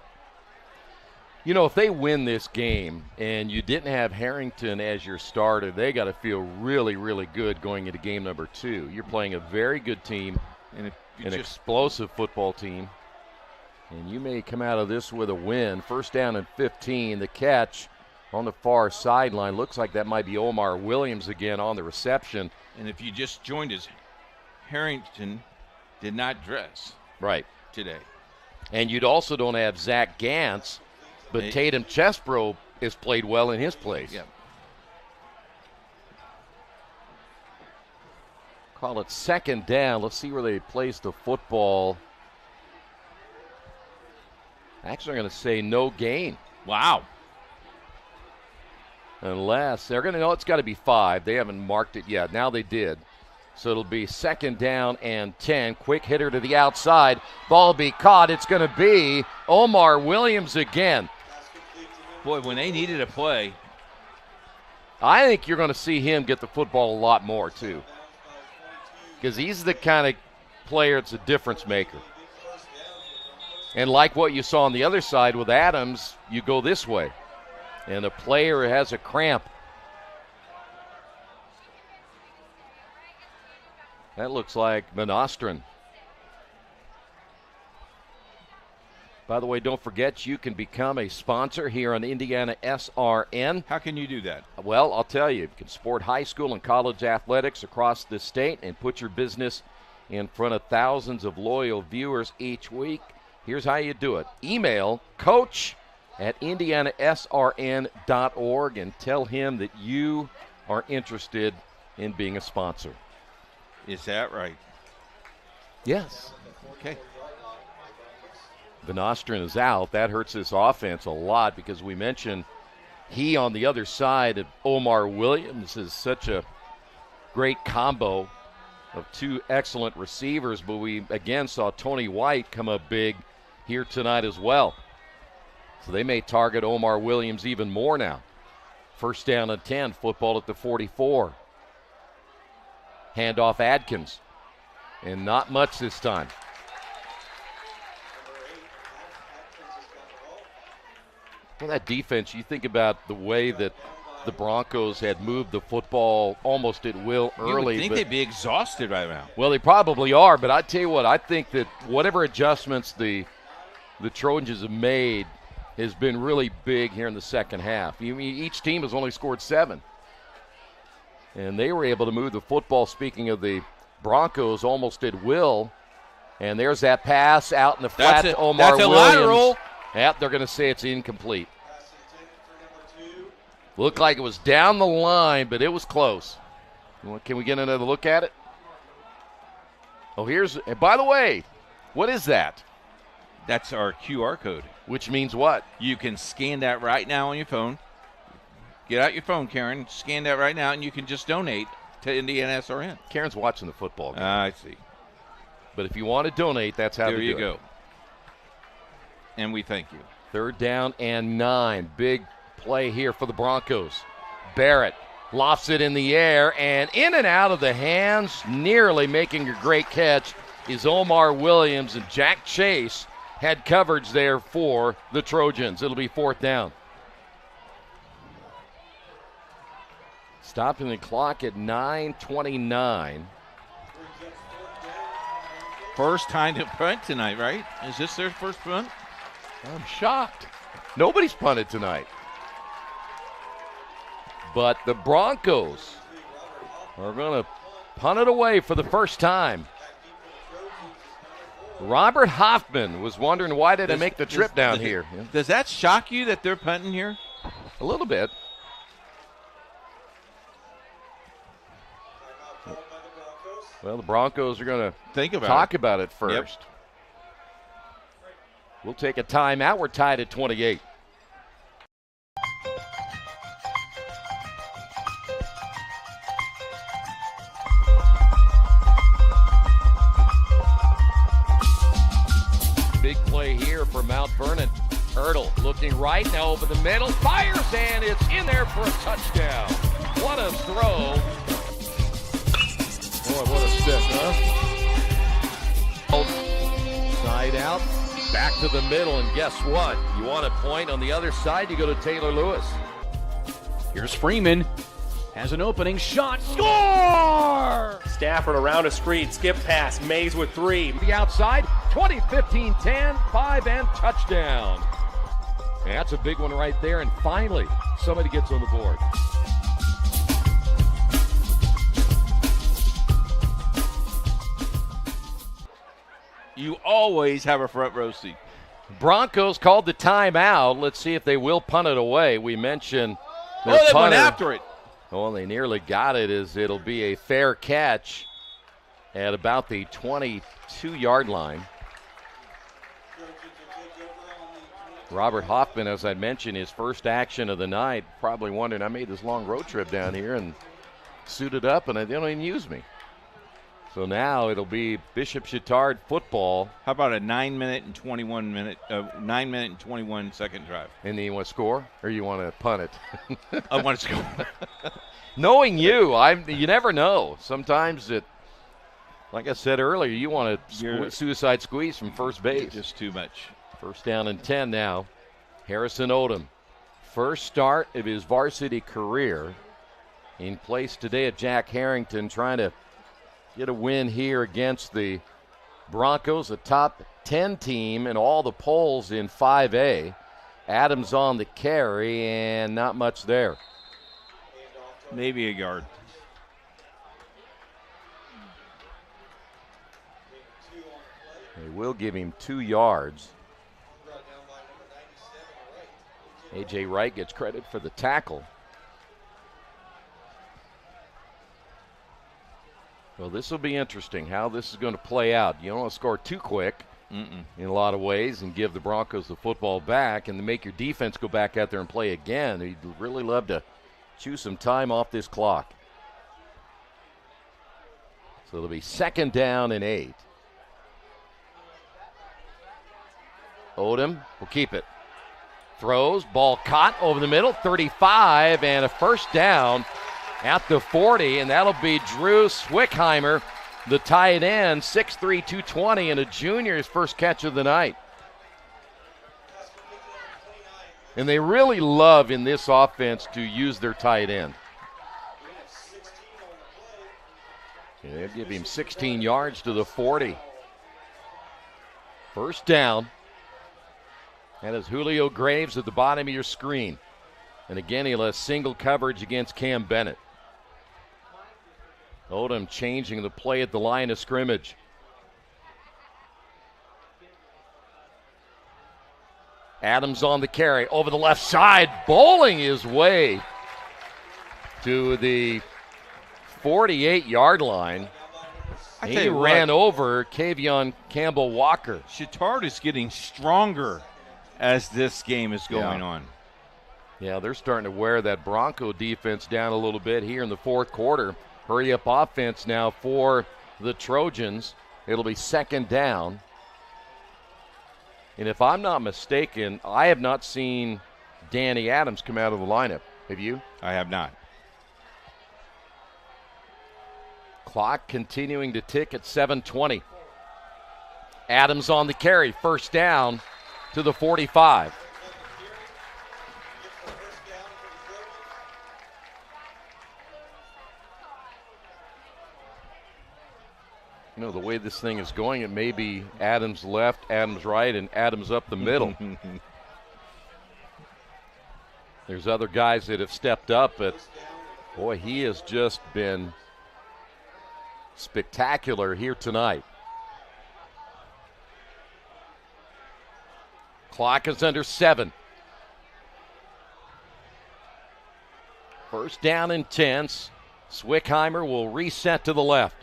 You know, if they win this game and you didn't have Harrington as your starter, they got to feel really, really good going into game number 2. You're playing a very good team, and an explosive football team, and you may come out of this with a win. First down and 15. The catch on the far sideline. Looks like that might be Omar Williams again on the reception. And if you just joined us, Harrington did not dress. Right. Today. And you'd also don't have Zach Gantz, but Tatum Chesbro has played well in his place. Yeah. Call it second down. Let's see where they place the football. Actually, I'm going to say no gain. Wow. Unless they're going to know it's got to be 5. They haven't marked it yet. Now they did. So it'll be second down and 10. Quick hitter to the outside. Ball be caught. It's going to be Omar Williams again. Boy, when they needed a play. I think you're going to see him get the football a lot more, too. because he's the kind of player that's a difference maker. And like what you saw on the other side with Adams, you go this way, and a player has a cramp. That looks like Monostrin. By the way, don't forget you can become a sponsor here on IndianaSRN. How can you do that? Well, I'll tell you. You can support high school and college athletics across the state and put your business in front of thousands of loyal viewers each week. Here's how you do it. Email coach@IndianaSRN.org and tell him that you are interested in being a sponsor. Is that right? Yes. Okay. Monostrin is out. That hurts this offense a lot because we mentioned he on the other side of Omar Williams is such a great combo of two excellent receivers, but we again saw Tony White come up big here tonight as well. So they may target Omar Williams even more now. First down and 10, football at the 44. Handoff Adkins, and not much this time. Well, that defense, you think about the way that the Broncos had moved the football almost at will early. You would think they'd be exhausted right now. Well, they probably are, but I tell you what, I think that whatever adjustments the Trojans have made has been really big here in the second half. Each team has only scored 7. And they were able to move the football, speaking of the Broncos, almost at will. And there's that pass out in the flat to Omar Williams. Lateral. Yep, they're going to say it's incomplete. Looked like it was down the line, but it was close. Can we get another look at it? Oh, and by the way, what is that? That's our QR code. Which means what? You can scan that right now on your phone. Get out your phone, Karen. Scan that right now, and you can just donate to IndianaSRN. Karen's watching the football game. I see. But if you want to donate, that's how to do it. There you go. And we thank you. 3rd down and 9. Big play here for the Broncos. Barrett lofts it in the air, and in and out of the hands, nearly making a great catch, is Omar Williams, and Jack Chase had coverage there for the Trojans. It'll be 4th down. Stopping the clock at 9:29. First time to punt tonight, right? Is this their first punt? I'm shocked. Nobody's punted tonight. But the Broncos are going to punt it away for the first time. Robert Hoffman was wondering, why did I make the trip down here? Does that shock you that they're punting here? A little bit. Well, the Broncos are going to talk about it first. Yep. We'll take a timeout. We're tied at 28. Big play here for Mount Vernon. Hurdle looking right now over the middle. Fires, and it's in there for a touchdown. What a throw. Boy, what a stick, huh? Side out, back to the middle, and guess what? You want a point on the other side, you go to Taylor Lewis. Here's Freeman. Has an opening shot. Score! Stafford around a screen. Skip pass. Mays with 3. The outside, 20, 15, 10, 5, and touchdown. And that's a big one right there, and finally, somebody gets on the board. You always have a front row seat. Broncos called the timeout. Let's see if they will punt it away. We mentioned they went after it. Oh, they nearly got it, as it'll be a fair catch at about the 22-yard line. Robert Hoffman, as I mentioned, his first action of the night, probably wondering, I made this long road trip down here and suited up, and they don't even use me. So now it'll be Bishop Chatard football. How about a 9 minute and 21 second drive? And then you want to score, or you want to punt it? I want to score. Knowing you, you never know. Sometimes Like I said earlier, you want a suicide squeeze from first base. Just too much. First down and 10 now. Harrison Odom, first start of his varsity career, in place today at Jack Harrington, trying to get a win here against the Broncos, a top 10 team in all the polls in 5A. Adams on the carry, and not much there. Maybe a yard. They will give him 2 yards. A.J. Wright gets credit for the tackle. Well, this will be interesting how this is going to play out. You don't want to score too quick in a lot of ways and give the Broncos the football back and to make your defense go back out there and play again. You'd really love to chew some time off this clock. So it'll be 2nd down and 8. Odom will keep it. Throws, ball caught over the middle, 35, and a first down at the 40, and that'll be Drew Swickheimer, the tight end, 6'3", 220, and a junior's first catch of the night. And they really love in this offense to use their tight end. They'll give him 16 yards to the 40. First down. That is Julio Graves at the bottom of your screen. And again, he'll have single coverage against Cam Bennett. Odom changing the play at the line of scrimmage. Adams on the carry over the left side, bowling his way to the 48-yard line. He ran over Kavion Campbell-Walker. Chatard is getting stronger as this game is going on. Yeah, they're starting to wear that Bronco defense down a little bit here in the fourth quarter. Hurry-up offense now for the Trojans. It'll be 2nd down. And if I'm not mistaken, I have not seen Danny Adams come out of the lineup. Have you? I have not. Clock continuing to tick at 7:20. Adams on the carry. First down to the 45. You know, the way this thing is going, it may be Adams left, Adams right, and Adams up the middle. There's other guys that have stepped up, but, boy, he has just been spectacular here tonight. Clock is under 7. First down and 10. Swickheimer will reset to the left.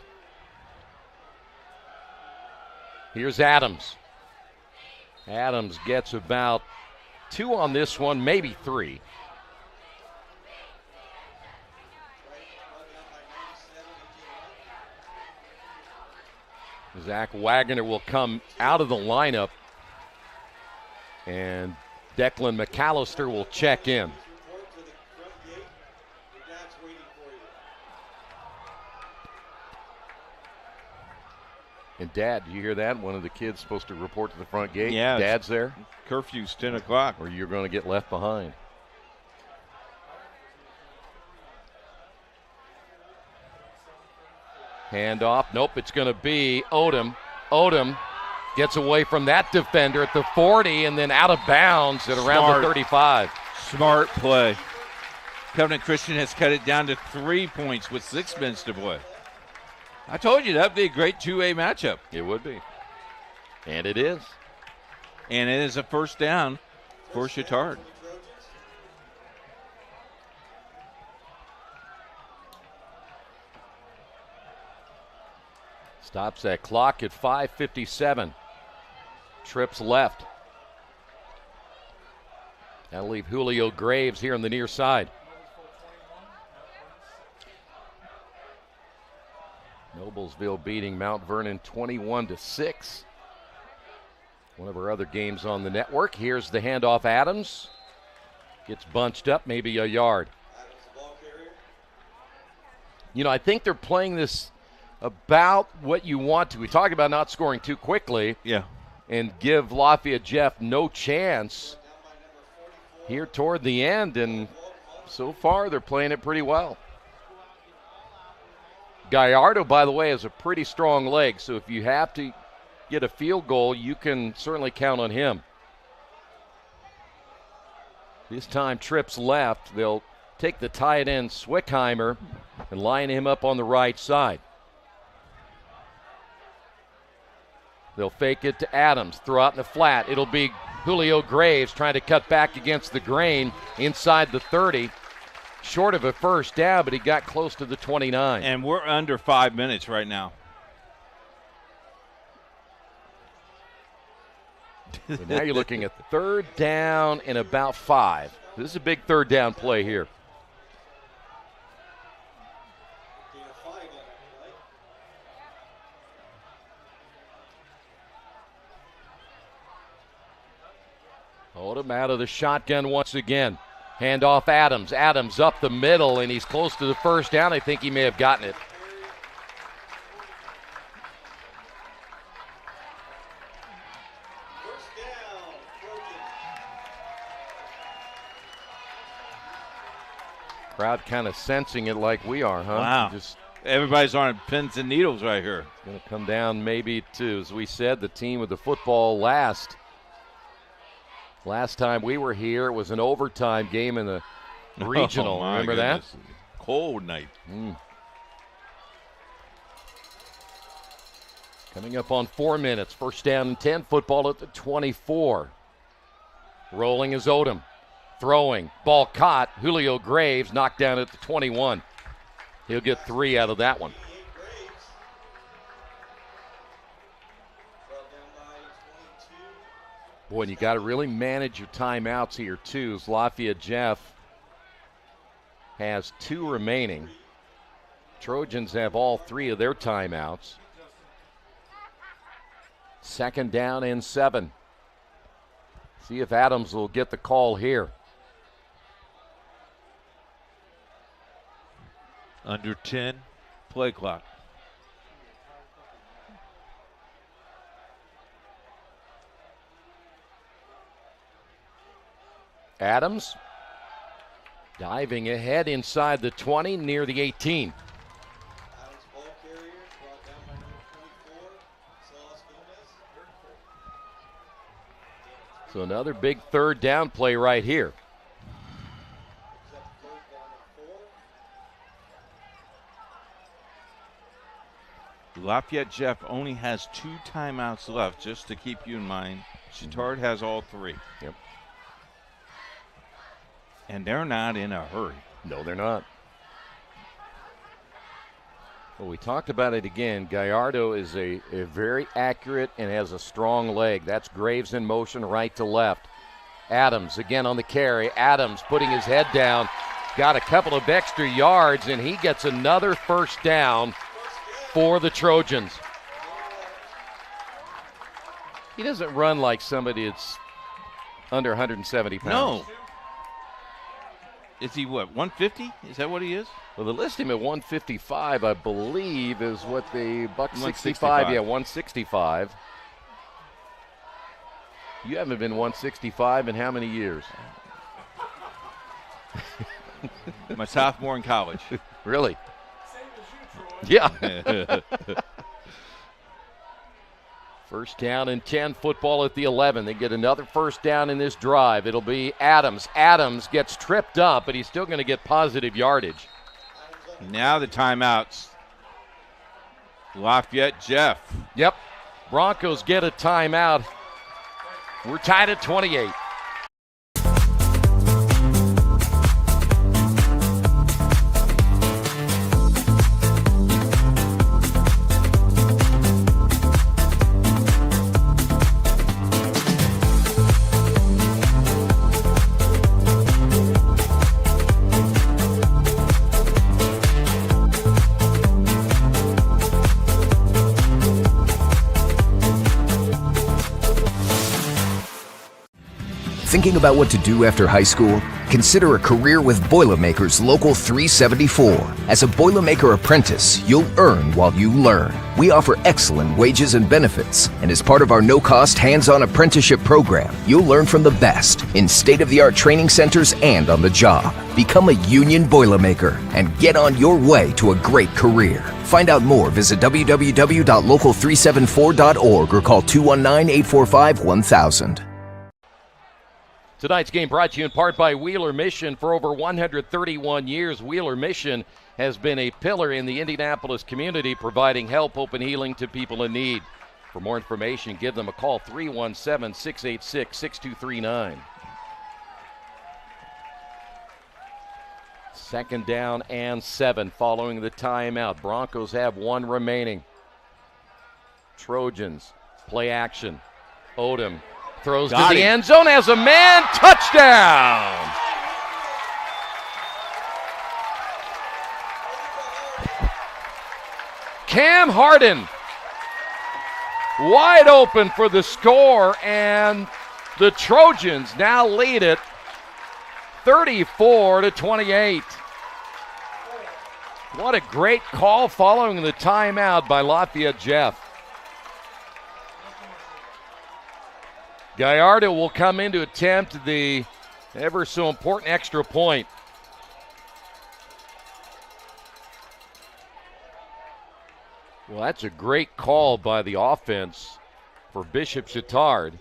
Here's Adams. Adams gets about 2 on this one, maybe 3. Zach Wagner will come out of the lineup, and Declan McAllister will check in. And Dad, do you hear that? One of the kids supposed to report to the front gate. Yeah. Dad's there. Curfew's 10 o'clock. Or you're going to get left behind. Handoff. Nope, it's going to be Odom. Odom gets away from that defender at the 40 and then out of bounds at around the 35. Smart play. Covenant Christian has cut it down to 3 points with 6 minutes to play. I told you that would be a great 2A matchup. It would be. And it is. And it is a first down for Chatard. Stops that clock at 5:57. Trips left. That'll leave Julio Graves here on the near side. Noblesville beating Mount Vernon 21-6. One of our other games on the network. Here's the handoff. Adams gets bunched up, maybe a yard. You know, I think they're playing this about what you want to. We talked about not scoring too quickly. Yeah. And give Lafayette Jeff no chance here toward the end, and so far they're playing it pretty well. Gallardo, by the way, has a pretty strong leg, so if you have to get a field goal, you can certainly count on him. This time trips left. They'll take the tight end Swickheimer and line him up on the right side. They'll fake it to Adams, throw out in the flat. It'll be Julio Graves trying to cut back against the grain inside the 30. Short of a first down, but he got close to the 29. And we're under 5 minutes right now. So now you're looking at third down and about 5. This is a big third down play here. Hold him out of the shotgun once again. Hand off Adams. Adams up the middle, and he's close to the first down. I think he may have gotten it. Crowd kind of sensing it like we are, huh? Wow. Just everybody's on pins and needles right here. Going to come down maybe to, as we said, the team with the football last. Last time we were here, it was an overtime game in the regional. Oh, remember goodness. that? Cold night. Coming up on 4 minutes. First down and 10. Football at the 24. Rolling is Odom. Throwing. Ball caught. Julio Graves knocked down at the 21. He'll get 3 out of that one. Boy, and you got to really manage your timeouts here, too, as Lafayette Jeff has 2 remaining. Trojans have all 3 of their timeouts. Second down and 7. See if Adams will get the call here. Under 10, play clock. Adams diving ahead inside the 20, near the 18. So another big third down play right here. Lafayette Jeff only has 2 timeouts left, just to keep you in mind. Chatard has all 3. Yep. And they're not in a hurry. No, they're not. Well, we talked about it again. Gallardo is a very accurate and has a strong leg. That's Graves in motion right to left. Adams again on the carry. Adams putting his head down. Got a couple of extra yards, and he gets another first down for the Trojans. He doesn't run like somebody that's under 170 pounds. No. Is he what, 150? Is that what he is? Well, they list him at 155, I believe, is what the buck 65. 165. Yeah, 165. You haven't been 165 in how many years? My sophomore in college. Really? Yeah. First down and 10, football at the 11. They get another first down in this drive. It'll be Adams. Adams gets tripped up, but he's still going to get positive yardage. Now the timeouts. Lafayette Jeff. Yep. Broncos get a timeout. We're tied at 28. Thinking about what to do after high school? Consider a career with Boilermakers Local 374. As a Boilermaker apprentice, you'll earn while you learn. We offer excellent wages and benefits, and as part of our no-cost hands-on apprenticeship program, you'll learn from the best in state-of-the-art training centers and on the job. Become a union Boilermaker and get on your way to a great career. Find out more, visit www.local374.org or call 219-845-1000. Tonight's game brought to you in part by Wheeler Mission. For over 131 years, Wheeler Mission has been a pillar in the Indianapolis community, providing help, hope, and healing to people in need. For more information, give them a call, 317-686-6239. Second down and 7 following the timeout. Broncos have 1 remaining. Trojans, play action. Odom throws to the end zone as a man. Touchdown! Cam Harden wide open for the score, and the Trojans now lead it 34-28. What a great call following the timeout by Lafayette Jeff. Gallardo will come in to attempt the ever so important extra point. Well, that's a great call by the offense for Bishop Chatard.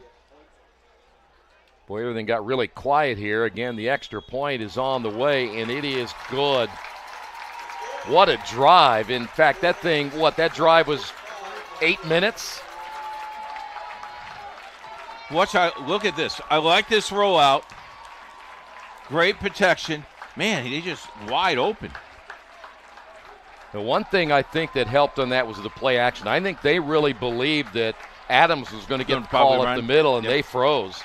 Boy, everything got really quiet here. Again, the extra point is on the way, and it is good. What a drive. In fact, that drive was 8 minutes. Look at this. I like this rollout. Great protection. Man, he's just wide open. The one thing I think that helped on that was the play action. I think they really believed that Adams was going to get the ball up the middle, and they froze.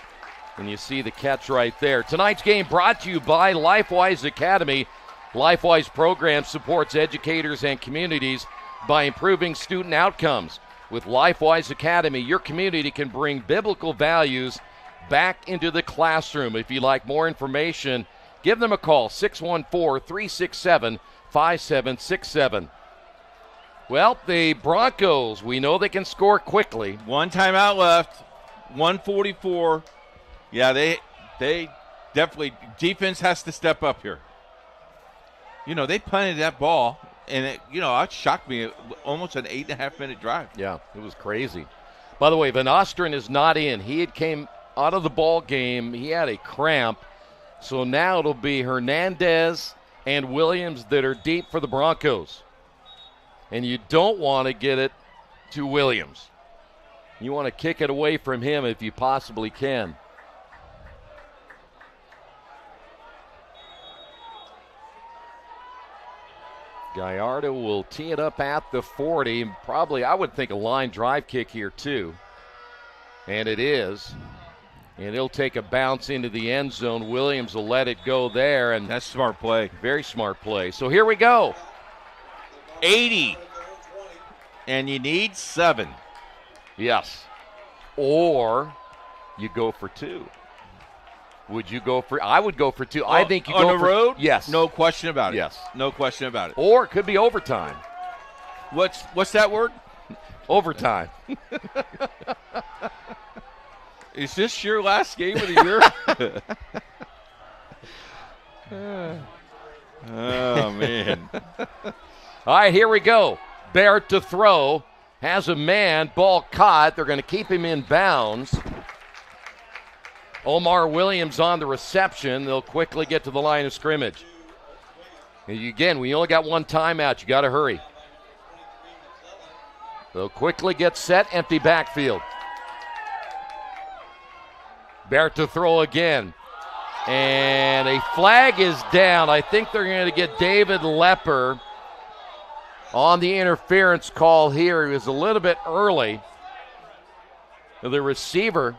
And you see the catch right there. Tonight's game brought to you by LifeWise Academy. LifeWise program supports educators and communities by improving student outcomes. With LifeWise Academy, your community can bring biblical values back into the classroom. If you'd like more information, give them a call, 614-367-5767. Well, the Broncos, we know they can score quickly. 1 timeout left, 1:44. Yeah, they definitely, defense has to step up here. You know, they punted that ball, and it shocked me. Almost an 8.5-minute drive. Yeah, it was crazy. By the way, Van Osteren is not in. He had came out of the ball game. He had a cramp. So now it'll be Hernandez and Williams that are deep for the Broncos. And you don't want to get it to Williams. You want to kick it away from him if you possibly can. Gallardo will tee it up at the 40. Probably, I would think, a line drive kick here too. And it is. And he'll take a bounce into the end zone. Williams will let it go there. And that's smart play. Very smart play. So here we go. 80. And you need 7. Yes. Or you go for 2. Would you go for? I would go for 2. I think you go on the road. Yes, no question about it. Yes, no question about it. Or it could be overtime. What's that word? Overtime. Is this your last game of the year? Oh man! All right, here we go. Barrett to throw, has a man, ball caught. They're going to keep him in bounds. Omar Williams on the reception. They'll quickly get to the line of scrimmage. And again, we only got 1 timeout. You got to hurry. They'll quickly get set. Empty backfield. Barrett to throw again. And a flag is down. I think they're going to get David Lepper on the interference call here. He was a little bit early. The receiver,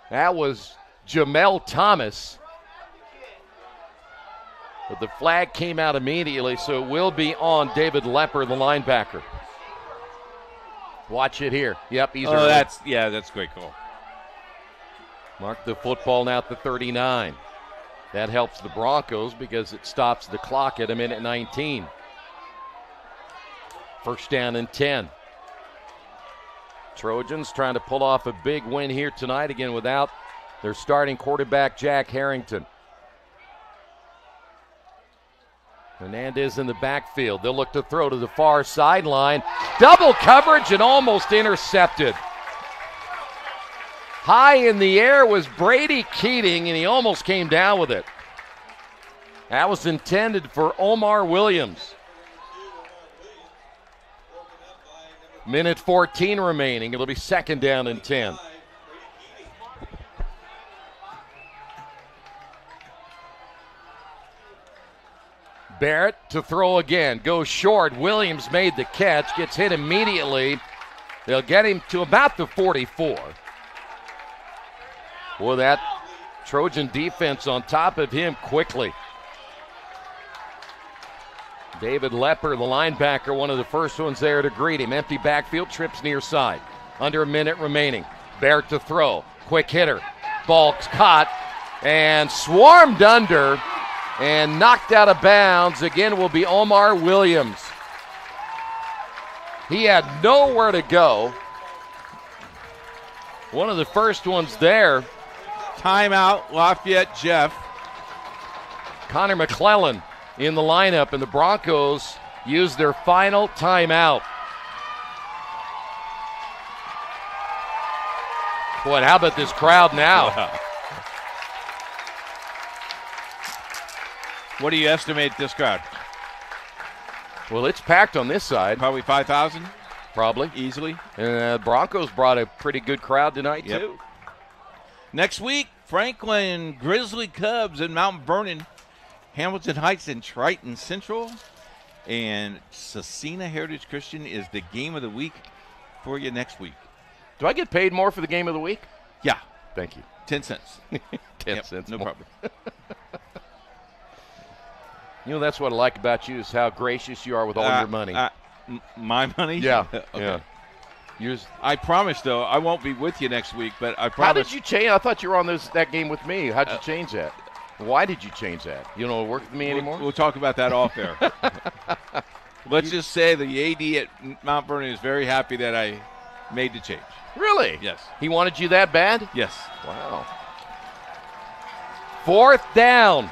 that was Jamel Thomas. But the flag came out immediately, so it will be on David Lepper, the linebacker. Watch it here. Yep, he's early. That's a great call. Mark the football now at the 39. That helps the Broncos because it stops the clock at a minute 19. First down and 10. Trojans trying to pull off a big win here tonight, again without their starting quarterback, Jack Harrington. Hernandez in the backfield. They'll look to throw to the far sideline. Double coverage and almost intercepted. High in the air was Brady Keating, and he almost came down with it. That was intended for Omar Williams. Minute 14 remaining. It'll be second down and 10. Barrett to throw again. Goes short. Williams made the catch. Gets hit immediately. They'll get him to about the 44. Boy, that Trojan defense on top of him quickly. David Lepper, the linebacker, one of the first ones there to greet him. Empty backfield, trips near side. Under a minute remaining. Barrett to throw. Quick hitter. Ball's caught and swarmed under and knocked out of bounds. Again will be Omar Williams. He had nowhere to go. One of the first ones there. Timeout, Lafayette Jeff. Connor McClellan in the lineup, and the Broncos use their final timeout. Boy, how about this crowd now? Wow. What do you estimate this crowd? Well, it's packed on this side. Probably 5,000? Probably. Easily. And Broncos brought a pretty good crowd tonight, too. Next week, Franklin Grizzly Cubs in Mount Vernon, Hamilton Heights and Triton Central, and Cecina Heritage Christian is the game of the week for you next week. Do I get paid more for the game of the week? Yeah. Thank you. 10 cents. 10 cents no more. problem. You know, that's what I like about you is how gracious you are with all your money. My money? Yeah. Okay. Yeah. I promise, though, I won't be with you next week, but I promise. How did you change? I thought you were on that game with me. How'd you change that? Why did you change that? You don't work with me anymore? We'll talk about that off air. Let's just say the AD at Mount Vernon is very happy that I made the change. Really? Yes. He wanted you that bad? Yes. Wow. Fourth down.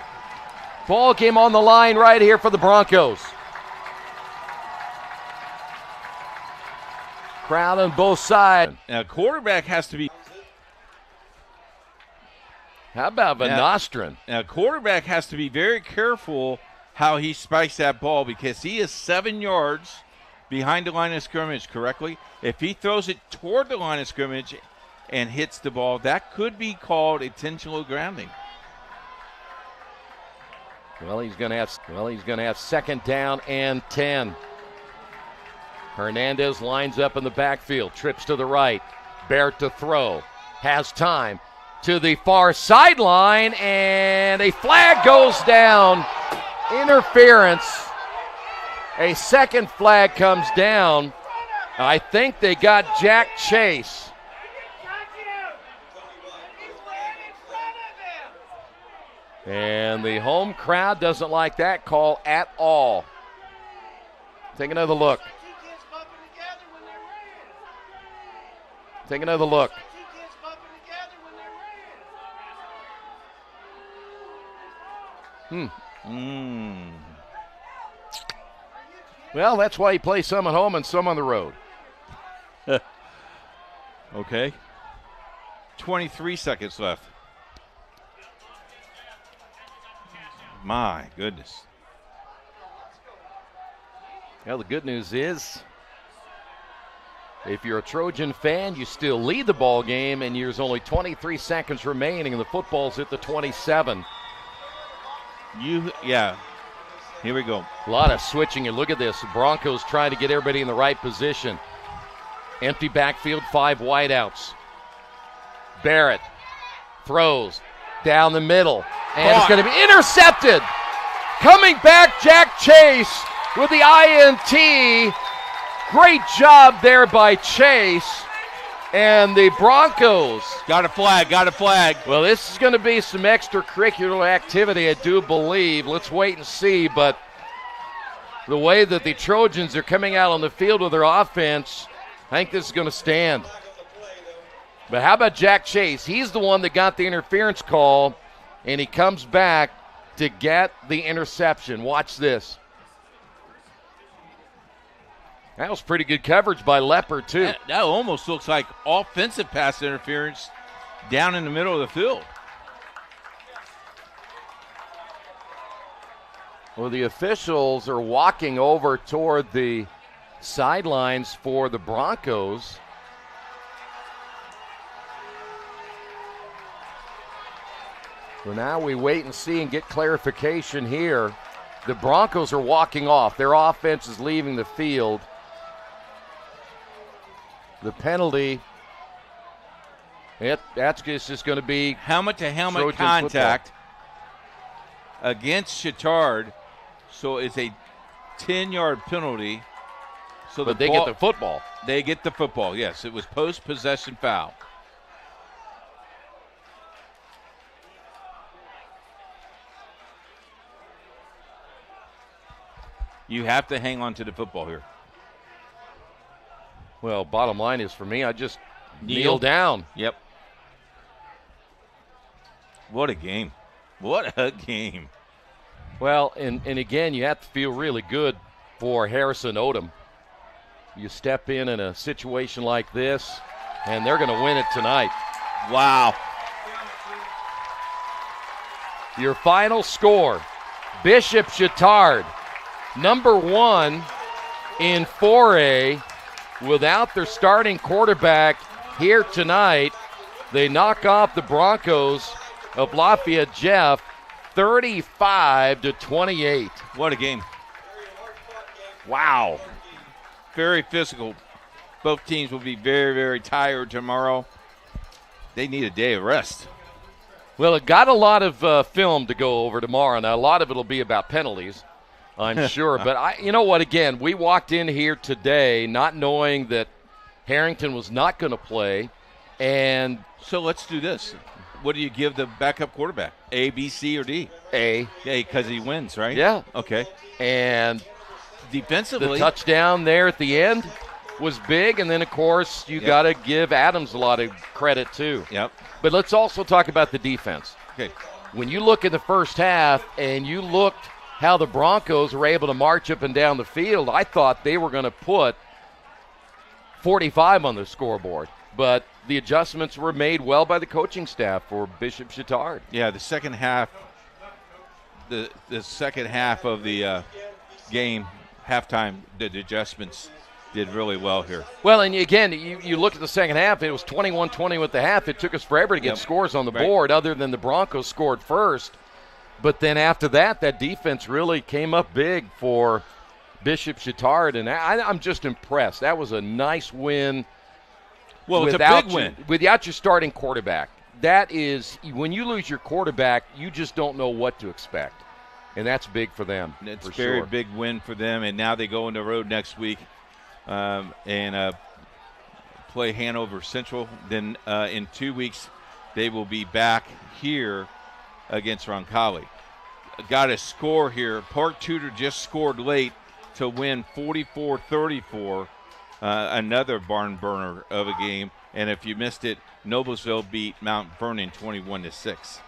Ball game on the line right here for the Broncos. Crowd on both sides. Now, quarterback has to be. How about Van Nostrand? Now, quarterback has to be very careful how he spikes that ball because he is 7 yards behind the line of scrimmage correctly. If he throws it toward the line of scrimmage and hits the ball, that could be called intentional grounding. Well, he's going to have second down and 10. Hernandez lines up in the backfield, trips to the right. Barrett to throw, has time to the far sideline, and a flag goes down. Interference. A second flag comes down. I think they got Jack Chase. And the home crowd doesn't like that call at all. Take another look. Take another look. Well, that's why you play some at home and some on the road. Okay. 23 seconds left. My goodness. Well, the good news is, if you're a Trojan fan, you still lead the ball game, and there's only 23 seconds remaining, and the football's at the 27. Here we go. A lot of switching, and look at this. The Broncos trying to get everybody in the right position. Empty backfield, 5 wideouts. Barrett throws down the middle, and it's going to be intercepted. Coming back, Jack Chase with the INT. Great job there by Chase. And the Broncos. Got a flag. Well, this is going to be some extracurricular activity, I do believe. Let's wait and see. But the way that the Trojans are coming out on the field with their offense, I think this is going to stand. But how about Jack Chase? He's the one that got the interference call, and he comes back to get the interception. Watch this. That was pretty good coverage by Leopard, too. That almost looks like offensive pass interference down in the middle of the field. Well, the officials are walking over toward the sidelines for the Broncos. So now we wait and see and get clarification here. The Broncos are walking off. Their offense is leaving the field. The penalty, that's just going to be helmet-to-helmet Trojan contact football against Chatard. So it's a 10-yard penalty. So but they get the football. They get the football, yes. It was post-possession foul. You have to hang on to the football here. Well, bottom line is for me, I just kneel down. Yep. What a game. What a game. Well, and again, you have to feel really good for Harrison Odom. You step in a situation like this, and they're going to win it tonight. Wow. Your final score, Bishop Chatard, number 1 in 4A. Without their starting quarterback here tonight, they knock off the Broncos of Lafayette Jeff 35-28. What a game. Wow. Very physical. Both teams will be very, very tired tomorrow. They need a day of rest. Well, it got a lot of film to go over tomorrow. Now, a lot of it will be about penalties, I'm sure. But you know what, again, we walked in here today not knowing that Harrington was not going to play. And so let's do this. What do you give the backup quarterback? A, B, C, or D? A. A, because he wins, right? Yeah. Okay. And defensively, the touchdown there at the end was big. And then, of course, you got to give Adams a lot of credit, too. Yep. But let's also talk about the defense. Okay. When you look at the first half and you looked how the Broncos were able to march up and down the field, I thought they were going to put 45 on the scoreboard. But the adjustments were made well by the coaching staff for Bishop Chatard. Yeah, the second half, the second half of the game, halftime, the adjustments did really well here. Well, and again, you look at the second half, it was 21-20 with the half. It took us forever to get scores on the board other than the Broncos scored first. But then after that, that defense really came up big for Bishop Chatard, and I'm just impressed. That was a nice win. Well, it's a big win. Without your starting quarterback. That is, when you lose your quarterback, you just don't know what to expect. And that's big for them. It's a very big win for them, and now they go on the road next week and play Hanover Central. Then in 2 weeks, they will be back here against Roncalli. Got a score here. Park Tudor just scored late to win 44-34. Another barn burner of a game. And if you missed it, Noblesville beat Mount Vernon 21-6.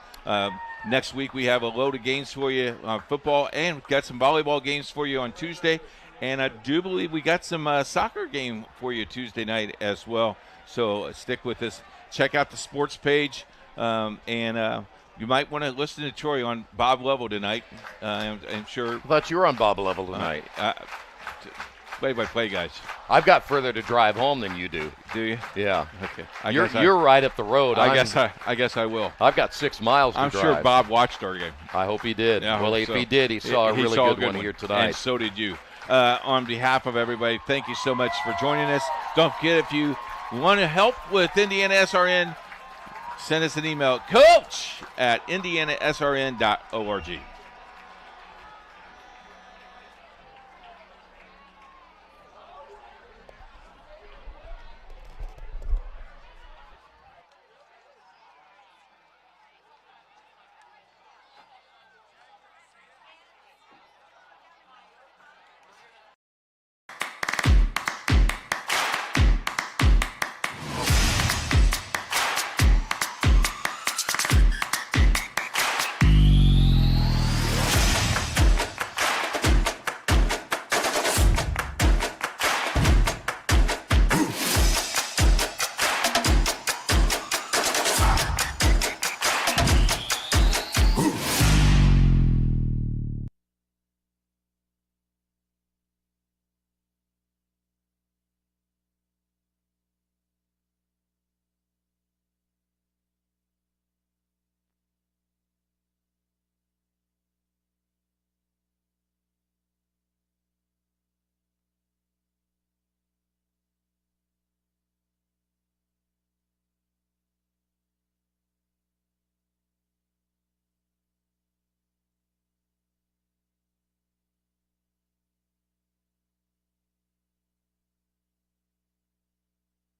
Next week we have a load of games for you on football, and we've got some volleyball games for you on Tuesday. And I do believe we got some soccer game for you Tuesday night as well. So stick with us. Check out the sports page, and you might want to listen to Troy on Bob Level tonight. I'm sure. I thought you were on Bob Level tonight. Play-by-play, guys. I've got further to drive home than you do. Do you? Yeah. Okay. You're right up the road. I guess I will. I've got 6 miles to drive. I'm sure Bob watched our game. I hope he did. Yeah, well, if he did, he saw a really good one here tonight. And so did you. On behalf of everybody, thank you so much for joining us. Don't forget, if you want to help with IndianaSRN, send us an email, coach@IndianaSRN.org.